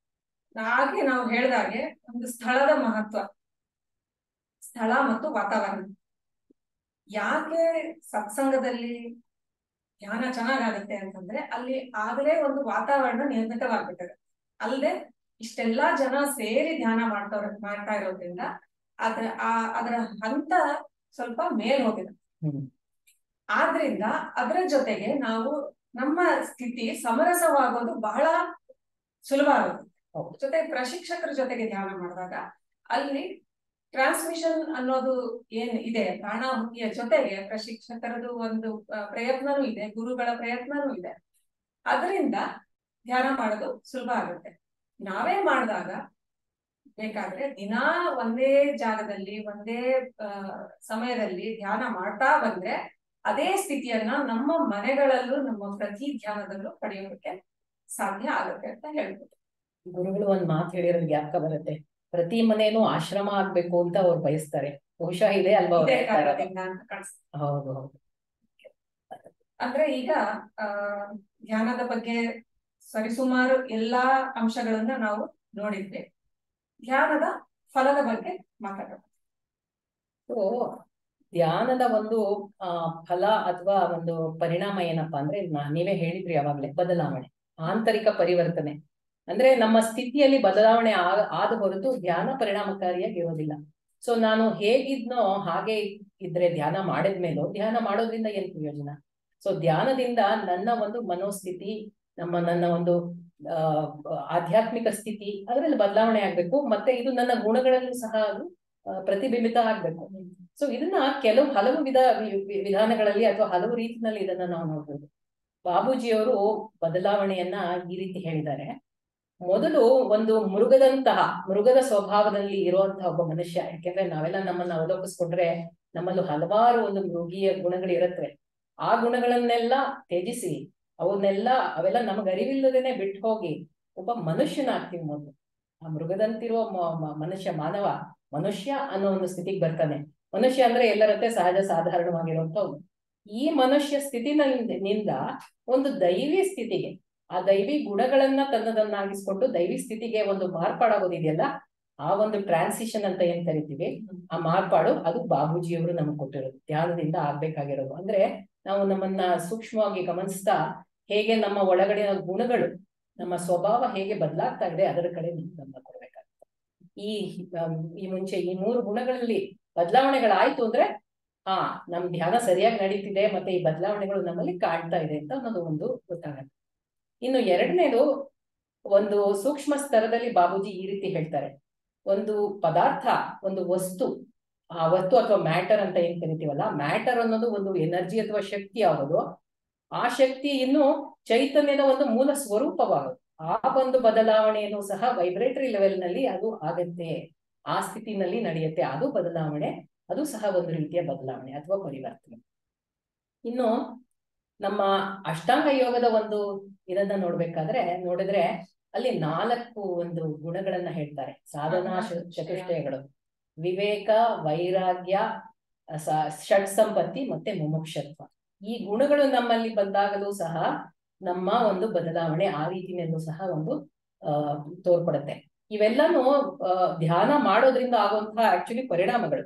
S1: ಹಾಗೆ ನಾವು ಹೇಳ್ದಾಗೆ ಒಂದು ಸ್ಥಳದ ಮಹತ್ವ, ಸ್ಥಳ ಮತ್ತು ವಾತಾವರಣ. ಯಾಕೆ ಸತ್ಸಂಗದಲ್ಲಿ ಧ್ಯಾನ ಚೆನ್ನಾಗಾಗುತ್ತೆ ಅಂತಂದ್ರೆ, ಅಲ್ಲಿ ಆಗಲೇ ಒಂದು ವಾತಾವರಣ ನಿರ್ಮಿತವಾಗ್ಬಿಟ್ಟದೆ. ಅಲ್ಲದೆ ಇಷ್ಟೆಲ್ಲಾ ಜನ ಸೇರಿ ಧ್ಯಾನ ಮಾಡ್ತಾ ಇರೋದ್ರಿಂದ ಅದರ ಹಂತ ಸ್ವಲ್ಪ ಮೇಲ್ ಹೋಗಿದೆ. ಆದ್ರಿಂದ ಅದರ ಜೊತೆಗೆ ನಾವು ನಮ್ಮ ಸ್ಥಿತಿ ಸಮರಸವಾಗೋದು ಬಹಳ ಸುಲಭ ಆಗುತ್ತೆ. ಜೊತೆ ಪ್ರಶಿಕ್ಷಕರ ಜೊತೆಗೆ ಧ್ಯಾನ ಮಾಡಿದಾಗ ಅಲ್ಲಿ ಟ್ರಾನ್ಸ್ಮಿಷನ್ ಅನ್ನೋದು ಏನ್ ಇದೆ, ಪ್ರಾಣಾಹುತಿಯ ಜೊತೆಗೆ ಪ್ರಶಿಕ್ಷಕರದು ಒಂದು ಪ್ರಯತ್ನನೂ ಇದೆ, ಗುರುಗಳ ಪ್ರಯತ್ನನೂ ಇದೆ. ಅದರಿಂದ ಧ್ಯಾನ ಮಾಡೋದು ಸುಲಭ ಆಗುತ್ತೆ. ನಾವೇ ಮಾಡಿದಾಗ ಬೇಕಾದ್ರೆ ದಿನಾ ಒಂದೇ ಜಾಗದಲ್ಲಿ ಒಂದೇ ಸಮಯದಲ್ಲಿ ಧ್ಯಾನ ಮಾಡ್ತಾ ಬಂದ್ರೆ ಅದೇ ಸ್ಥಿತಿಯನ್ನ ನಮ್ಮ ಮನೆಗಳಲ್ಲೂ ನಮ್ಮ ಪ್ರತಿ ಧ್ಯಾನದಲ್ಲೂ ಪಡೆಯೋದಕ್ಕೆ ಸಾಧ್ಯ ಆಗುತ್ತೆ ಅಂತ ಹೇಳ್ಬೋದು.
S2: ಗುರುಗಳು ಒಂದ್ ಮಾತು ಹೇಳಿರೋದು ಜ್ಞಾಪಕ ಬರುತ್ತೆ, ಪ್ರತಿ ಮನೇನೂ ಆಶ್ರಮ ಆಗ್ಬೇಕು ಅಂತ ಅವ್ರು ಬಯಸ್ತಾರೆ. ಬಹುಶಃ ಇದೆ ಅಲ್ವಾ? ಹೌದು ಹೌದು.
S1: ಅಂದ್ರೆ ಈಗ ಧ್ಯಾನದ ಬಗ್ಗೆ ಸರಿಸುಮಾರು ಎಲ್ಲಾ ಅಂಶಗಳನ್ನ ನಾವು ನೋಡಿದ್ವಿ. ಧ್ಯಾನದ ಫಲದ ಬಗ್ಗೆ ಮಾತಾಡೋಣ.
S2: ಧ್ಯಾನದ ಒಂದು ಫಲ ಅಥವಾ ಒಂದು ಪರಿಣಾಮ ಏನಪ್ಪಾ ಅಂದ್ರೆ, ನೀವೇ ಹೇಳಿದ್ರಿ ಯಾವಾಗ್ಲೇ, ಬದಲಾವಣೆ, ಆಂತರಿಕ ಪರಿವರ್ತನೆ. ಅಂದ್ರೆ ನಮ್ಮ ಸ್ಥಿತಿಯಲ್ಲಿ ಬದಲಾವಣೆ ಆದ ಹೊರತು ಧ್ಯಾನ ಪರಿಣಾಮಕಾರಿಯಾಗಿ ಇರೋದಿಲ್ಲ. ಸೊ ನಾನು ಹೇಗಿದ್ನೋ ಹಾಗೆ ಇದ್ರೆ ಧ್ಯಾನ ಮಾಡಿದ್ಮೇಲೂ ಧ್ಯಾನ ಮಾಡೋದ್ರಿಂದ ಏನ್ ಪ್ರಯೋಜನ? ಸೊ ಧ್ಯಾನದಿಂದ ನನ್ನ ಒಂದು ಮನೋಸ್ಥಿತಿ, ನನ್ನ ಒಂದು ಆಧ್ಯಾತ್ಮಿಕ ಸ್ಥಿತಿ ಅದರಲ್ಲಿ ಬದಲಾವಣೆ ಆಗ್ಬೇಕು. ಮತ್ತೆ ಇದು ನನ್ನ ಗುಣಗಳಲ್ಲಿ ಸಹ ಅದು ಪ್ರತಿಬಿಂಬಿತ ಆಗ್ಬೇಕು. ಸೊ ಇದನ್ನ ಹಲವು ವಿಧಾನಗಳಲ್ಲಿ ಅಥವಾ ಹಲವು ರೀತಿಯಲ್ಲಿ ಇದನ್ನ ನಾವು ನೋಡ್ಬೋದು. ಬಾಬೂಜಿಯವರು ಬದಲಾವಣೆಯನ್ನ ಈ ರೀತಿ ಹೇಳಿದ್ದಾರೆ. ಮೊದಲು ಒಂದು ಮೃಗದ ಸ್ವಭಾವದಲ್ಲಿ ಇರುವಂತಹ ಒಬ್ಬ ಮನುಷ್ಯ, ಯಾಕೆಂದ್ರೆ ನಾವೆಲ್ಲ ನಮ್ಮನ್ನ ಅವಲೋಕಿಸ್ಕೊಂಡ್ರೆ ನಮ್ಮಲ್ಲೂ ಹಲವಾರು ಒಂದು ಮೃಗೀಯ ಗುಣಗಳು ಇರತ್ವೆ. ಆ ಗುಣಗಳನ್ನೆಲ್ಲ ತ್ಯಜಿಸಿ ಅವೆಲ್ಲ ನಮಗ ಅರಿವಿಲ್ಲದೇನೆ ಬಿಟ್ಟು ಹೋಗಿ ಒಬ್ಬ ಮನುಷ್ಯನಾಗ್ತೀವಿ. ಮೊದಲು ಆ ಮೃಗದಂತಿರುವ ಮನುಷ್ಯ ಅನ್ನೋ ಒಂದು ಸ್ಥಿತಿಗೆ ಬರ್ತಾನೆ. ಮನುಷ್ಯ ಅಂದ್ರೆ ಎಲ್ಲರಂತೆ ಸಹಜ ಸಾಧಾರಣವಾಗಿರುವಂತವ್ನು. ಈ ಮನುಷ್ಯ ಸ್ಥಿತಿನಿಂದ ಒಂದು ದೈವಿ ಸ್ಥಿತಿಗೆ, ಆ ದೈವಿ ಗುಣಗಳನ್ನ ತನ್ನದನ್ನಾಗಿಸ್ಕೊಂಡು ದೈವಿ ಸ್ಥಿತಿಗೆ ಒಂದು ಮಾರ್ಪಾಡಾಗೋದಿದೆಯಲ್ಲ, ಆ ಒಂದು ಟ್ರಾನ್ಸಿಷನ್ ಅಂತ ಏನ್ ಕರಿತೀವಿ, ಆ ಮಾರ್ಪಾಡು ಅದು ಬಾಬೂಜಿಯವರು ನಮ್ಗೆ ಕೊಟ್ಟಿರೋದು, ಧ್ಯಾನದಿಂದ ಆಗ್ಬೇಕಾಗಿರೋದು. ಅಂದ್ರೆ ನಾವು ನಮ್ಮನ್ನ ಸೂಕ್ಷ್ಮವಾಗಿ ಗಮನಿಸ್ತಾ ಹೇಗೆ ನಮ್ಮ ಒಳಗಡೆ ಗುಣಗಳು, ನಮ್ಮ ಸ್ವಭಾವ ಹೇಗೆ ಬದಲಾಗ್ತಾ ಇದೆ ಅದರ ಕಡೆ ಗಮನ ಕೊಡ್ಬೇಕಾಗುತ್ತೆ. ಈ ಈ ಮುಂಚೆ ಈ 3 ಗುಣಗಳಲ್ಲಿ ಬದಲಾವಣೆಗಳಾಯ್ತು ಅಂದ್ರೆ ನಮ್ ಧ್ಯಾನ ಸರಿಯಾಗಿ ನಡೀತಿದೆ, ಮತ್ತೆ ಈ ಬದಲಾವಣೆಗಳು ನಮ್ಮಲ್ಲಿ ಕಾಣ್ತಾ ಇದೆ ಅಂತ ಅನ್ನೋದು ಒಂದು ಗೊತ್ತಾಗತ್ತೆ. ಇನ್ನು ಎರಡನೇದು, ಒಂದು ಸೂಕ್ಷ್ಮ ಸ್ತರದಲ್ಲಿ ಬಾಬೂಜಿ ಈ ರೀತಿ ಹೇಳ್ತಾರೆ, ಒಂದು ಪದಾರ್ಥ, ಒಂದು ವಸ್ತು, ಆ ವಸ್ತು ಅಥವಾ ಮ್ಯಾಟರ್ ಅಂತ ಏನ್ ಕರಿತೀವಲ್ಲ, ಮ್ಯಾಟರ್ ಅನ್ನೋದು ಒಂದು ಎನರ್ಜಿ ಅಥವಾ ಶಕ್ತಿ ಆಗೋದು. ಆ ಶಕ್ತಿ ಇನ್ನು ಚೈತನ್ಯದ ಒಂದು ಮೂಲ ಸ್ವರೂಪವಾಗೋದು. ಆ ಒಂದು ಬದಲಾವಣೆಯನ್ನು ಸಹ ವೈಬ್ರೇಟರಿ ಲೆವೆಲ್ ನಲ್ಲಿ ಅದು ಆಗತ್ತೆ, ಆ ಸ್ಥಿತಿನಲ್ಲಿ ನಡೆಯುತ್ತೆ. ಅದು ಬದಲಾವಣೆ, ಅದು ಸಹ ಒಂದು ರೀತಿಯ ಬದಲಾವಣೆ ಅಥವಾ ಪರಿವರ್ತನೆ. ಇನ್ನು ನಮ್ಮ ಅಷ್ಟಾಂಗ ಯೋಗದ ಒಂದು ಇದನ್ನ ನೋಡಿದ್ರೆ ಅಲ್ಲಿ 4 ಒಂದು ಗುಣಗಳನ್ನ ಹೇಳ್ತಾರೆ, ಸಾಧನಾ ಚತುಷ್ಟಯಗಳು: ವಿವೇಕ, ವೈರಾಗ್ಯ, ಷಟ್ ಸಂಪತ್ತಿ ಮತ್ತೆ ಮುಮುಕ್ಷತ್ವ. ಈ ಗುಣಗಳು ನಮ್ಮಲ್ಲಿ ಬಂದಾಗಲೂ ಸಹ ನಮ್ಮ ಒಂದು ಬದಲಾವಣೆ ಆ ರೀತಿಯಲ್ಲೂ ಸಹ ಒಂದು ತೋರ್ಪಡುತ್ತೆ. ಇವೆಲ್ಲನೂ ಧ್ಯಾನ ಮಾಡೋದ್ರಿಂದ ಆಗುವಂತಹ ಆಕ್ಚುಲಿ ಪರಿಣಾಮಗಳು.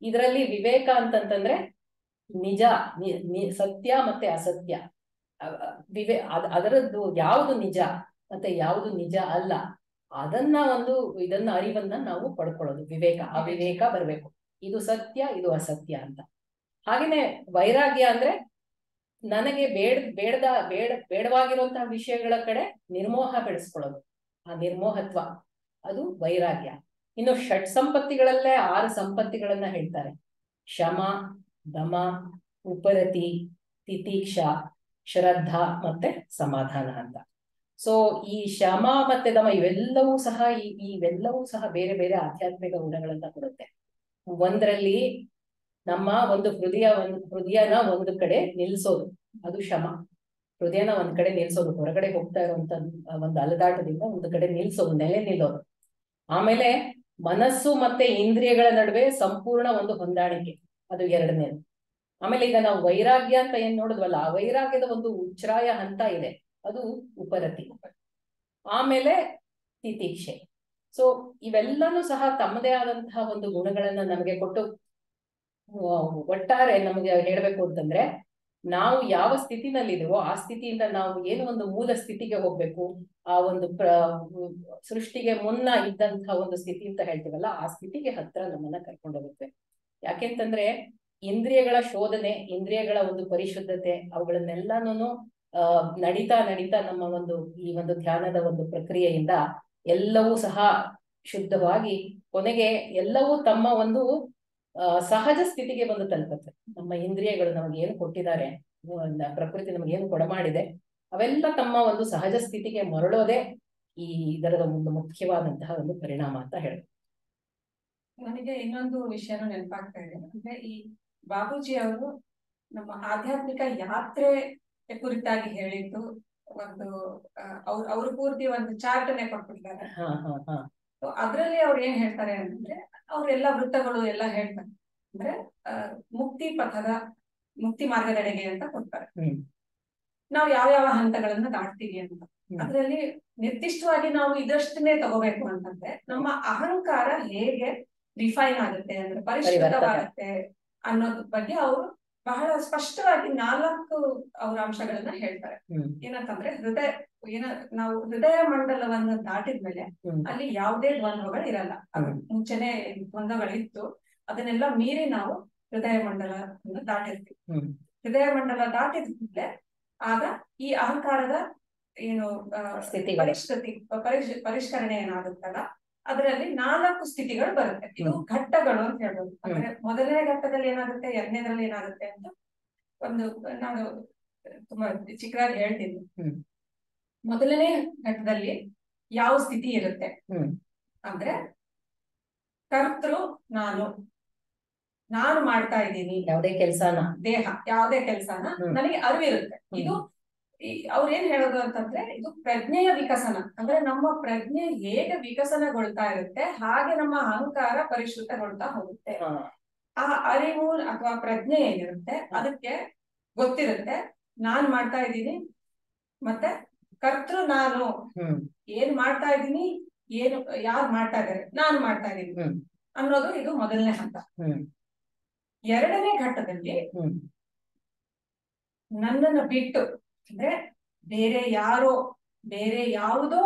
S2: ಇದರಲ್ಲಿ ವಿವೇಕ ಅಂತಂತಂದ್ರೆ ನಿಜ, ಸತ್ಯ ಮತ್ತೆ ಅಸತ್ಯ, ಅದರದ್ದು ಯಾವುದು ನಿಜ ಮತ್ತೆ ಯಾವುದು ನಿಜ ಅಲ್ಲ, ಅದನ್ನ ಇದನ್ನ ಅರಿವನ್ನ ನಾವು ಪಡ್ಕೊಳ್ಳೋದು ವಿವೇಕ. ಅವಿವೇಕ ಬರ್ಬೇಕು, ಇದು ಸತ್ಯ ಇದು ಅಸತ್ಯ ಅಂತ. ಹಾಗೇನೆ ವೈರಾಗ್ಯ ಅಂದ್ರೆ ನನಗೆ ಬೇಡವಾಗಿರುವಂತಹ ವಿಷಯಗಳ ಕಡೆ ನಿರ್ಮೋಹ ಬೆಳೆಸ್ಕೊಳ್ಳೋದು, ಆ ನಿರ್ಮೋಹತ್ವ, ಅದು ವೈರಾಗ್ಯ. ಇನ್ನು ಷಟ್ ಸಂಪತ್ತಿಗಳಲ್ಲೇ 6 ಸಂಪತ್ತಿಗಳನ್ನ ಹೇಳ್ತಾರೆ: ಶಮ, ದಮ, ಉಪರತಿ, ತಿತೀಕ್ಷಾ, ಶ್ರದ್ಧಾ ಮತ್ತೆ ಸಮಾಧಾನ ಅಂತ. ಸೊ ಈ ಶಮ ಮತ್ತೆ ದಮ ಇವೆಲ್ಲವೂ ಸಹ ಬೇರೆ ಬೇರೆ ಆಧ್ಯಾತ್ಮಿಕ ಗುಣಗಳನ್ನ ಕೊಡುತ್ತೆ. ಒಂದರಲ್ಲಿ ನಮ್ಮ ಒಂದು ಹೃದಯನ ಒಂದು ಕಡೆ ನಿಲ್ಸೋದು, ಅದು ಶಮ. ಹೃದಯನ ಒಂದ್ ಕಡೆ ನಿಲ್ಸೋದು, ಹೊರಗಡೆ ಹೋಗ್ತಾ ಇರುವಂತ ಒಂದು ಅಲದಾಟದಿಂದ ಒಂದು ಕಡೆ ನಿಲ್ಸೋದು, ನೆಲೆ ನಿಲ್ಲೋದು. ಆಮೇಲೆ ಮನಸ್ಸು ಮತ್ತೆ ಇಂದ್ರಿಯಗಳ ನಡುವೆ ಸಂಪೂರ್ಣ ಒಂದು ಹೊಂದಾಣಿಕೆ, ಅದು ಎರಡನೇದು. ಆಮೇಲೆ ಈಗ ನಾವು ವೈರಾಗ್ಯ ಅಂತ ಏನ್ ನೋಡಿದ್ವಲ್ಲ, ಆ ವೈರಾಗ್ಯದ ಒಂದು ಉಚ್ಛ್ರಾಯ ಹಂತ ಇದೆ, ಅದು ಉಪರತಿ. ಆಮೇಲೆ ತಿತೀಕ್ಷೆ. ಸೊ ಇವೆಲ್ಲನೂ ಸಹ ತಮ್ಮದೇ ಆದಂತಹ ಒಂದು ಗುಣಗಳನ್ನ ನಮಗೆ ಕೊಟ್ಟು, ಒಟ್ಟಾರೆ ನಮಗೆ ಹೇಳ್ಬೇಕು ಅಂತಂದ್ರೆ, ನಾವು ಯಾವ ಸ್ಥಿತಿನಲ್ಲಿದ್ದೀವೋ ಆ ಸ್ಥಿತಿಯಿಂದ ನಾವು ಏನು ಒಂದು ಮೂಲ ಸ್ಥಿತಿಗೆ ಹೋಗ್ಬೇಕು, ಆ ಒಂದು ಸೃಷ್ಟಿಗೆ ಮುನ್ನ ಇದ್ದಂತಹ ಒಂದು ಸ್ಥಿತಿ ಅಂತ ಹೇಳ್ತೀವಲ್ಲ, ಆ ಸ್ಥಿತಿಗೆ ಹತ್ರ ನಮ್ಮನ್ನ ಕರ್ಕೊಂಡು ಹೋಗುತ್ತೆ. ಯಾಕೆಂತಂದ್ರೆ ಇಂದ್ರಿಯಗಳ ಶೋಧನೆ, ಇಂದ್ರಿಯಗಳ ಒಂದು ಪರಿಶುದ್ಧತೆ, ಅವುಗಳನ್ನೆಲ್ಲಾನು ನಡೀತಾ ನಮ್ಮ ಈ ಒಂದು ಧ್ಯಾನದ ಒಂದು ಪ್ರಕ್ರಿಯೆಯಿಂದ ಎಲ್ಲವೂ ಸಹ ಶುದ್ಧವಾಗಿ ಕೊನೆಗೆ ಎಲ್ಲವೂ ತಮ್ಮ ಒಂದು ಸಹಜ ಸ್ಥಿತಿಗೆ ಬಂದು ತಲುಪುತ್ತೆ. ನಮ್ಮ ಇಂದ್ರಿಯಗಳು ನಮಗೆ ಏನು ಕೊಟ್ಟಿದ್ದಾರೆ, ಪ್ರಕೃತಿ ನಮಗೆ ಏನು ಕೊಡಮಾಡಿದೆ, ಅವೆಲ್ಲ ತಮ್ಮ ಒಂದು ಸಹಜ ಸ್ಥಿತಿಗೆ ಮರಳೋದೇ ಇದರದ ಒಂದು ಮುಖ್ಯವಾದಂತಹ ಒಂದು ಪರಿಣಾಮ ಅಂತ ಹೇಳಿ.
S1: ನನಗೆ ಇನ್ನೊಂದು ವಿಷಯನೂ ನೆನಪಾಗ್ತಾ ಇದೆ. ಅಂದ್ರೆ ಈ ಬಾಬೂಜಿ ಅವರು ನಮ್ಮ ಆಧ್ಯಾತ್ಮಿಕ ಯಾತ್ರೆ ಕುರಿತಾಗಿ ಹೇಳಿದ್ದು ಅವ್ರು ಪೂರ್ತಿ ಒಂದು ಚಾರ್ಟ್ನೆ ಕೊಟ್ಬಿಟ್ಟಿದ್ದಾರೆ. ಅದ್ರಲ್ಲಿ ಅವ್ರು ಏನ್ ಹೇಳ್ತಾರೆ ಅಂತಂದ್ರೆ, ಅವ್ರೆಲ್ಲ ವೃತ್ತಗಳು ಎಲ್ಲ ಹೇಳ್ತಾರೆ. ಅಂದ್ರೆ ಮುಕ್ತಿ ಮಾರ್ಗದೆಡೆಗೆ ಅಂತ ಕೊಡ್ತಾರೆ. ನಾವು ಯಾವ ಹಂತಗಳನ್ನ ದಾಟ್ತೀವಿ ಅಂತ. ಅದ್ರಲ್ಲಿ ನಿರ್ದಿಷ್ಟವಾಗಿ ನಾವು ಇದಷ್ಟನ್ನೇ ತಗೋಬೇಕು ಅಂತಂದ್ರೆ, ನಮ್ಮ ಅಹಂಕಾರ ಹೇಗೆ ರಿಫೈನ್ ಆಗುತ್ತೆ ಅಂದ್ರೆ ಪರಿಷ್ಕೃತವಾಗುತ್ತೆ ಅನ್ನೋದ್ರ ಬಗ್ಗೆ ಅವರು ಬಹಳ ಸ್ಪಷ್ಟವಾಗಿ 4 ಅವ್ರ ಅಂಶಗಳನ್ನ ಹೇಳ್ತಾರೆ. ಏನಂತಂದ್ರೆ ನಾವು ಹೃದಯ ಮಂಡಲವನ್ನು ದಾಟಿದ್ಮೇಲೆ ಅಲ್ಲಿ ಯಾವುದೇ ದ್ವಂದ್ವಗಳು ಇರಲ್ಲ. ಅದು ಮುಂಚೆನೆ ದ್ವಂದ್ವಗಳಿತ್ತು, ಅದನ್ನೆಲ್ಲ ಮೀರಿ ನಾವು ಹೃದಯ ಮಂಡಲವನ್ನು ದಾಟಿರ್ತೀವಿ. ಹೃದಯ ಮಂಡಲ ದಾಟಿದ್ಮೇಲೆ ಆಗ ಈ ಅಹಂಕಾರದ ಪರಿಷ್ಕರಣೆ ಏನಾಗುತ್ತಲ್ಲ, ಅದರಲ್ಲಿ 4 ಸ್ಥಿತಿಗಳು ಬರುತ್ತೆ. ಇದು ಘಟ್ಟಗಳು ಅಂತ ಹೇಳ್ಬೋದು. ಅಂದ್ರೆ ಮೊದಲನೇ ಘಟ್ಟದಲ್ಲಿ ಏನಾಗುತ್ತೆ, ಎರಡನೇದ್ರಲ್ಲಿ ಏನಾಗುತ್ತೆ ಅಂತ ನಾನು ತುಂಬಾ ಚಿಕ್ಕದಾಗಿ ಹೇಳ್ತೀನಿ. ಮೊದಲನೇ ಘಟ್ಟದಲ್ಲಿ ಯಾವ ಸ್ಥಿತಿ ಇರುತ್ತೆ ಅಂದ್ರೆ, ಕರ್ತೃ ನಾನು ಮಾಡ್ತಾ ಇದ್ದೀನಿ ಯಾವುದೇ ಕೆಲಸನ, ಯಾವುದೇ ಕೆಲಸನ ನನಗೆ ಅರಿವಿರುತ್ತೆ. ಇದು ಅವ್ರು ಏನ್ ಹೇಳೋದು ಅಂತಂದ್ರೆ, ಇದು ಪ್ರಜ್ಞೆಯ ವಿಕಸನ. ಅಂದ್ರೆ ನಮ್ಮ ಪ್ರಜ್ಞೆ ಹೇಗೆ ವಿಕಸನಗೊಳ್ತಾ ಇರುತ್ತೆ, ಹಾಗೆ ನಮ್ಮ ಅಹಂಕಾರ ಪರಿಶುದ್ಧಗೊಳ್ತಾ ಹೋಗುತ್ತೆ. ಆ ಅರಿವು ಅಥವಾ ಪ್ರಜ್ಞೆ ಏನಿರುತ್ತೆ ಅದಕ್ಕೆ ಗೊತ್ತಿರುತ್ತೆ, ನಾನ್ ಮಾಡ್ತಾ ಇದ್ದೀನಿ, ಮತ್ತೆ ಕರ್ತೃ ನಾನು ಏನ್ ಮಾಡ್ತಾ ಇದ್ದೀನಿ, ಯಾರು ಮಾಡ್ತಾ ಇದ್ದಾರೆ, ನಾನು ಮಾಡ್ತಾ ಇದ್ದೀನಿ ಅನ್ನೋದು ಇದು ಮೊದಲನೇ ಹಂತ. ಎರಡನೇ ಘಟ್ಟದಲ್ಲಿ ನನ್ನನ್ನು ಬಿಟ್ಟು, ಅಂದ್ರೆ ಬೇರೆ ಯಾವುದೋ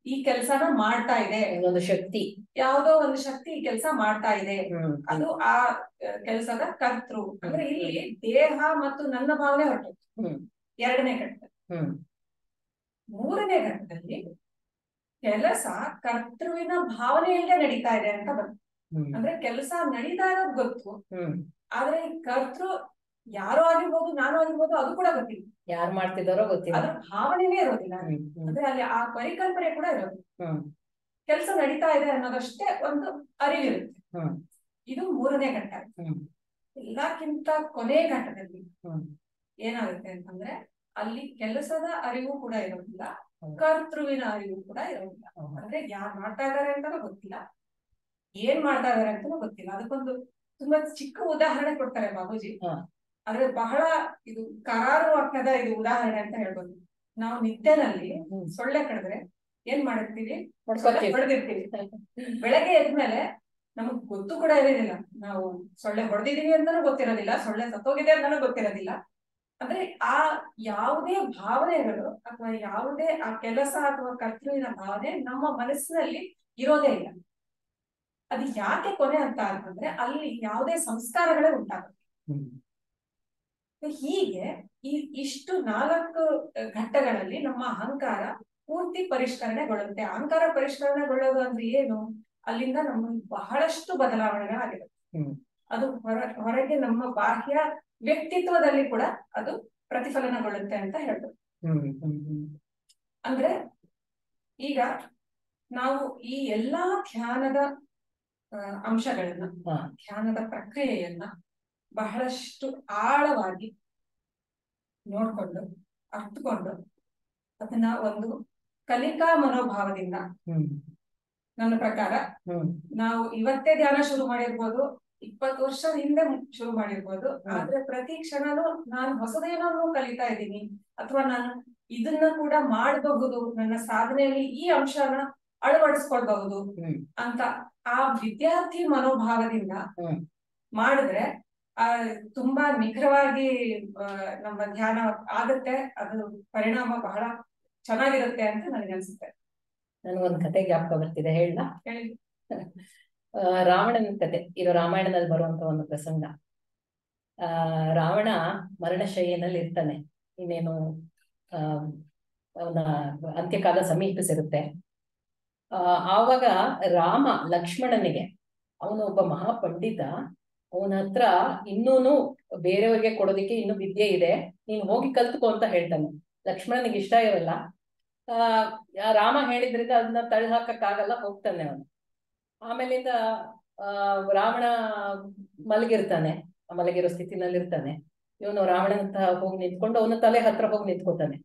S1: ಈ ಕೆಲಸನ ಮಾಡ್ತಾ ಇದೆ,
S2: ಒಂದು ಶಕ್ತಿ,
S1: ಯಾವುದೋ ಒಂದು ಶಕ್ತಿ ಈ ಕೆಲಸ ಮಾಡ್ತಾ ಇದೆ, ಅದು ಆ ಕೆಲಸದ ಕರ್ತೃ. ಅಂದ್ರೆ ಇಲ್ಲಿ ದೇಹ ಮತ್ತು ನನ್ನ ಭಾವನೆ ಹೊರಟು ಎರಡನೇ ಘಟ್ಟದಲ್ಲಿ. ಮೂರನೇ ಘಟ್ಟದಲ್ಲಿ ಕೆಲಸ ಕರ್ತೃವಿನ ಭಾವನೆಯಲ್ಲೇ ನಡೀತಾ ಇದೆ ಅಂತ ಬರ್ತದೆ. ಅಂದ್ರೆ ಕೆಲಸ ನಡೀತಾ ಇರೋದು ಗೊತ್ತು, ಆದ್ರೆ ಈ ಕರ್ತೃ ಯಾರು ಆಗಿರ್ಬೋದು, ನಾನು ಆಗಿರ್ಬೋದು, ಅದು ಕೂಡ ಗೊತ್ತಿಲ್ಲ,
S2: ಯಾರು ಮಾಡ್ತಿದಾರೋ ಗೊತ್ತಿಲ್ಲ,
S1: ಅದ್ರ ಭಾವನೆನೇ ಇರೋದಿಲ್ಲ. ಅಂದ್ರೆ ಅಲ್ಲಿ ಆ ಪರಿಕಲ್ಪನೆ ಕೂಡ ಇರೋದು, ಕೆಲಸ ನಡೀತಾ ಇದೆ ಅನ್ನೋದಷ್ಟೇ ಒಂದು ಅರಿವಿರುತ್ತೆ. ಇದು ಮೂರನೇ ಘಟ್ಟ. ಎಲ್ಲಕ್ಕಿಂತ ಕೊನೆ ಘಟ್ಟದಲ್ಲಿ ಏನಾಗುತ್ತೆ ಅಂತಂದ್ರೆ ಅಲ್ಲಿ ಕೆಲಸದ ಅರಿವು ಕೂಡ ಇರೋದಿಲ್ಲ, ಕರ್ತೃವಿನ ಅರಿವು ಕೂಡ ಇರೋದಿಲ್ಲ. ಅಂದ್ರೆ ಯಾರು ಮಾಡ್ತಾ ಇದಾರೆ ಅಂತಾನೂ ಗೊತ್ತಿಲ್ಲ, ಏನ್ ಮಾಡ್ತಾ ಇದಾರೆ ಅಂತಾನೂ ಗೊತ್ತಿಲ್ಲ. ಅದಕ್ಕೊಂದು ತುಂಬಾ ಚಿಕ್ಕ ಉದಾಹರಣೆ ಕೊಡ್ತಾರೆ ಬಾಬೂಜಿ. ಆದ್ರೆ ಬಹಳ ಇದು ಕರಾರುವಾಕ್ಯದ ಇದು ಉದಾಹರಣೆ ಅಂತ ಹೇಳ್ಬೋದು. ನಾವು ನಿದ್ದೆನಲ್ಲಿ ಸೊಳ್ಳೆ ಕಡಿದ್ರೆ ಏನ್ ಮಾಡಿರ್ತೀವಿ, ಹೊಡೆದಿರ್ತೀವಿ. ಬೆಳಗ್ಗೆ ಎದ್ಮೇಲೆ ನಮಗ್ ಗೊತ್ತು ಕೂಡ ಇರೋದಿಲ್ಲ, ನಾವು ಸೊಳ್ಳೆ ಹೊಡೆದಿದೀವಿ ಅಂತಾನೂ ಗೊತ್ತಿರೋದಿಲ್ಲ, ಸೊಳ್ಳೆ ಸತ್ತೋಗಿದೆ ಅಂತಾನೂ ಗೊತ್ತಿರೋದಿಲ್ಲ. ಅಂದ್ರೆ ಆ ಯಾವುದೇ ಭಾವನೆಗಳು ಅಥವಾ ಯಾವುದೇ ಆ ಕೆಲಸ ಅಥವಾ ಕರ್ತೃವಿನ ಭಾವನೆ ನಮ್ಮ ಮನಸ್ಸಿನಲ್ಲಿ ಇರೋದೇ ಇಲ್ಲ. ಅದು ಯಾಕೆ ಕೊನೆ ಅಂತ ಅಂತಂದ್ರೆ ಅಲ್ಲಿ ಯಾವುದೇ ಸಂಸ್ಕಾರಗಳೇ ಉಂಟಾಗುತ್ತೆ. ಹೀಗೆ ಇಷ್ಟು 4 ಘಟ್ಟಗಳಲ್ಲಿ ನಮ್ಮ ಅಹಂಕಾರ ಪೂರ್ತಿ ಪರಿಷ್ಕರಣೆಗೊಳ್ಳುತ್ತೆ. ಅಹಂಕಾರ ಪರಿಷ್ಕರಣೆಗೊಳ್ಳೋದು ಅಂದ್ರೆ ಏನು, ಅಲ್ಲಿಂದ ನಮಗೆ ಬಹಳಷ್ಟು ಬದಲಾವಣೆಗಳಾಗಿರುತ್ತೆ. ಅದು ಹೊರಗೆ ನಮ್ಮ ಬಾಹ್ಯ ವ್ಯಕ್ತಿತ್ವದಲ್ಲಿ ಕೂಡ ಅದು ಪ್ರತಿಫಲನಗೊಳ್ಳುತ್ತೆ ಅಂತ ಹೇಳ್ಬೋದು. ಅಂದ್ರೆ ಈಗ ನಾವು ಈ ಎಲ್ಲಾ ಧ್ಯಾನದ ಅಂಶಗಳನ್ನ, ಧ್ಯಾನದ ಪ್ರಕ್ರಿಯೆಯನ್ನ ಬಹಳಷ್ಟು ಆಳವಾಗಿ ನೋಡ್ಕೊಂಡು ಅರ್ಥಕೊಂಡು ಅದನ್ನ ಒಂದು ಕಲಿಕಾ ಮನೋಭಾವದಿಂದ, ನನ್ನ ಪ್ರಕಾರ ನಾವು ಇವತ್ತೇ ಧ್ಯಾನ ಶುರು ಮಾಡಿರ್ಬೋದು, 20 ವರ್ಷದ ಹಿಂದೆ ಶುರು ಮಾಡಿರ್ಬೋದು, ಆದ್ರೆ ಪ್ರತಿ ಕ್ಷಣನೂ ನಾನು ಹೊಸದೇನೋ ಕಲಿತಾ ಇದ್ದೀನಿ, ಅಥವಾ ನಾನು ಇದನ್ನ ಕೂಡ ಮಾಡಬಹುದು, ನನ್ನ ಸಾಧನೆಯಲ್ಲಿ ಈ ಅಂಶನ ಅಳವಡಿಸ್ಕೊಳ್ಬಹುದು ಅಂತ ಆ ವಿದ್ಯಾರ್ಥಿ ಮನೋಭಾವದಿಂದ ಮಾಡಿದ್ರೆ ತುಂಬಾ ನಿಖರವಾಗಿ ನಮ್ಮ ಧ್ಯಾನ ಆಗುತ್ತೆ. ಅದು ಪರಿಣಾಮ ಬಹಳ ಚೆನ್ನಾಗಿರುತ್ತೆ ಅಂತ ನನಗೆ ಅನ್ಸುತ್ತೆ.
S2: ನನ್ಗೊಂದ್ ಕತೆ ಜ್ಞಾಪಕ ಬರ್ತಿದೆ, ಹೇಳ.
S1: ಹೇಳಿ.
S2: ರಾವಣನ ಕತೆ, ಇದು ರಾಮಾಯಣದಲ್ಲಿ ಬರುವಂತ ಒಂದು ಪ್ರಸಂಗ. ರಾವಣ ಮರಣಶಯ್ಯನಲ್ಲಿ ಇರ್ತಾನೆ, ಇನ್ನೇನು ಅವನ ಅಂತ್ಯಕಾಲ ಸಮೀಪಿಸಿರುತ್ತೆ. ಆವಾಗ ರಾಮ ಲಕ್ಷ್ಮಣನಿಗೆ, ಅವನು ಒಬ್ಬ ಮಹಾಪಂಡಿತ, ಅವನ ಹತ್ರ ಇನ್ನೂನು ಬೇರೆಯವ್ರಿಗೆ ಕೊಡೋದಿಕ್ಕೆ ಇನ್ನು ವಿದ್ಯೆ ಇದೆ, ನೀನು ಹೋಗಿ ಕಲ್ತ್ಕೊ ಅಂತ ಹೇಳ್ತಾನೆ. ಲಕ್ಷ್ಮಣನಿಗೆ ಇಷ್ಟ ಇರಲ್ಲ. ರಾಮ ಹೇಳಿದ್ರಿಂದ ಅದನ್ನ ತಳ್ಳಿ ಹಾಕಕ್ಕಾಗಲ್ಲ, ಹೋಗ್ತಾನೆ ಅವನು. ಆಮೇಲಿಂದ ರಾವಣ ಮಲಗಿರ್ತಾನೆ, ಮಲಗಿರೋ ಸ್ಥಿತಿನಲ್ಲಿ ಇರ್ತಾನೆ. ಇವನು ರಾವಣನ ಹೋಗಿ ನಿಂತ್ಕೊಂಡು ಅವನ ತಲೆ ಹತ್ರ ಹೋಗಿ ನಿಂತ್ಕೋತಾನೆ.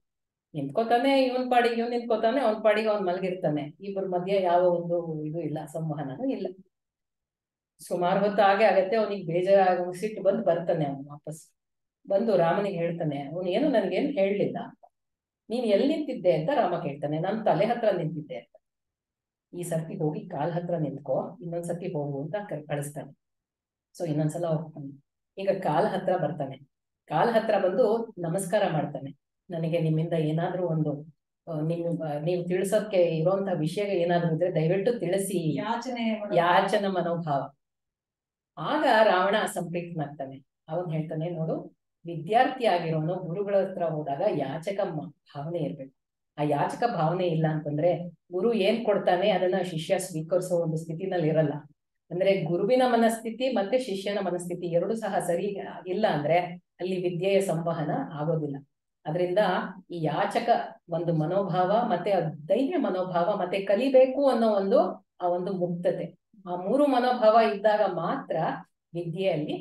S2: ಇವನ್ ಪಾಡಿಗೆ ಇವನ್ ನಿಂತ್ಕೋತಾನೆ, ಅವನ್ ಪಾಡಿಗೆ ಅವ್ನ್ ಮಲಗಿರ್ತಾನೆ. ಇಬ್ಬರ ಮಧ್ಯೆ ಯಾವ ಒಂದು ಇದು ಇಲ್ಲ, ಸಂವಹನನೂ ಇಲ್ಲ. ಸುಮಾರು ಹೊತ್ತು ಹಾಗೆ ಆಗತ್ತೆ. ಅವನಿಗೆ ಬೇಜಾರಾಗ ಸಿಟ್ಟು ಬಂದು ಬರ್ತಾನೆ. ಅವನು ವಾಪಸ್ ಬಂದು ರಾಮನಿಗೆ ಹೇಳ್ತಾನೆ, ಅವನು ಏನು ನನ್ಗೇನು ಹೇಳಲಿಲ್ಲ, ನೀನ್ ಎಲ್ಲಿ ನಿಂತಿದ್ದೆ ಅಂತ ರಾಮ ಕೇಳ್ತಾನೆ. ನಾನು ತಲೆ ಹತ್ರ ನಿಂತಿದ್ದೆ ಅಂತ. ಈ ಸರ್ತಿ ಹೋಗಿ ಕಾಲ್ ಹತ್ರ ನಿಂತ್ಕೋ, ಇನ್ನೊಂದ್ಸತಿ ಹೋಗು ಅಂತ ಕಳಿಸ್ತಾನೆ. ಸೊ ಇನ್ನೊಂದ್ಸಲ ಹೋಗ್ತಾನೆ. ಈಗ ಕಾಲ್ ಹತ್ರ ಬರ್ತಾನೆ. ಕಾಲ್ ಹತ್ರ ಬಂದು ನಮಸ್ಕಾರ ಮಾಡ್ತಾನೆ. ನನಗೆ ನಿಮ್ಮಿಂದ ಏನಾದ್ರೂ ಒಂದು ನೀವು ತಿಳಿಸೋಕೆ ಇರುವಂತ ವಿಷಯ ಏನಾದ್ರು ಇದ್ರೆ ದಯವಿಟ್ಟು ತಿಳಿಸಿ, ಯಾಚನ ಮನೋಭಾವ. ಆಗ ರಾವಣ ಅಸಂಪ್ರೀತನಾಗ್ತಾನೆ. ಅವನ್ ಹೇಳ್ತಾನೆ, ನೋಡು, ವಿದ್ಯಾರ್ಥಿ ಆಗಿರೋನು ಗುರುಗಳ ಹತ್ರ ಹೋದಾಗ ಯಾಚಕ ಭಾವನೆ ಇರ್ಬೇಕು. ಆ ಯಾಚಕ ಭಾವನೆ ಇಲ್ಲ ಅಂತಂದ್ರೆ ಗುರು ಏನ್ ಕೊಡ್ತಾನೆ ಅದನ್ನ ಶಿಷ್ಯ ಸ್ವೀಕರಿಸೋ ಒಂದು ಸ್ಥಿತಿನಲ್ಲಿ ಇರಲ್ಲ. ಅಂದ್ರೆ ಗುರುವಿನ ಮನಸ್ಥಿತಿ ಮತ್ತೆ ಶಿಷ್ಯನ ಮನಸ್ಥಿತಿ ಎರಡು ಸಹ ಸರಿ ಇಲ್ಲ ಅಂದ್ರೆ ಅಲ್ಲಿ ವಿದ್ಯೆಯ ಸಂವಹನ ಆಗೋದಿಲ್ಲ. ಅದರಿಂದ ಈ ಯಾಚಕ ಒಂದು ಮನೋಭಾವ, ಮತ್ತೆ ಧೈರ್ಯ ಮನೋಭಾವ, ಮತ್ತೆ ಕಲಿಬೇಕು ಅನ್ನೋ ಆ ಒಂದು ಮುಕ್ತತೆ, ಆ 3 ಮನೋಭಾವ ಇದ್ದಾಗ ಮಾತ್ರ ವಿದ್ಯೆಯಲ್ಲಿ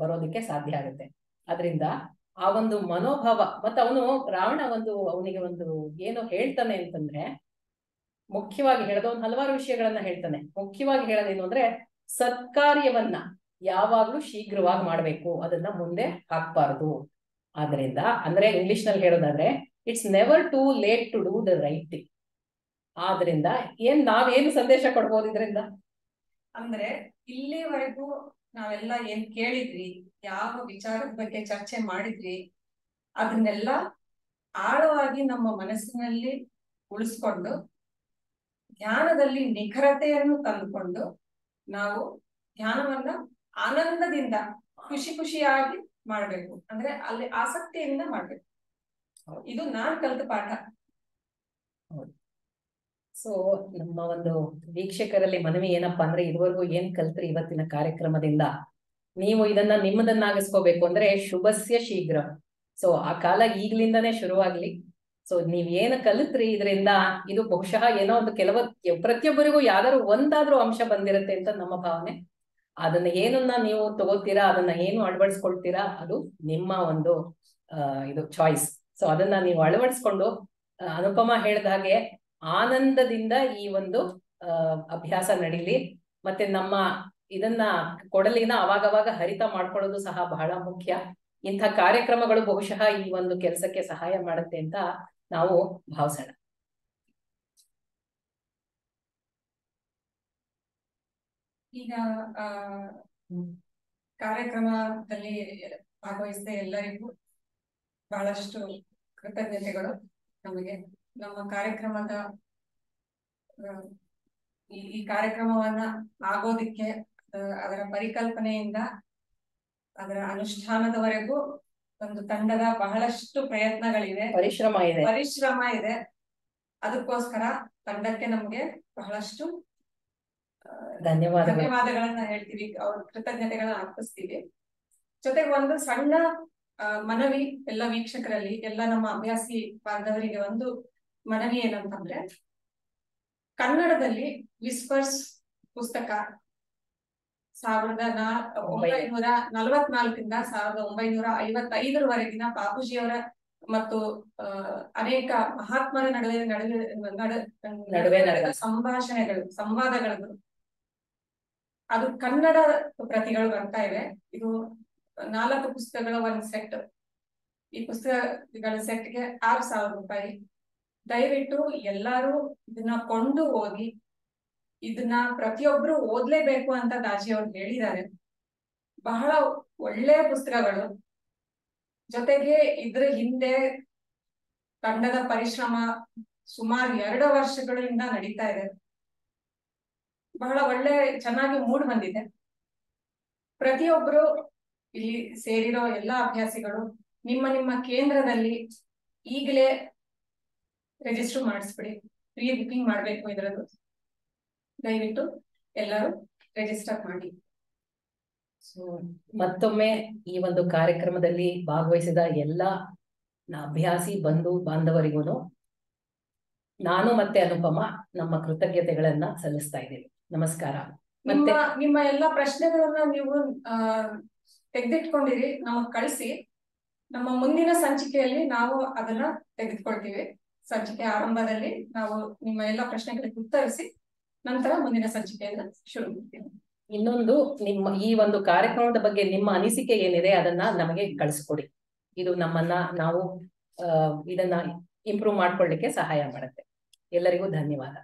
S2: ಬರೋದಕ್ಕೆ ಸಾಧ್ಯ ಆಗುತ್ತೆ. ಅದರಿಂದ ಆ ಒಂದು ಮನೋಭಾವ, ಮತ್ತೆ ರಾವಣ ಅವನಿಗೆ ಏನು ಹೇಳ್ತಾನೆ ಅಂತಂದ್ರೆ, ಮುಖ್ಯವಾಗಿ ಹೇಳೋದು ಒಂದು ಹಲವಾರು ವಿಷಯಗಳನ್ನ ಹೇಳ್ತಾನೆ. ಮುಖ್ಯವಾಗಿ ಹೇಳೋದೇನು ಅಂದ್ರೆ, ಸತ್ಕಾರ್ಯವನ್ನ ಯಾವಾಗ್ಲೂ ಶೀಘ್ರವಾಗಿ ಮಾಡ್ಬೇಕು, ಅದನ್ನ ಮುಂದೆ ಹಾಕ್ಬಾರ್ದು. ಆದ್ರಿಂದ ಅಂದ್ರೆ ಇಂಗ್ಲಿಷ್ ನಲ್ಲಿ ಹೇಳೋದಾದ್ರೆ, it's never too late to do the right thing. ಆದ್ರಿಂದ ನಾವೇನು ಸಂದೇಶ ಕೊಡ್ಬೋದು ಇದರಿಂದ
S1: ಅಂದ್ರೆ, ಇಲ್ಲಿವರೆಗೂ ನಾವೆಲ್ಲ ಏನ್ ಕೇಳಿದ್ವಿ, ಯಾವ ವಿಚಾರದ ಬಗ್ಗೆ ಚರ್ಚೆ ಮಾಡಿದ್ವಿ, ಅದನ್ನೆಲ್ಲ ಆಳವಾಗಿ ನಮ್ಮ ಮನಸ್ಸಿನಲ್ಲಿ ಉಳಿಸ್ಕೊಂಡು ಧ್ಯಾನದಲ್ಲಿ ನಿಖರತೆಯನ್ನು ತಂದುಕೊಂಡು ನಾವು ಧ್ಯಾನವನ್ನ ಆನಂದದಿಂದ ಖುಷಿಯಾಗಿ ಮಾಡ್ಬೇಕು. ಅಂದ್ರೆ ಅಲ್ಲಿ ಆಸಕ್ತಿಯಿಂದ ಮಾಡ್ಬೇಕು. ಇದು ನಾನ್ ಕಲಿತ ಪಾಠ.
S2: ಸೊ ನಮ್ಮ ಒಂದು ವೀಕ್ಷಕರಲ್ಲಿ ಮನವಿ ಏನಪ್ಪಾ ಅಂದ್ರೆ, ಇದುವರೆಗೂ ಏನ್ ಕಲ್ತ್ರಿ ಇವತ್ತಿನ ಕಾರ್ಯಕ್ರಮದಿಂದ, ನೀವು ಇದನ್ನ ನಿಮ್ಮದನ್ನಾಗಿಸ್ಕೋಬೇಕು ಅಂದ್ರೆ ಶುಭಸ್ಯ ಶೀಘ್ರ. ಸೊ ಆ ಕಾಲ ಈಗ್ಲಿಂದಾನೇ ಶುರುವಾಗ್ಲಿ. ಸೊ ನೀವ್ ಏನ್ ಕಲಿತ್ರಿ ಇದರಿಂದ, ಇದು ಬಹುಶಃ ಏನೋ ಒಂದು ಪ್ರತಿಯೊಬ್ಬರಿಗೂ ಯಾವ್ದಾದ್ರು ಒಂದಾದ್ರೂ ಅಂಶ ಬಂದಿರುತ್ತೆ ಅಂತ ನಮ್ಮ ಭಾವನೆ. ಅದನ್ನ ಏನನ್ನ ನೀವು ತಗೋತೀರಾ, ಅದನ್ನ ಏನು ಅಳವಡಿಸ್ಕೊಳ್ತೀರಾ, ಅದು ನಿಮ್ಮ ಒಂದು ಇದು ಚಾಯ್ಸ್. ಸೊ ಅದನ್ನ ನೀವು ಅಳವಡಿಸ್ಕೊಂಡು ಅನುಪಮ ಹೇಳ್ದ ಹಾಗೆ ಆನಂದದಿಂದ ಈ ಒಂದು ಅಭ್ಯಾಸ ನಡೀಲಿ. ಮತ್ತೆ ನಮ್ಮ ಇದನ್ನ ಕೊಡಲಿನ ಅವಾಗವಾಗ ಹರಿತ ಮಾಡ್ಕೊಳ್ಳೋದು ಸಹ ಬಹಳ ಮುಖ್ಯ. ಇಂಥ ಕಾರ್ಯಕ್ರಮಗಳು ಬಹುಶಃ ಈ ಒಂದು ಕೆಲಸಕ್ಕೆ ಸಹಾಯ ಮಾಡುತ್ತೆ ಅಂತ ನಾವು ಭಾವಿಸೋಣ.
S1: ಈಗ ಕಾರ್ಯಕ್ರಮದಲ್ಲಿ ಭಾಗವಹಿಸಿದ ಎಲ್ಲರಿಗೂ ಬಹಳಷ್ಟು ಕೃತಜ್ಞತೆಗಳು. ನಮಗೆ ನಮ್ಮ ಕಾರ್ಯಕ್ರಮದ ಈ ಕಾರ್ಯಕ್ರಮವನ್ನ ಆಗೋದಿಕ್ಕೆ ಅದರ ಪರಿಕಲ್ಪನೆಯಿಂದ ಅದರ ಅನುಷ್ಠಾನದವರೆಗೂ ಒಂದು ತಂಡದ ಬಹಳಷ್ಟು ಪ್ರಯತ್ನಗಳಿವೆ, ಪರಿಶ್ರಮ ಇದೆ. ಅದಕ್ಕೋಸ್ಕರ ತಂಡಕ್ಕೆ ನಮ್ಗೆ ಬಹಳಷ್ಟು ಧನ್ಯವಾದಗಳನ್ನ ಹೇಳ್ತೀವಿ, ಅವ್ರ ಕೃತಜ್ಞತೆಗಳನ್ನ ಅರ್ಪಿಸ್ತೀವಿ. ಜೊತೆಗೆ ಒಂದು ಸಣ್ಣ ಮನವಿ ಎಲ್ಲ ವೀಕ್ಷಕರಲ್ಲಿ, ಎಲ್ಲ ನಮ್ಮ ಅಭ್ಯಾಸಿ ಬಾಂಧವರಿಗೆ ಒಂದು ಮನವಿ ಏನಂತಂದ್ರೆ, ಕನ್ನಡದಲ್ಲಿ ವಿಸ್ಪರ್ಸ್ ಪುಸ್ತಕ 1944ರಿಂದ 1955ರವರೆಗಿನ ಬಾಪೂಜಿಯವರ ಮತ್ತು ಅನೇಕ ಮಹಾತ್ಮರ ನಡುವೆ ನಡೆದ ಸಂವಾದಗಳು ಅದು ಕನ್ನಡ ಪ್ರತಿಗಳು ಬರ್ತಾ ಇವೆ. ಇದು 4 ಪುಸ್ತಕಗಳ ಒಂದು ಸೆಟ್. ಈ ಪುಸ್ತಕಗಳ ಸೆಟ್ಗೆ 6,000 ರೂಪಾಯಿ. ದಯವಿಟ್ಟು ಎಲ್ಲರೂ ಇದನ್ನ ಕೊಂಡು ಹೋಗಿ, ಇದನ್ನ ಪ್ರತಿಯೊಬ್ರು ಓದ್ಲೇಬೇಕು ಅಂತ ದಾಜಿ ಅವ್ರು ಹೇಳಿದ್ದಾರೆ. ಬಹಳ ಒಳ್ಳೆಯ ಪುಸ್ತಕಗಳು. ಜೊತೆಗೆ ಇದ್ರ ಹಿಂದೆ ತಂಡದ ಪರಿಶ್ರಮ ಸುಮಾರು 2 ವರ್ಷಗಳಿಂದ ನಡೀತಾ ಇದೆ. ಬಹಳ ಚೆನ್ನಾಗಿ ಮೂಡ್ ಬಂದಿದೆ. ಪ್ರತಿಯೊಬ್ರು ಇಲ್ಲಿ ಸೇರಿರೋ ಎಲ್ಲಾ ಅಭ್ಯಾಸಿಗಳು ನಿಮ್ಮ ಕೇಂದ್ರದಲ್ಲಿ ಈಗಲೇ ರಿಜಿಸ್ಟರ್ ಮಾಡಿಸ್ಬಿಡಿ. ಪ್ರೀ ಬುಕಿಂಗ್ ಮಾಡ್ಬೇಕು ಇದರದ್ದು. ದಯವಿಟ್ಟು ಎಲ್ಲರೂ ರಿಜಿಸ್ಟರ್ ಮಾಡಿ.
S2: ಮತ್ತೊಮ್ಮೆ ಈ ಒಂದು ಕಾರ್ಯಕ್ರಮದಲ್ಲಿ ಭಾಗವಹಿಸಿದ ಎಲ್ಲ ಅಭ್ಯಾಸಿ ಬಂಧು ಬಾಂಧವರಿಗೂ ನಾನು ಮತ್ತೆ ಅನುಪಮ ನಮ್ಮ ಕೃತಜ್ಞತೆಗಳನ್ನ ಸಲ್ಲಿಸ್ತಾ ಇದ್ದೀವಿ. ನಮಸ್ಕಾರ.
S1: ನಿಮ್ಮ ಎಲ್ಲ ಪ್ರಶ್ನೆಗಳನ್ನ ನೀವು ತೆಗೆದಿಟ್ಕೊಂಡಿರಿ, ನಮಗ್ ಕಳಿಸಿ. ನಮ್ಮ ಮುಂದಿನ ಸಂಚಿಕೆಯಲ್ಲಿ ನಾವು ಅದನ್ನ ತೆಗೆದುಕೊಳ್ತೀವಿ. ಸಂಚಿಕೆ ಆರಂಭದಲ್ಲಿ ನಾವು ನಿಮ್ಮ ಎಲ್ಲ ಪ್ರಶ್ನೆಗಳಿಗೆ ಉತ್ತರಿಸಿ ನಂತರ ಮುಂದಿನ ಸಂಚಿಕೆಯನ್ನ ಶುರು ಮಾಡ್ತೀವಿ.
S2: ಇನ್ನೊಂದು, ನಿಮ್ಮ ಈ ಒಂದು ಕಾರ್ಯಕ್ರಮದ ಬಗ್ಗೆ ನಿಮ್ಮ ಅನಿಸಿಕೆ ಏನಿದೆ ಅದನ್ನ ನಮಗೆ ಕಳಿಸ್ಕೊಡಿ. ಇದು ನಾವು ಇದನ್ನ ಇಂಪ್ರೂವ್ ಮಾಡ್ಕೊಳ್ಳಿಕ್ಕೆ ಸಹಾಯ ಮಾಡುತ್ತೆ. ಎಲ್ಲರಿಗೂ ಧನ್ಯವಾದ.